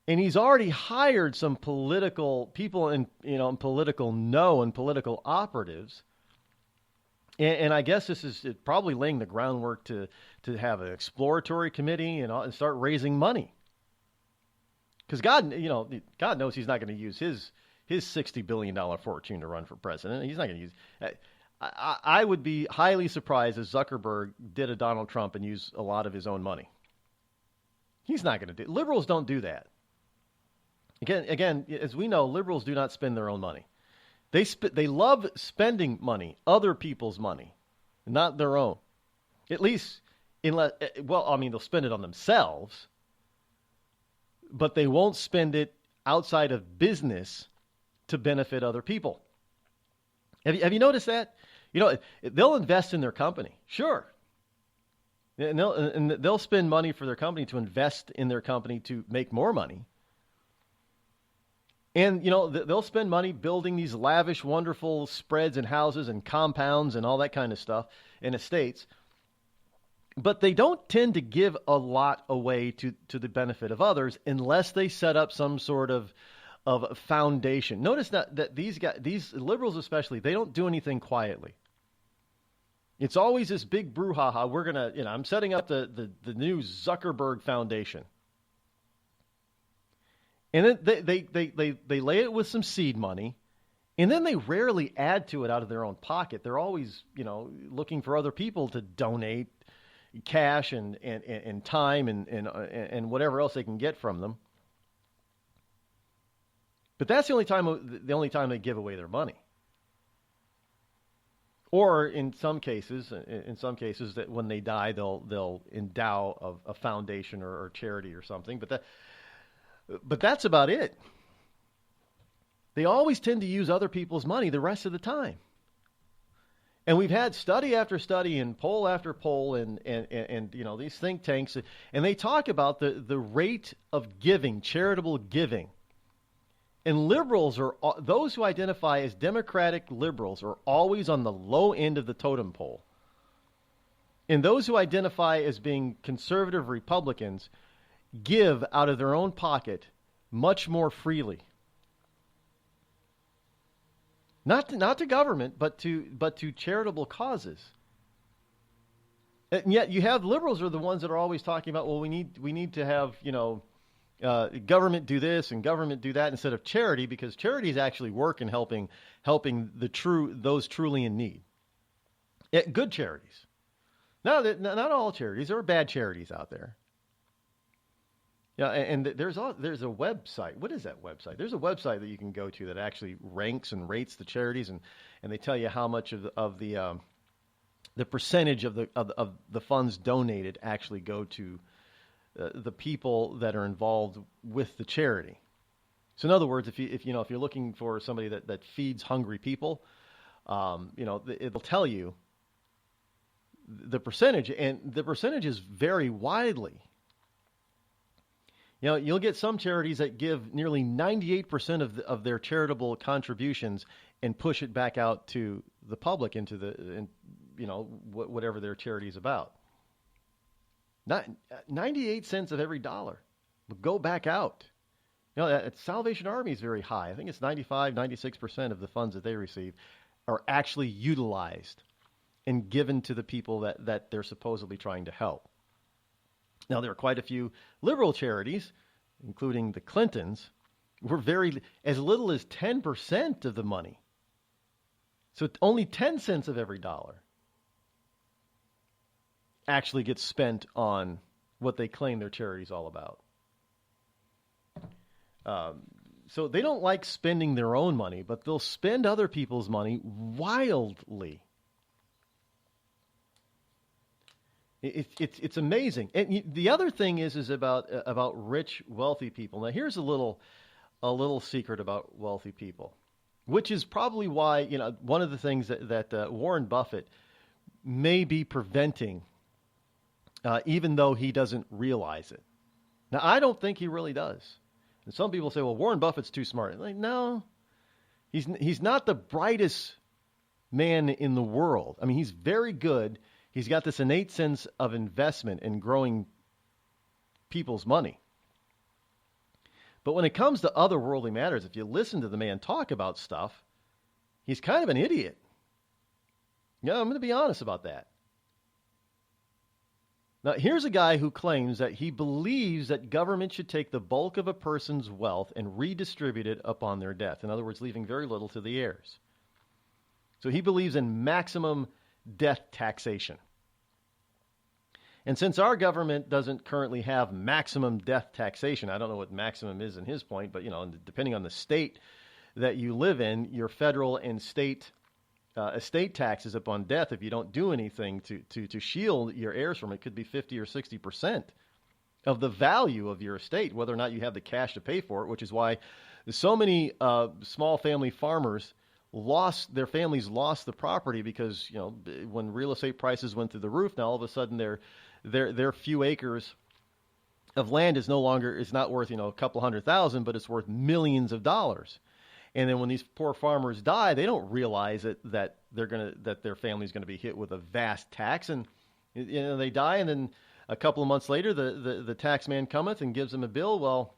And he's already hired some political people and political operatives. And I guess this is probably laying the groundwork to have an exploratory committee and start raising money. Because God knows he's not going to use his $60 billion fortune to run for president. He's not going to use. I would be highly surprised if Zuckerberg did a Donald Trump and use a lot of his own money. He's not going to do. Liberals don't do that. Again, as we know, liberals do not spend their own money. They love spending money, other people's money, not their own. At least, they'll spend it on themselves, but they won't spend it outside of business to benefit other people. Have you noticed that? They'll invest in their company, sure, and they'll spend money for their company to invest in their company to make more money. And, they'll spend money building these lavish, wonderful spreads and houses and compounds and all that kind of stuff in estates. But they don't tend to give a lot away to the benefit of others unless they set up some sort of foundation. Notice that these liberals especially, they don't do anything quietly. It's always this big brouhaha. We're going to, I'm setting up the new Zuckerberg Foundation. And then they lay it with some seed money, and then they rarely add to it out of their own pocket. They're always, looking for other people to donate cash and time and whatever else they can get from them. But that's the only time they give away their money. Or in some cases that when they die, they'll endow a foundation or charity or something. But that's about it. They always tend to use other people's money the rest of the time. And we've had study after study and poll after poll and these think tanks, and they talk about the rate of giving, charitable giving. And liberals, are those who identify as Democratic liberals, are always on the low end of the totem pole. And those who identify as being conservative Republicans give out of their own pocket much more freely. Not to government, but to charitable causes. And yet you have liberals are the ones that are always talking about, well, we need to have, government do this and government do that instead of charity, because charities actually work in helping those truly in need. Good charities. Not all charities. There are bad charities out there. Yeah, and there's a website. What is that website? There's a website that you can go to that actually ranks and rates the charities, and they tell you how much of the percentage of the funds donated actually go to the people that are involved with the charity. So in other words, if you're looking for somebody that feeds hungry people, it'll tell you the percentage, and the percentages vary widely. You'll get some charities that give nearly 98% of their charitable contributions and push it back out to the public whatever their charity is about. Not 98 cents of every dollar will go back out. Salvation Army is very high. I think it's 95, 96% of the funds that they receive are actually utilized and given to the people that they're supposedly trying to help. Now, there are quite a few liberal charities, including the Clintons, were as little as 10% of the money. So only 10 cents of every dollar actually gets spent on what they claim their charity is all about. So they don't like spending their own money, but they'll spend other people's money wildly. It's amazing. And the other thing is about rich, wealthy people. Now, here's a little secret about wealthy people, which is probably why one of the things that Warren Buffett may be preventing, even though he doesn't realize it. Now, I don't think he really does. And some people say, "Well, Warren Buffett's too smart." Like, no, he's not the brightest man in the world. I mean, he's very good. He's got this innate sense of investment in growing people's money. But when it comes to otherworldly matters, if you listen to the man talk about stuff, he's kind of an idiot. I'm going to be honest about that. Now, here's a guy who claims that he believes that government should take the bulk of a person's wealth and redistribute it upon their death. In other words, leaving very little to the heirs. So he believes in maximum death taxation. And since our government doesn't currently have maximum death taxation, I don't know what maximum is in his point, but depending on the state that you live in, your federal and state estate taxes upon death, if you don't do anything to shield your heirs from it, could be 50 or 60% of the value of your estate, whether or not you have the cash to pay for it, which is why so many small family farmers their families lost the property because, when real estate prices went through the roof, now all of a sudden their few acres of land is not worth, a couple $100,000, but it's worth millions of dollars. And then when these poor farmers die, they don't realize that their family's going to be hit with a vast tax, and they die, and then a couple of months later, the tax man cometh and gives them a bill. Well,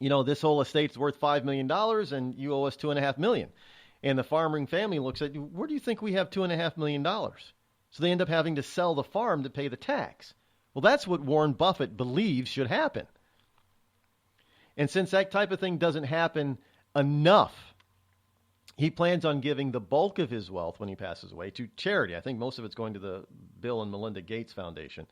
this whole estate's worth $5 million, and you owe us $2.5 million. And the farming family looks at you, where do you think we have $2.5 million? So they end up having to sell the farm to pay the tax. Well, that's what Warren Buffett believes should happen. And since that type of thing doesn't happen enough, he plans on giving the bulk of his wealth when he passes away to charity. I think most of it's going to the Bill and Melinda Gates Foundation.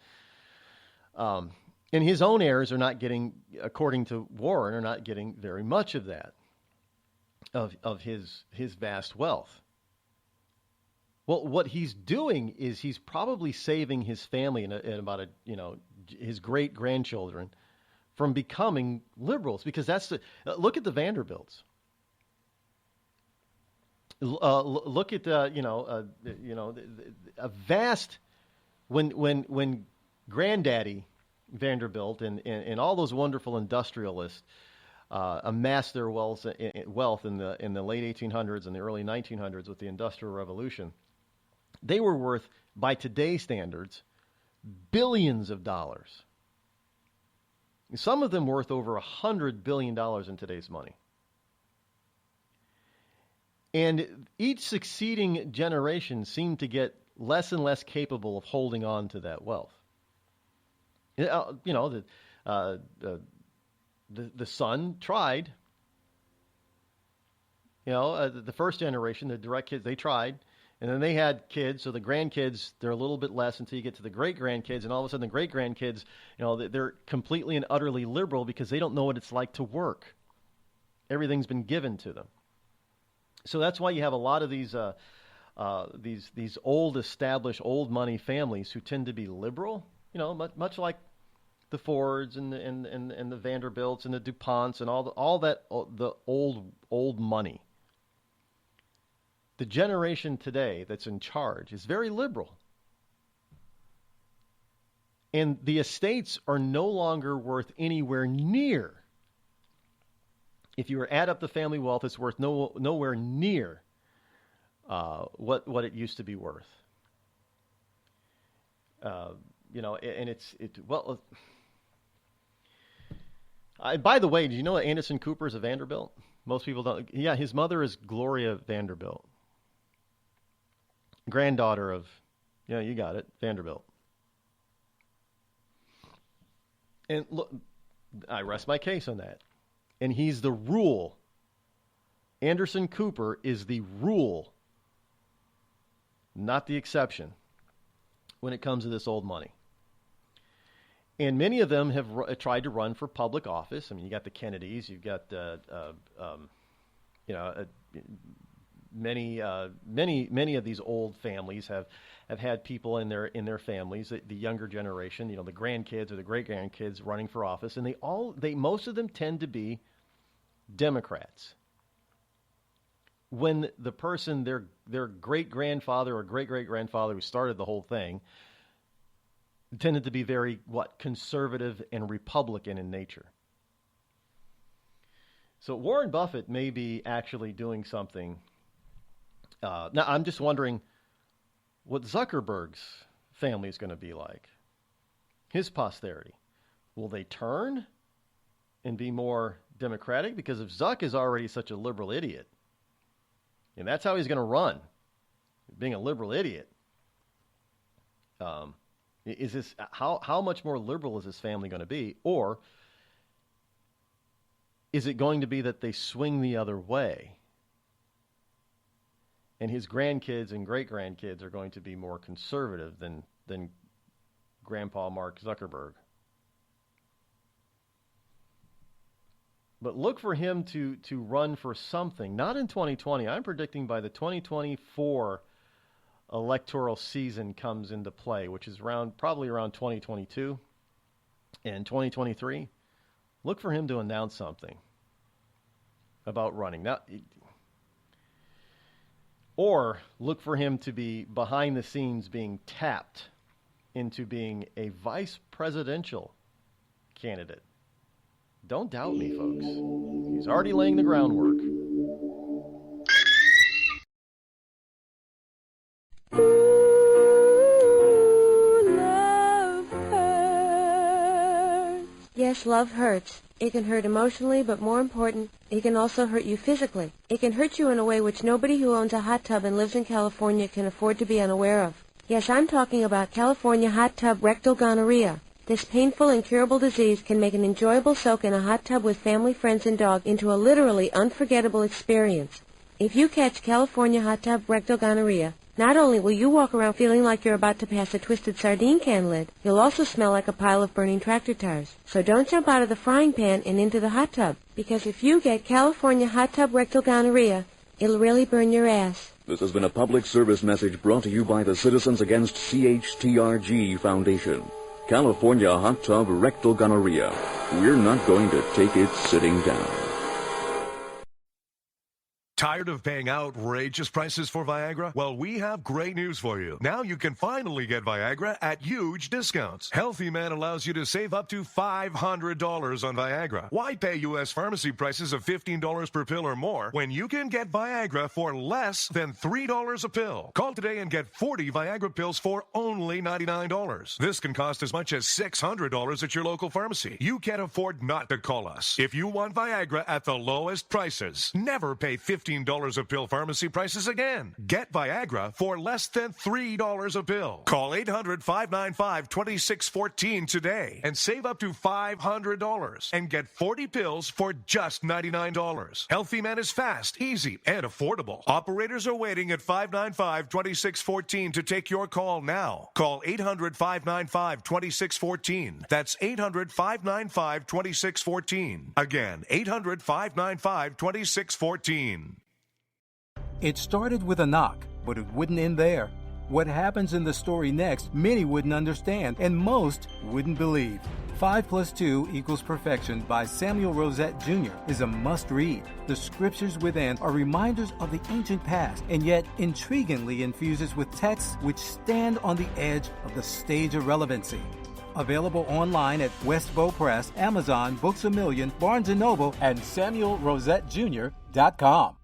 And his own heirs are not getting, according to Warren, are not getting very much of that, of his vast wealth. Well, what he's doing is he's probably saving his family and about his great grandchildren from becoming liberals, because that's look at the Vanderbilts. Look at a vast when Granddaddy Vanderbilt and all those wonderful industrialists amassed their wealth in the late 1800s and the early 1900s with the Industrial Revolution. They were worth, by today's standards, billions of dollars. Some of them worth over $100 billion in today's money. And each succeeding generation seemed to get less and less capable of holding on to that wealth. The son tried. The first generation, the direct kids, they tried. And then they had kids, so the grandkids, they're a little bit less until you get to the great-grandkids. And all of a sudden the great-grandkids, they're completely and utterly liberal because they don't know what it's like to work. Everything's been given to them. So that's why you have a lot of these old, established, old money families who tend to be liberal. Much like the Fords and the Vanderbilts and the DuPonts and the old money. The generation today that's in charge is very liberal. And the estates are no longer worth anywhere near. If you were to add up the family wealth, it's worth nowhere near what it used to be worth. And by the way, did you know that Anderson Cooper is a Vanderbilt? Most people don't. Yeah, his mother is Gloria Vanderbilt, granddaughter of, you got it, Vanderbilt. And look, I rest my case on that. And he's the rule. Anderson Cooper is the rule, not the exception, when it comes to this old money. And many of them have tried to run for public office. I mean, you got the Kennedys, you've got many of these old families have had people in their families, the younger generation, the grandkids or the great grandkids running for office, and most of them tend to be Democrats. When the person, their great grandfather or great great grandfather who started the whole thing, tended to be very conservative and Republican in nature. So Warren Buffett may be actually doing something. Now I'm just wondering what Zuckerberg's family is going to be like. His posterity. Will they turn and be more democratic? Because if Zuck is already such a liberal idiot, and that's how he's going to run, being a liberal idiot, is this how much more liberal is his family going to be? Or is it going to be that they swing the other way and his grandkids and great-grandkids are going to be more conservative than Grandpa Mark Zuckerberg? But look for him to run for something, not in 2020. I'm predicting by the 2024 electoral season comes into play, which is probably around 2022 and 2023. Look for him to announce something about running. Now, or look for him to be behind the scenes being tapped into being a vice presidential candidate. Don't doubt me, folks. He's already laying the groundwork. Yes, love hurts. It can hurt emotionally, but more important, it can also hurt you physically. It can hurt you in a way which nobody who owns a hot tub and lives in California can afford to be unaware of. Yes, I'm talking about California hot tub rectal gonorrhea. This painful, incurable disease can make an enjoyable soak in a hot tub with family, friends, and dog into a literally unforgettable experience. If you catch California hot tub rectal gonorrhea, not only will you walk around feeling like you're about to pass a twisted sardine can lid, you'll also smell like a pile of burning tractor tires. So don't jump out of the frying pan and into the hot tub, because if you get California hot tub rectal gonorrhea, it'll really burn your ass. This has been a public service message brought to you by the Citizens Against CHTRG Foundation. California hot tub rectal gonorrhea. We're not going to take it sitting down. Tired of paying outrageous prices for Viagra? Well, we have great news for you. Now you can finally get Viagra at huge discounts. Healthy Man allows you to save up to $500 on Viagra. Why pay U.S. pharmacy prices of $15 per pill or more when you can get Viagra for less than $3 a pill? Call today and get 40 Viagra pills for only $99. This can cost as much as $600 at your local pharmacy. You can't afford not to call us. If you want Viagra at the lowest prices, never pay $15 a pill pharmacy prices again. Get Viagra for less than $3 a pill. Call 800-595-2614 today and save up to $500 and get 40 pills for just $99. Healthy Man is fast, easy, and affordable. Operators are waiting at 595-2614 to take your call now. Call 800-595-2614. That's 800-595-2614. Again, 800-595-2614. It started with a knock, but it wouldn't end there. What happens in the story next, many wouldn't understand, and most wouldn't believe. 5 + 2 = Perfection by Samuel Rosette Jr. is a must-read. The scriptures within are reminders of the ancient past, and yet intriguingly infuses with texts which stand on the edge of the stage of relevancy. Available online at Westbow Press, Amazon, Books A Million, Barnes & Noble, and SamuelRosetteJr.com.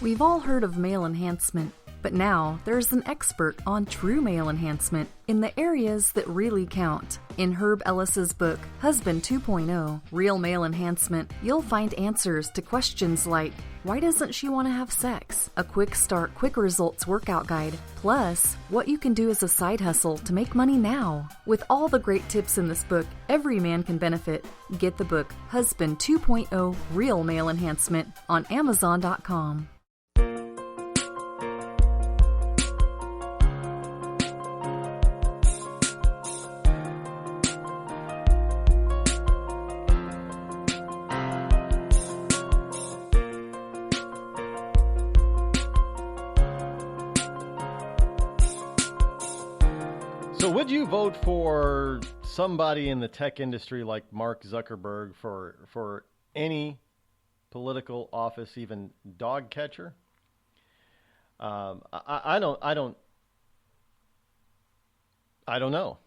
We've all heard of male enhancement, but now there's an expert on true male enhancement in the areas that really count. In Herb Ellis's book, Husband 2.0, Real Male Enhancement, you'll find answers to questions like, why doesn't she want to have sex? A quick start, quick results workout guide, plus what you can do as a side hustle to make money now. With all the great tips in this book, every man can benefit. Get the book, Husband 2.0, Real Male Enhancement, on Amazon.com. So would you vote for somebody in the tech industry like Mark Zuckerberg for any political office, even dog catcher? I don't know.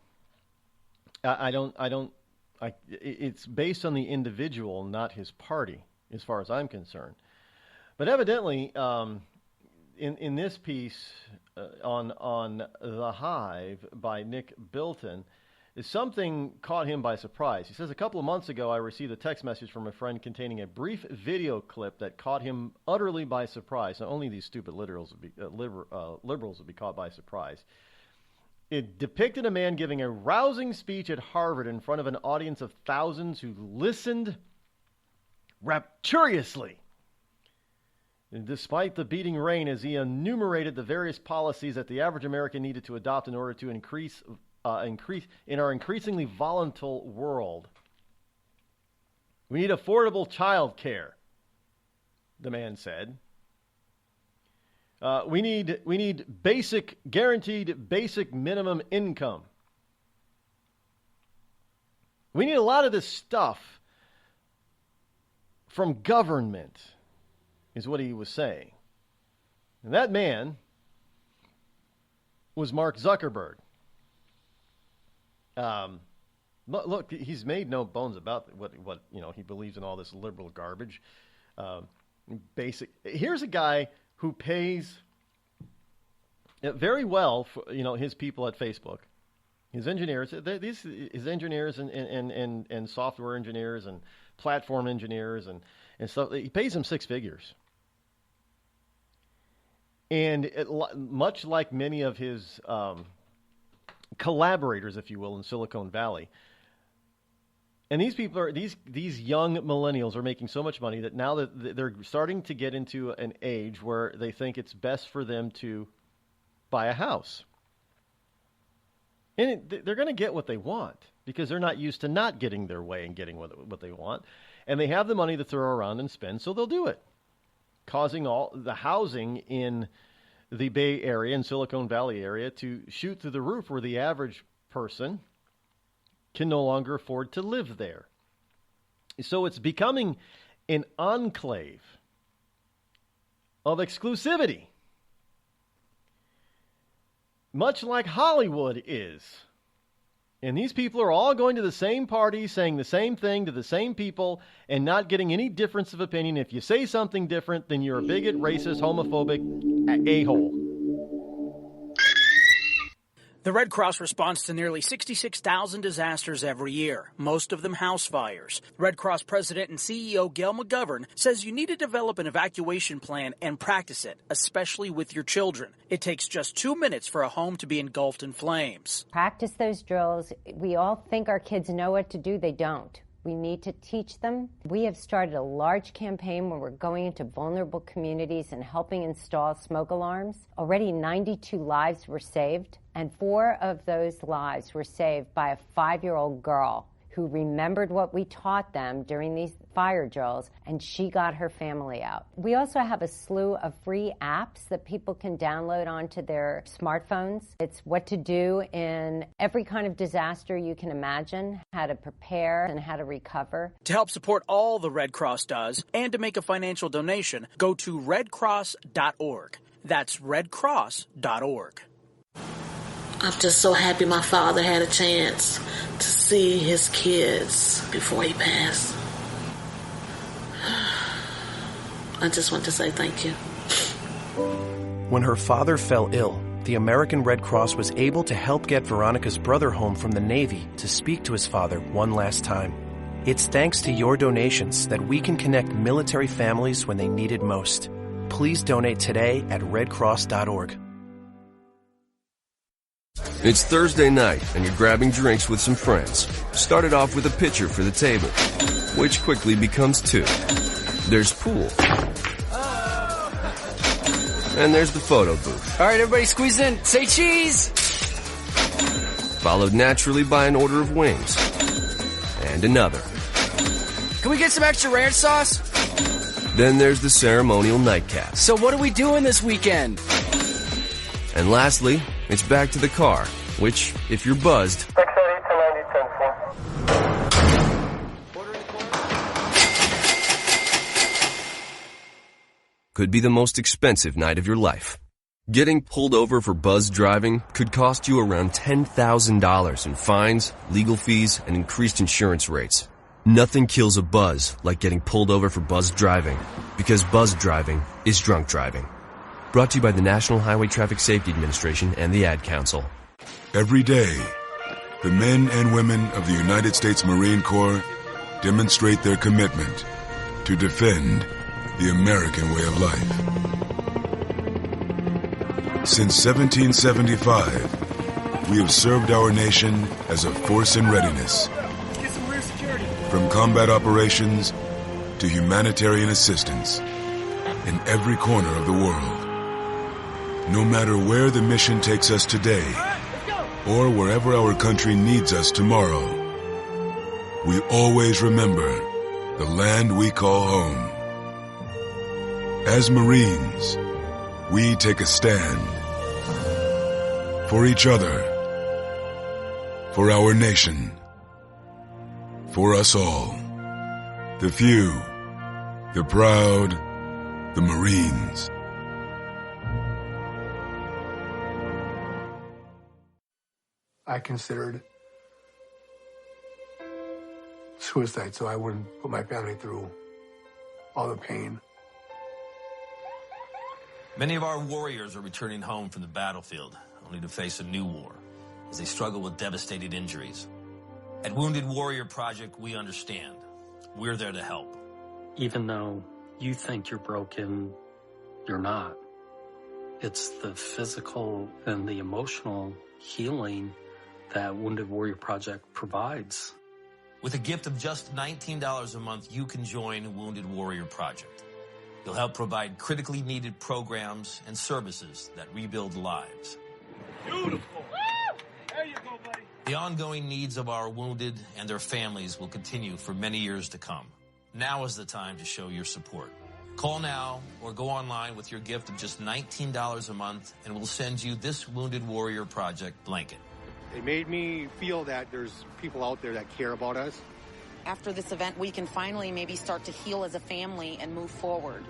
It's based on the individual, not his party, as far as I'm concerned. But evidently, in this piece on The Hive by Nick Bilton, something caught him by surprise. He says, a couple of months ago, I received a text message from a friend containing a brief video clip that caught him utterly by surprise. Now, only these stupid liberals would be caught by surprise. It depicted a man giving a rousing speech at Harvard in front of an audience of thousands who listened rapturously, despite the beating rain, as he enumerated the various policies that the average American needed to adopt in order to increase in our increasingly volatile world. We need affordable child care, the man said. We need guaranteed basic minimum income. We need a lot of this stuff from government, is what he was saying. And that man was Mark Zuckerberg. Look, he's made no bones about what he believes in all this liberal garbage. Here's a guy who pays very well for his people at Facebook, his engineers. His engineers and software engineers and platform engineers and stuff. He pays them six figures. And much like many of his collaborators, if you will, in Silicon Valley, and these people are these young millennials are making so much money that now that they're starting to get into an age where they think it's best for them to buy a house. And they're going to get what they want because they're not used to not getting their way and getting what they want. And they have the money to throw around and spend, so they'll do it, causing all the housing in the Bay Area and Silicon Valley area to shoot through the roof, where the average person can no longer afford to live there. So it's becoming an enclave of exclusivity, much like Hollywood is. And these people are all going to the same party, saying the same thing to the same people, and not getting any difference of opinion. If you say something different, then you're a bigot, racist, homophobic a-hole. The Red Cross responds to nearly 66,000 disasters every year, most of them house fires. Red Cross President and CEO Gail McGovern says you need to develop an evacuation plan and practice it, especially with your children. It takes just 2 minutes for a home to be engulfed in flames. Practice those drills. We all think our kids know what to do. They don't. We need to teach them. We have started a large campaign where we're going into vulnerable communities and helping install smoke alarms. Already 92 lives were saved, and 4 of those lives were saved by a 5-year-old girl who remembered what we taught them during these fire drills, and she got her family out. We also have a slew of free apps that people can download onto their smartphones. It's what to do in every kind of disaster you can imagine, how to prepare and how to recover. To help support all the Red Cross does and to make a financial donation, go to redcross.org. That's redcross.org. I'm just so happy my father had a chance to see his kids before he passed. I just want to say thank you. When her father fell ill, the American Red Cross was able to help get Veronica's brother home from the Navy to speak to his father one last time. It's thanks to your donations that we can connect military families when they need it most. Please donate today at redcross.org. It's Thursday night, and you're grabbing drinks with some friends. Started off with a pitcher for the table, which quickly becomes 2. There's pool. And there's the photo booth. All right, everybody squeeze in. Say cheese! Followed naturally by an order of wings. And another. Can we get some extra ranch sauce? Then there's the ceremonial nightcap. So what are we doing this weekend? And lastly, it's back to the car, which, if you're buzzed, could be the most expensive night of your life. Getting pulled over for buzz driving could cost you around $10,000 in fines, legal fees, and increased insurance rates. Nothing kills a buzz like getting pulled over for buzz driving, because buzz driving is drunk driving. Brought to you by the National Highway Traffic Safety Administration and the Ad Council. Every day, the men and women of the United States Marine Corps demonstrate their commitment to defend the American way of life. Since 1775, we have served our nation as a force in readiness. From combat operations to humanitarian assistance in every corner of the world. No matter where the mission takes us today, or wherever our country needs us tomorrow, we always remember the land we call home. As Marines, we take a stand for each other, for our nation, for us all, the few, the proud, the Marines. I considered suicide so I wouldn't put my family through all the pain. Many of our warriors are returning home from the battlefield, only to face a new war as they struggle with devastating injuries. At Wounded Warrior Project, we understand. We're there to help. Even though you think you're broken, you're not. It's the physical and the emotional healing that Wounded Warrior Project provides. With a gift of just $19 a month, you can join Wounded Warrior Project. You'll help provide critically needed programs and services that rebuild lives. Beautiful. Woo! There you go, buddy. The ongoing needs of our wounded and their families will continue for many years to come. Now is the time to show your support. Call now or go online with your gift of just $19 a month, and we'll send you this Wounded Warrior Project blanket. It made me feel that there's people out there that care about us. After this event, we can finally maybe start to heal as a family and move forward.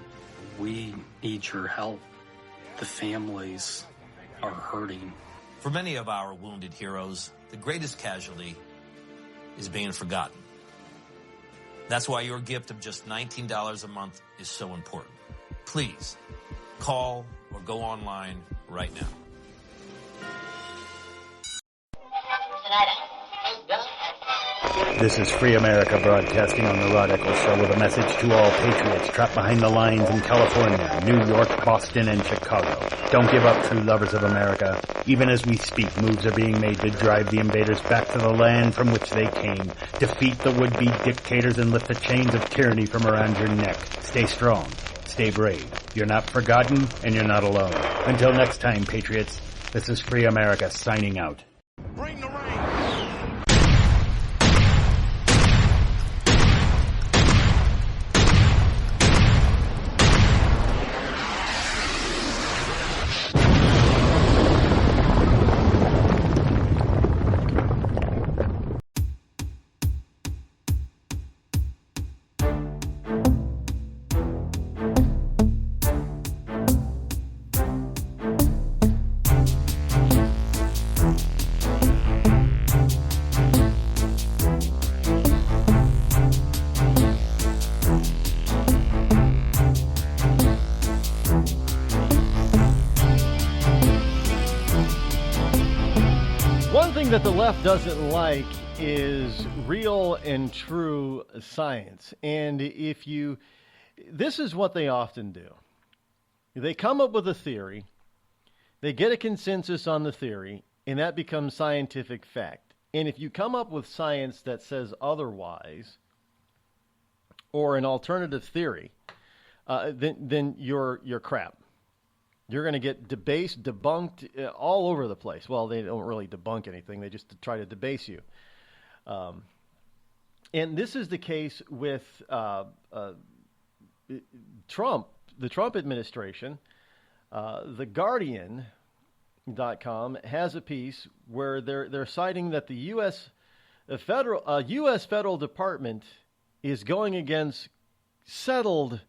We need your help. The families are hurting. For many of our wounded heroes, the greatest casualty is being forgotten. That's why your gift of just $19 a month is so important. Please, call or go online right now. This is Free America broadcasting on the Rod Eccles Show with a message to all patriots trapped behind the lines in California, New York, Boston, and Chicago. Don't give up, true lovers of America. Even as we speak, moves are being made to drive the invaders back to the land from which they came. Defeat the would-be dictators and lift the chains of tyranny from around your neck. Stay strong. Stay brave. You're not forgotten, and you're not alone. Until next time, patriots, this is Free America signing out. Bring the rain. That the left doesn't like is real and true science. And this is what they often do. They come up with a theory, they get a consensus on the theory, and that becomes scientific fact. And if you come up with science that says otherwise, or an alternative theory, then you're crap. You're going to get debased, debunked all over the place. Well, they don't really debunk anything. They just try to debase you. And this is the case with Trump, the Trump administration. The Guardian.com has a piece where they're citing that the U.S. federal department is going against settled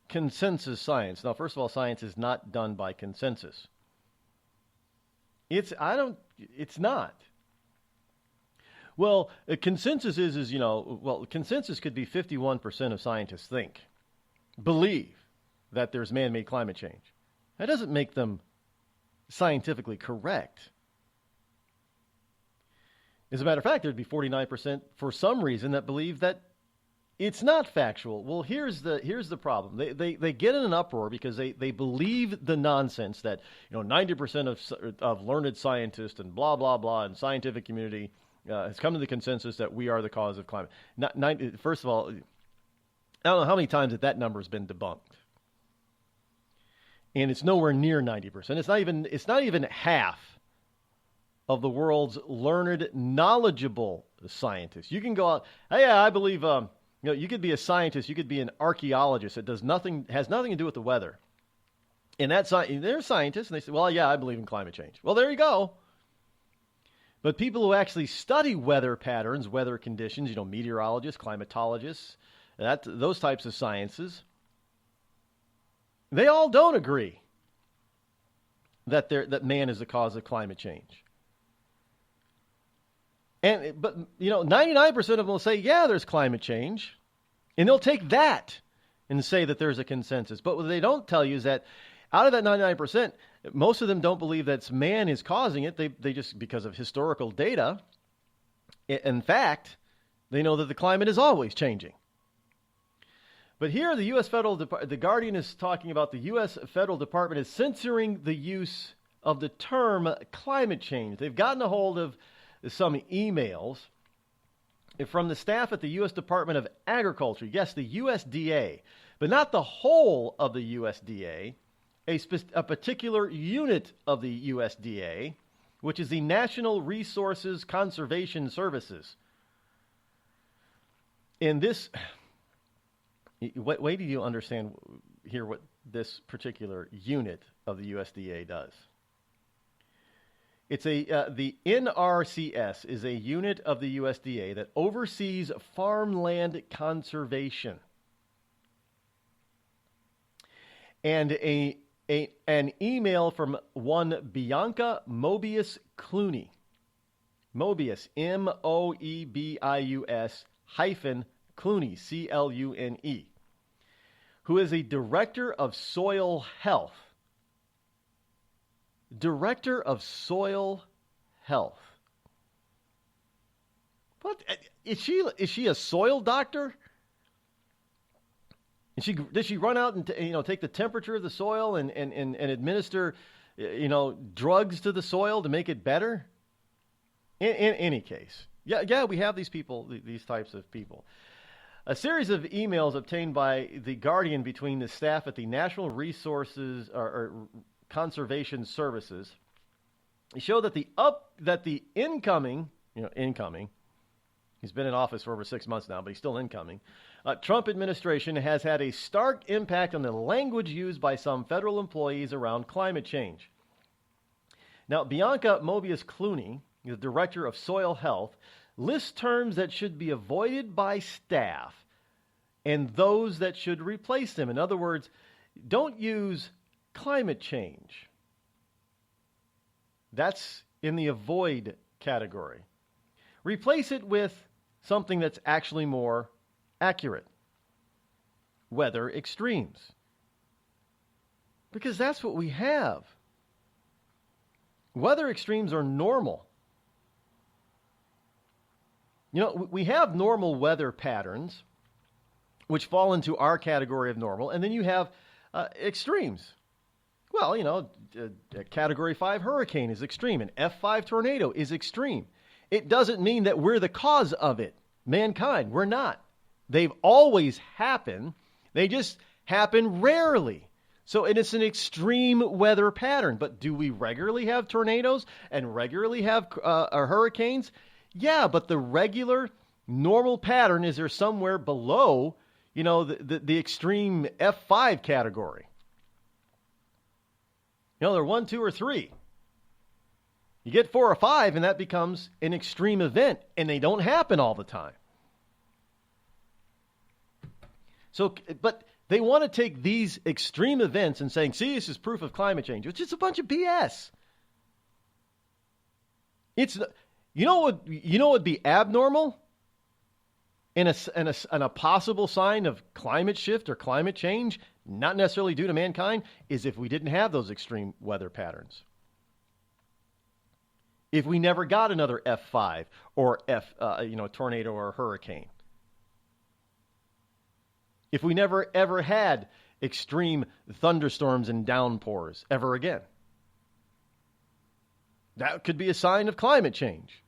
consensus science. Now, first of all, science is not done by consensus. It's not. Well, a consensus is consensus could be 51% of scientists believe that there's man-made climate change. That doesn't make them scientifically correct. As a matter of fact, there'd be 49% for some reason that believe that it's not factual. Well, here's the problem. They get in an uproar because they believe the nonsense that 90% of learned scientists and blah blah blah and scientific community has come to the consensus that we are the cause of climate. First of all, I don't know how many times that number has been debunked, and it's nowhere near 90%. It's not even half of the world's learned, knowledgeable scientists. You can go out. Hey, I believe. You could be a scientist, you could be an archaeologist. It has nothing to do with the weather. And they're scientists, and they say, well, yeah, I believe in climate change. Well, there you go. But people who actually study weather patterns, weather conditions, meteorologists, climatologists, those types of sciences, they all don't agree that man is the cause of climate change. But 99% of them will say, yeah, there's climate change. And they'll take that and say that there's a consensus. But what they don't tell you is that out of that 99%, most of them don't believe that man is causing it. They just, because of historical data, in fact, they know that the climate is always changing. But here, the U.S. the Guardian is talking about the U.S. Federal Department is censoring the use of the term climate change. They've gotten a hold of some emails from the staff at the U.S. Department of Agriculture. Yes, the USDA, but not the whole of the USDA, a particular unit of the USDA, which is the National Resources Conservation Services. In this, wait till you understand here what this particular unit of the USDA does. It's the NRCS is a unit of the USDA that oversees farmland conservation. And an email from one Bianca Moebius Clooney. Moebius, Moebius hyphen Clooney, Clune, who is a director of soil health. Director of Soil Health. What is she a soil doctor? Does she run out and take the temperature of the soil and administer drugs to the soil to make it better? In any case, yeah, we have these people, these types of people. A series of emails obtained by the Guardian between the staff at the National Resources or Conservation Services show that the incoming, he's been in office for over 6 months now, but he's still incoming, Trump administration has had a stark impact on the language used by some federal employees around climate change. Now, Bianca Moebius Clooney, the director of soil health, lists terms that should be avoided by staff and those that should replace them. In other words, don't use climate change. That's in the avoid category. Replace it with something that's actually more accurate. Weather extremes. Because that's what we have. Weather extremes are normal. We have normal weather patterns, which fall into our category of normal, and then you have extremes. Well, a Category 5 hurricane is extreme. An F5 tornado is extreme. It doesn't mean that we're the cause of it. Mankind, we're not. They've always happened. They just happen rarely. So it's an extreme weather pattern. But do we regularly have tornadoes and regularly have hurricanes? Yeah, but the regular, normal pattern is there somewhere below, the extreme F5 category. They're 1, 2, or 3. You get 4 or 5, and that becomes an extreme event, and they don't happen all the time. So, but they want to take these extreme events and saying, see, this is proof of climate change, which is a bunch of BS. It's, what would be abnormal and a possible sign of climate shift or climate change, not necessarily due to mankind, is if we didn't have those extreme weather patterns. If we never got another F5 or tornado or hurricane. If we never ever had extreme thunderstorms and downpours ever again. That could be a sign of climate change.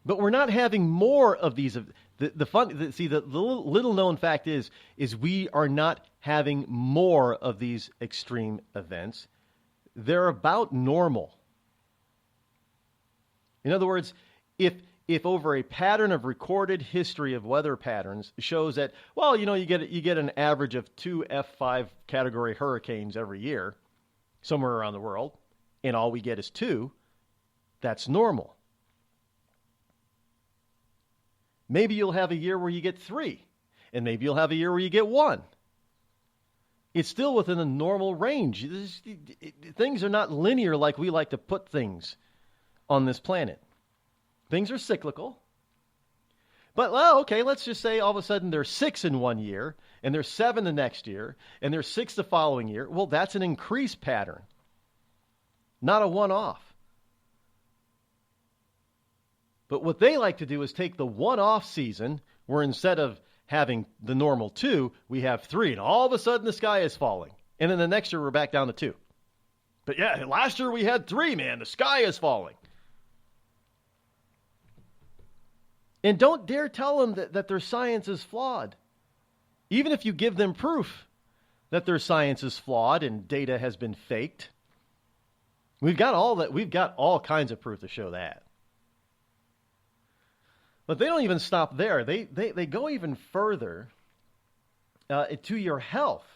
But we're not having more of these. The little known fact is we are not having more of these extreme events. They're about normal. In other words, if over a pattern of recorded history of weather patterns shows that, well, you get an average of 2 F5 category hurricanes every year, somewhere around the world, and all we get is 2, that's normal. Maybe you'll have a year where you get 3, and maybe you'll have a year where you get 1. It's still within the normal range. Things are not linear like we like to put things on this planet. Things are cyclical. But, well, okay, let's just say all of a sudden there's 6 in one year, and there's 7 the next year, and there's 6 the following year. Well, that's an increased pattern, not a one-off. But what they like to do is take the one-off season, where instead of having the normal 2, we have 3, and all of a sudden the sky is falling. And then the next year we're back down to 2. But yeah, last year we had 3, man. The sky is falling. And don't dare tell them that their science is flawed. Even if you give them proof that their science is flawed and data has been faked. We've got all kinds of proof to show that. But they don't even stop there. They go even further to your health.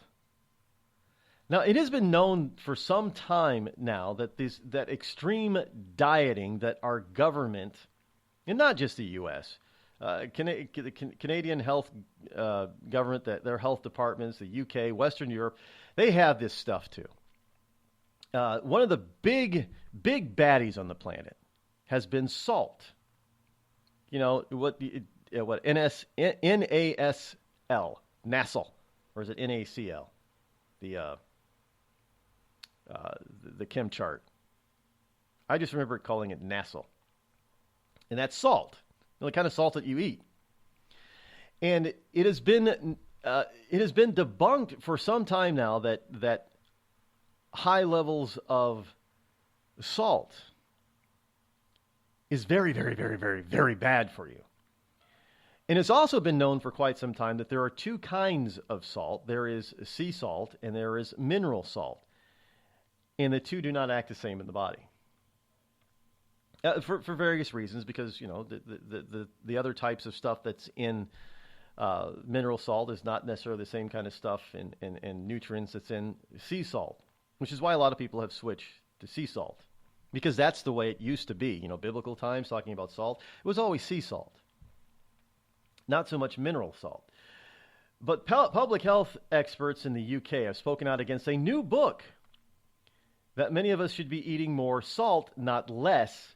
Now, it has been known for some time now that extreme dieting that our government, and not just the U.S., Canadian health government, their health departments, the UK, Western Europe, they have this stuff too. One of the big baddies on the planet has been salt. You know what NASL, NASL, or is it NACL? The chem chart. I just remember calling it NASL, and that's salt. The kind of salt that you eat. And it has been debunked for some time now that high levels of salt is very, very, very, very, very bad for you. And it's also been known for quite some time that there are 2 kinds of salt. There is sea salt and there is mineral salt. And the 2 do not act the same in the body. For various reasons, because, you know, the other types of stuff that's in mineral salt is not necessarily the same kind of stuff and nutrients that's in sea salt, which is why a lot of people have switched to sea salt, because that's the way it used to be. You know, biblical times, talking about salt, it was always sea salt, not so much mineral salt. But public health experts in the UK have spoken out against a new book that many of us should be eating more salt, not less,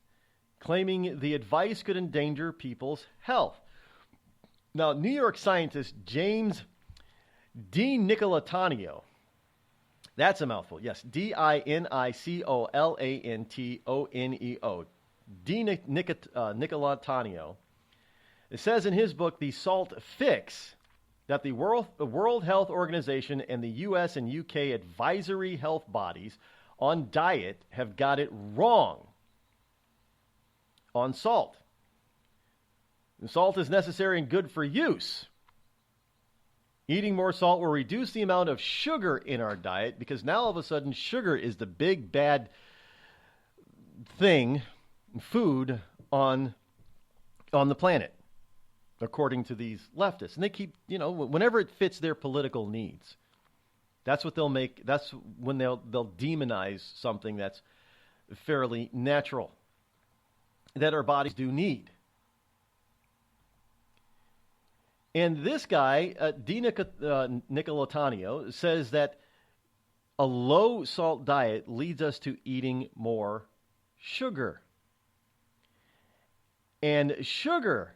claiming the advice could endanger people's health. Now, New York scientist James DiNicolantonio, that's a mouthful, yes, DiNicolantonio, DiNicolantonio, it says in his book, The Salt Fix, that the World Health Organization and the U.S. and U.K. advisory health bodies on diet have got it wrong on salt. And salt is necessary and good for use. Eating more salt will reduce the amount of sugar in our diet, because now all of a sudden sugar is the big bad thing, food on the planet, according to these leftists. And they keep, you know, whenever it fits their political needs, that's what they'll make. That's when they'll demonize something that's fairly natural, that our bodies do need. And this guy, DiNicolantonio, says that a low salt diet leads us to eating more sugar. And sugar,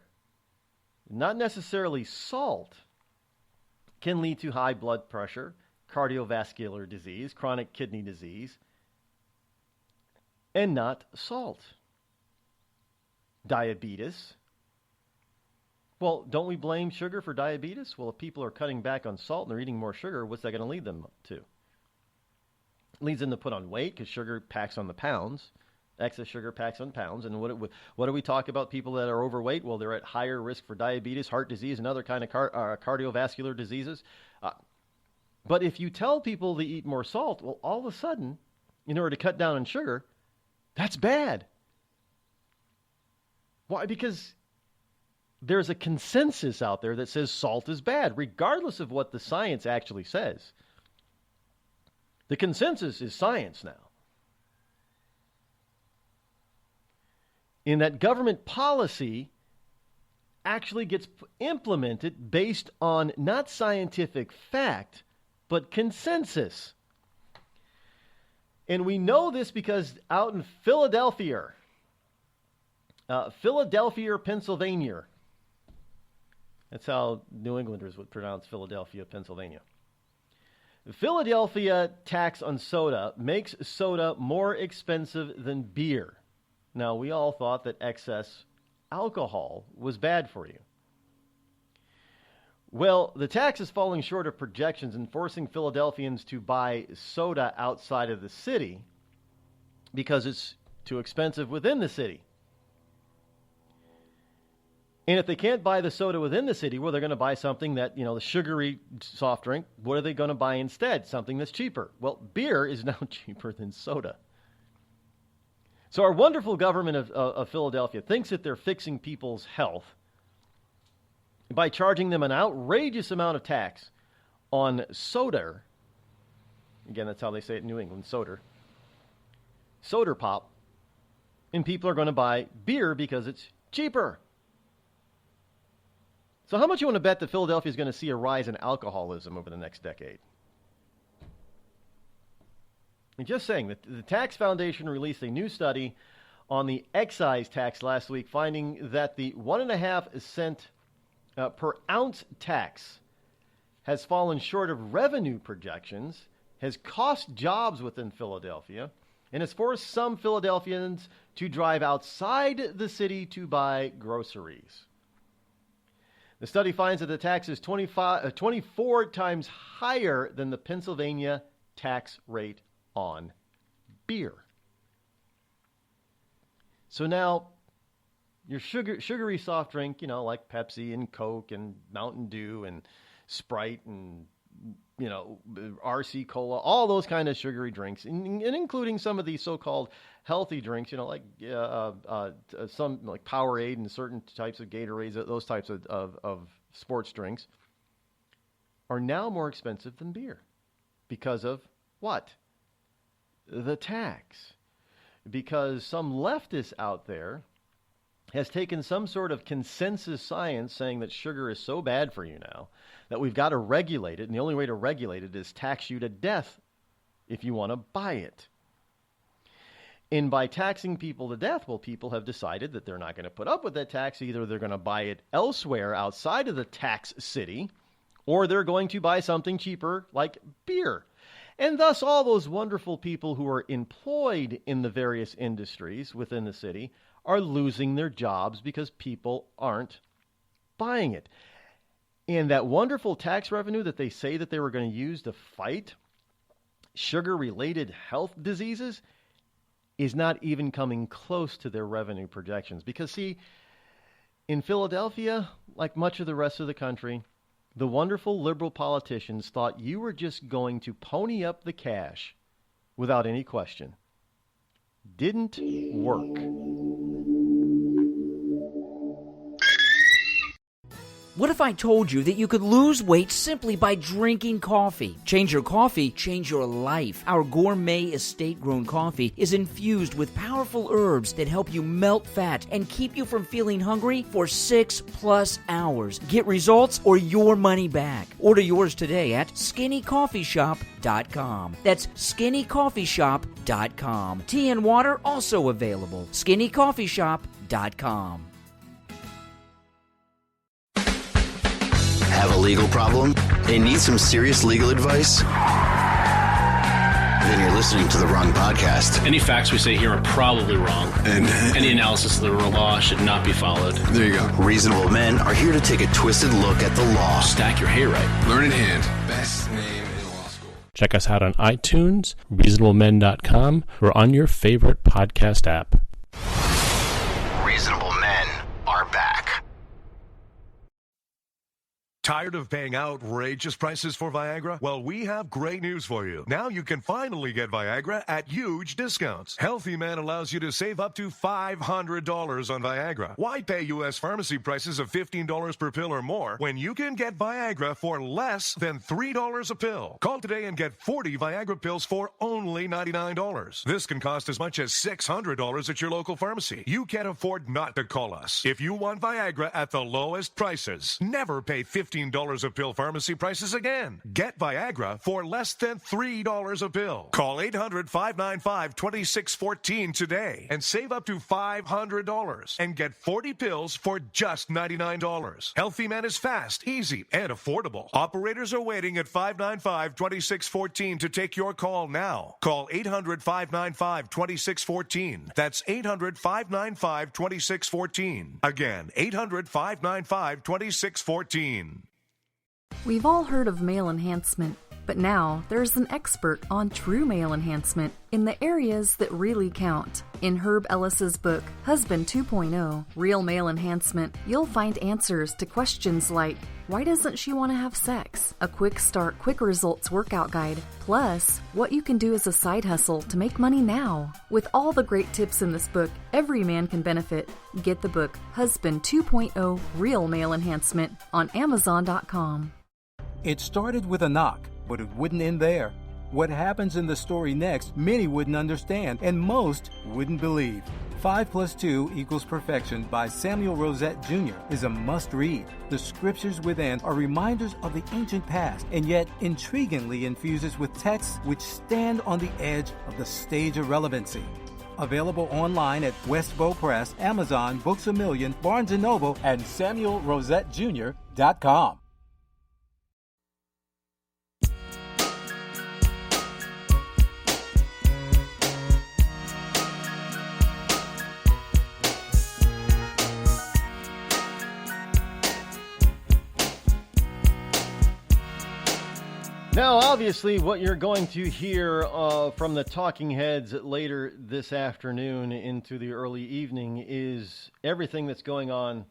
not necessarily salt, can lead to high blood pressure, cardiovascular disease, chronic kidney disease, and not salt. Diabetes. Well, don't we blame sugar for diabetes? Well, if people are cutting back on salt and they're eating more sugar, what's that going to lead them to? It leads them to put on weight, because sugar packs on the pounds. Excess sugar packs on pounds. And what do we talk about people that are overweight? Well, they're at higher risk for diabetes, heart disease, and other kind of cardiovascular diseases. But if you tell people to eat more salt, well, all of a sudden, in order to cut down on sugar, that's bad. Why? Because there's a consensus out there that says salt is bad, regardless of what the science actually says. The consensus is science now. In that government policy actually gets implemented based on not scientific fact, but consensus. And we know this because out in Philadelphia, Pennsylvania, that's how New Englanders would pronounce Philadelphia, Pennsylvania. The Philadelphia tax on soda makes soda more expensive than beer. Now, we all thought that excess alcohol was bad for you. Well, the tax is falling short of projections and forcing Philadelphians to buy soda outside of the city because it's too expensive within the city. And if they can't buy the soda within the city, well, they're going to buy something that, the sugary soft drink. What are they going to buy instead? Something that's cheaper. Well, beer is now cheaper than soda. So our wonderful government of Philadelphia thinks that they're fixing people's health by charging them an outrageous amount of tax on soda. Again, that's how they say it in New England, soda. Soda pop. And people are going to buy beer because it's cheaper. So how much you want to bet that Philadelphia is going to see a rise in alcoholism over the next decade? And just saying that the Tax Foundation released a new study on the excise tax last week, finding that the 1.5 cent per ounce tax has fallen short of revenue projections, has cost jobs within Philadelphia, and has forced some Philadelphians to drive outside the city to buy groceries. The study finds that the tax is 24 times higher than the Pennsylvania tax rate on beer. So now, your sugary soft drink, like Pepsi and Coke and Mountain Dew and Sprite and, RC Cola, all those kind of sugary drinks, and including some of these so-called healthy drinks, like some like Powerade and certain types of Gatorades, those types of sports drinks, are now more expensive than beer. Because of what? The tax. Because some leftist out there has taken some sort of consensus science saying that sugar is so bad for you now that we've got to regulate it, and the only way to regulate it is tax you to death if you want to buy it. And by taxing people to death, well, people have decided that they're not going to put up with that tax. Either they're going to buy it elsewhere outside of the tax city, or they're going to buy something cheaper like beer. And thus all those wonderful people who are employed in the various industries within the city are losing their jobs because people aren't buying it. And that wonderful tax revenue that they say that they were going to use to fight sugar-related health diseases is not even coming close to their revenue projections. Because, see, in Philadelphia, like much of the rest of the country, the wonderful liberal politicians thought you were just going to pony up the cash without any question. Didn't work. What if I told you that you could lose weight simply by drinking coffee? Change your coffee, change your life. Our gourmet estate-grown coffee is infused with powerful herbs that help you melt fat and keep you from feeling hungry for 6+ hours. Get results or your money back. Order yours today at skinnycoffeeshop.com. That's skinnycoffeeshop.com. Tea and water also available. skinnycoffeeshop.com. Have a legal problem and need some serious legal advice? Then you're listening to the wrong podcast. Any facts we say here are probably wrong, and any analysis of the law should not be followed. There you go. Reasonable Men are here to take a twisted look at the law. Stack your hay right. Learn in hand. Best name in law school. Check us out on iTunes, reasonablemen.com, or on your favorite podcast app. Reasonable Men are back. Tired of paying outrageous prices for Viagra? Well, we have great news for you. Now you can finally get Viagra at huge discounts. Healthy Man allows you to save up to $500 on Viagra. Why pay U.S. pharmacy prices of $15 per pill or more when you can get Viagra for less than $3 a pill? Call today and get 40 Viagra pills for only $99. This can cost as much as $600 at your local pharmacy. You can't afford not to call us. If you want Viagra at the lowest prices, never pay $15 a pill pharmacy prices again. Get Viagra for less than $3 a pill. Call 800-595-2614 today and save up to $500 and get 40 pills for just $99. Healthy Man is fast, easy, and affordable. Operators are waiting at 595-2614 to take your call now. Call 800-595-2614. That's 800-595-2614. Again, 800-595-2614. We've all heard of male enhancement, but now there's an expert on true male enhancement in the areas that really count. In Herb Ellis's book, Husband 2.0, Real Male Enhancement, you'll find answers to questions like, why doesn't she want to have sex? A quick start, quick results workout guide, plus what you can do as a side hustle to make money now. With all the great tips in this book, every man can benefit. Get the book, Husband 2.0, Real Male Enhancement, on Amazon.com. It started with a knock, but it wouldn't end there. What happens in the story next, many wouldn't understand, and most wouldn't believe. 5 + 2 = Perfection by Samuel Rosette Jr. is a must-read. The scriptures within are reminders of the ancient past, and yet intriguingly infuses with texts which stand on the edge of the stage of relevancy. Available online at Westbow Press, Amazon, Books A Million, Barnes & Noble, and SamuelRosetteJr.com. Now, obviously, what you're going to hear from the talking heads later this afternoon into the early evening is everything that's going on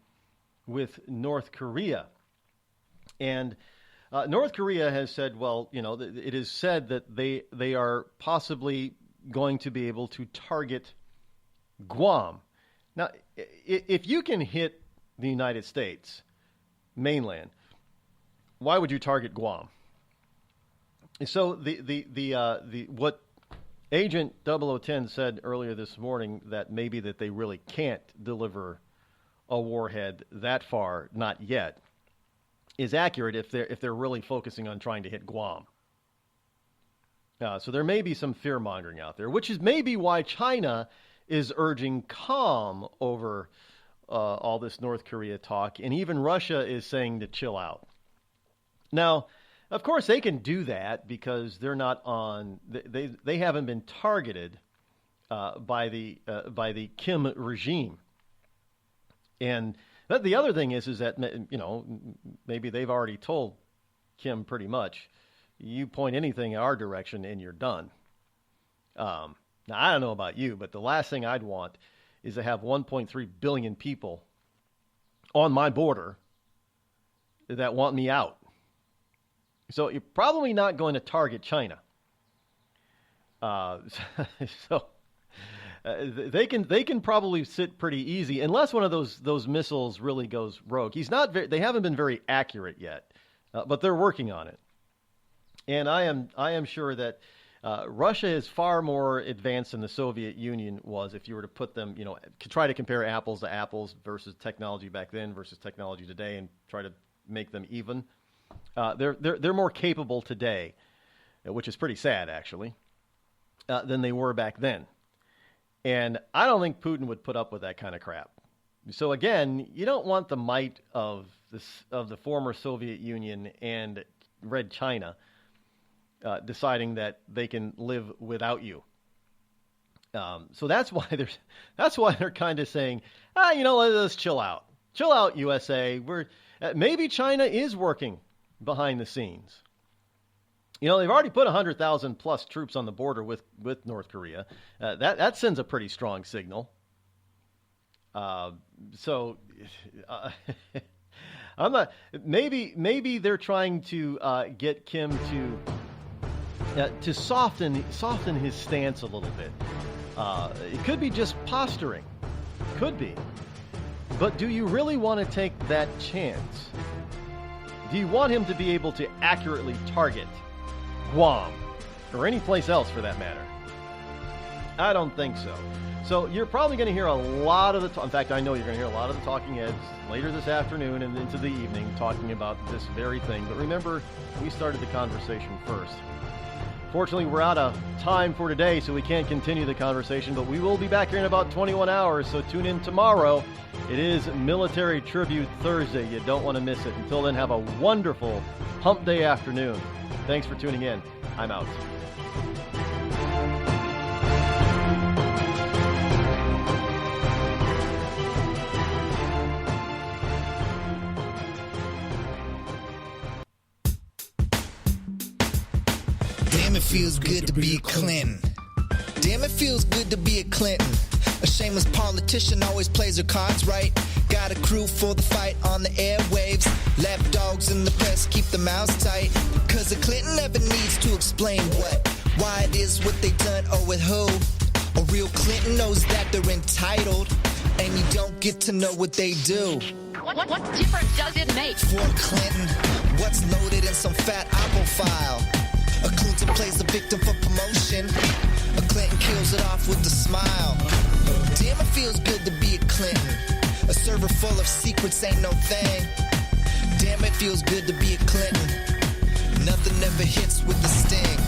with North Korea. And North Korea has said, well, you know, it is said that they are possibly going to be able to target Guam. Now, if you can hit the United States mainland, why would you target Guam? So the what Agent 0010 said earlier this morning, that maybe that they really can't deliver a warhead that far, not yet, is accurate if they're really focusing on trying to hit Guam. So there may be some fear mongering out there, which is maybe why China is urging calm over all this North Korea talk, and even Russia is saying to chill out. Now, of course, they can do that because they're not on. They haven't been targeted by the Kim regime. And the other thing is that, you know, maybe they've already told Kim pretty much, you point anything in our direction and you're done. Now, I don't know about you, but the last thing I'd want is to have 1.3 billion people on my border that want me out. So you're probably not going to target China. They can probably sit pretty easy unless one of those missiles really goes rogue. They haven't been very accurate yet, but they're working on it. And I am sure that Russia is far more advanced than the Soviet Union was. If you were to put them, you know, to try to compare apples to apples versus technology back then versus technology today, and try to make them even. They're more capable today, which is pretty sad, actually, than they were back then. And I don't think Putin would put up with that kind of crap. So again, you don't want the might of the former Soviet Union and Red China deciding that they can live without you. So that's why they're kind of saying, you know, let's chill out. Chill out, USA. Maybe China is working behind the scenes. You know, they've already put 100,000 plus troops on the border with North Korea. That sends a pretty strong signal. I'm not. Maybe they're trying to get Kim to soften his stance a little bit. It could be just posturing. Could be. But do you really want to take that chance? Do you want him to be able to accurately target Guam or any place else for that matter? I don't think so. So you're probably going to hear a lot of in fact, I know you're going to hear a lot of the talking heads later this afternoon and into the evening talking about this very thing. But remember, we started the conversation first. Fortunately, we're out of time for today, so we can't continue the conversation, but we will be back here in about 21 hours, so tune in tomorrow. It is Military Tribute Thursday. You don't want to miss it. Until then, have a wonderful Hump Day afternoon. Thanks for tuning in. I'm out. Damn, it feels good to be a Clinton. Damn, it feels good to be a Clinton. A shameless politician always plays her cards right. Got a crew for the fight on the airwaves. Left dogs in the press keep the mouths tight. Cause a Clinton never needs to explain what, why it is what they done or with who. A real Clinton knows that they're entitled, and you don't get to know what they do. What difference does it make? For Clinton, what's loaded in some fat Apple file? A Clinton plays the victim for promotion. A Clinton kills it off with a smile. Damn, it feels good to be a Clinton. A server full of secrets ain't no thing. Damn, it feels good to be a Clinton. Nothing ever hits with the sting.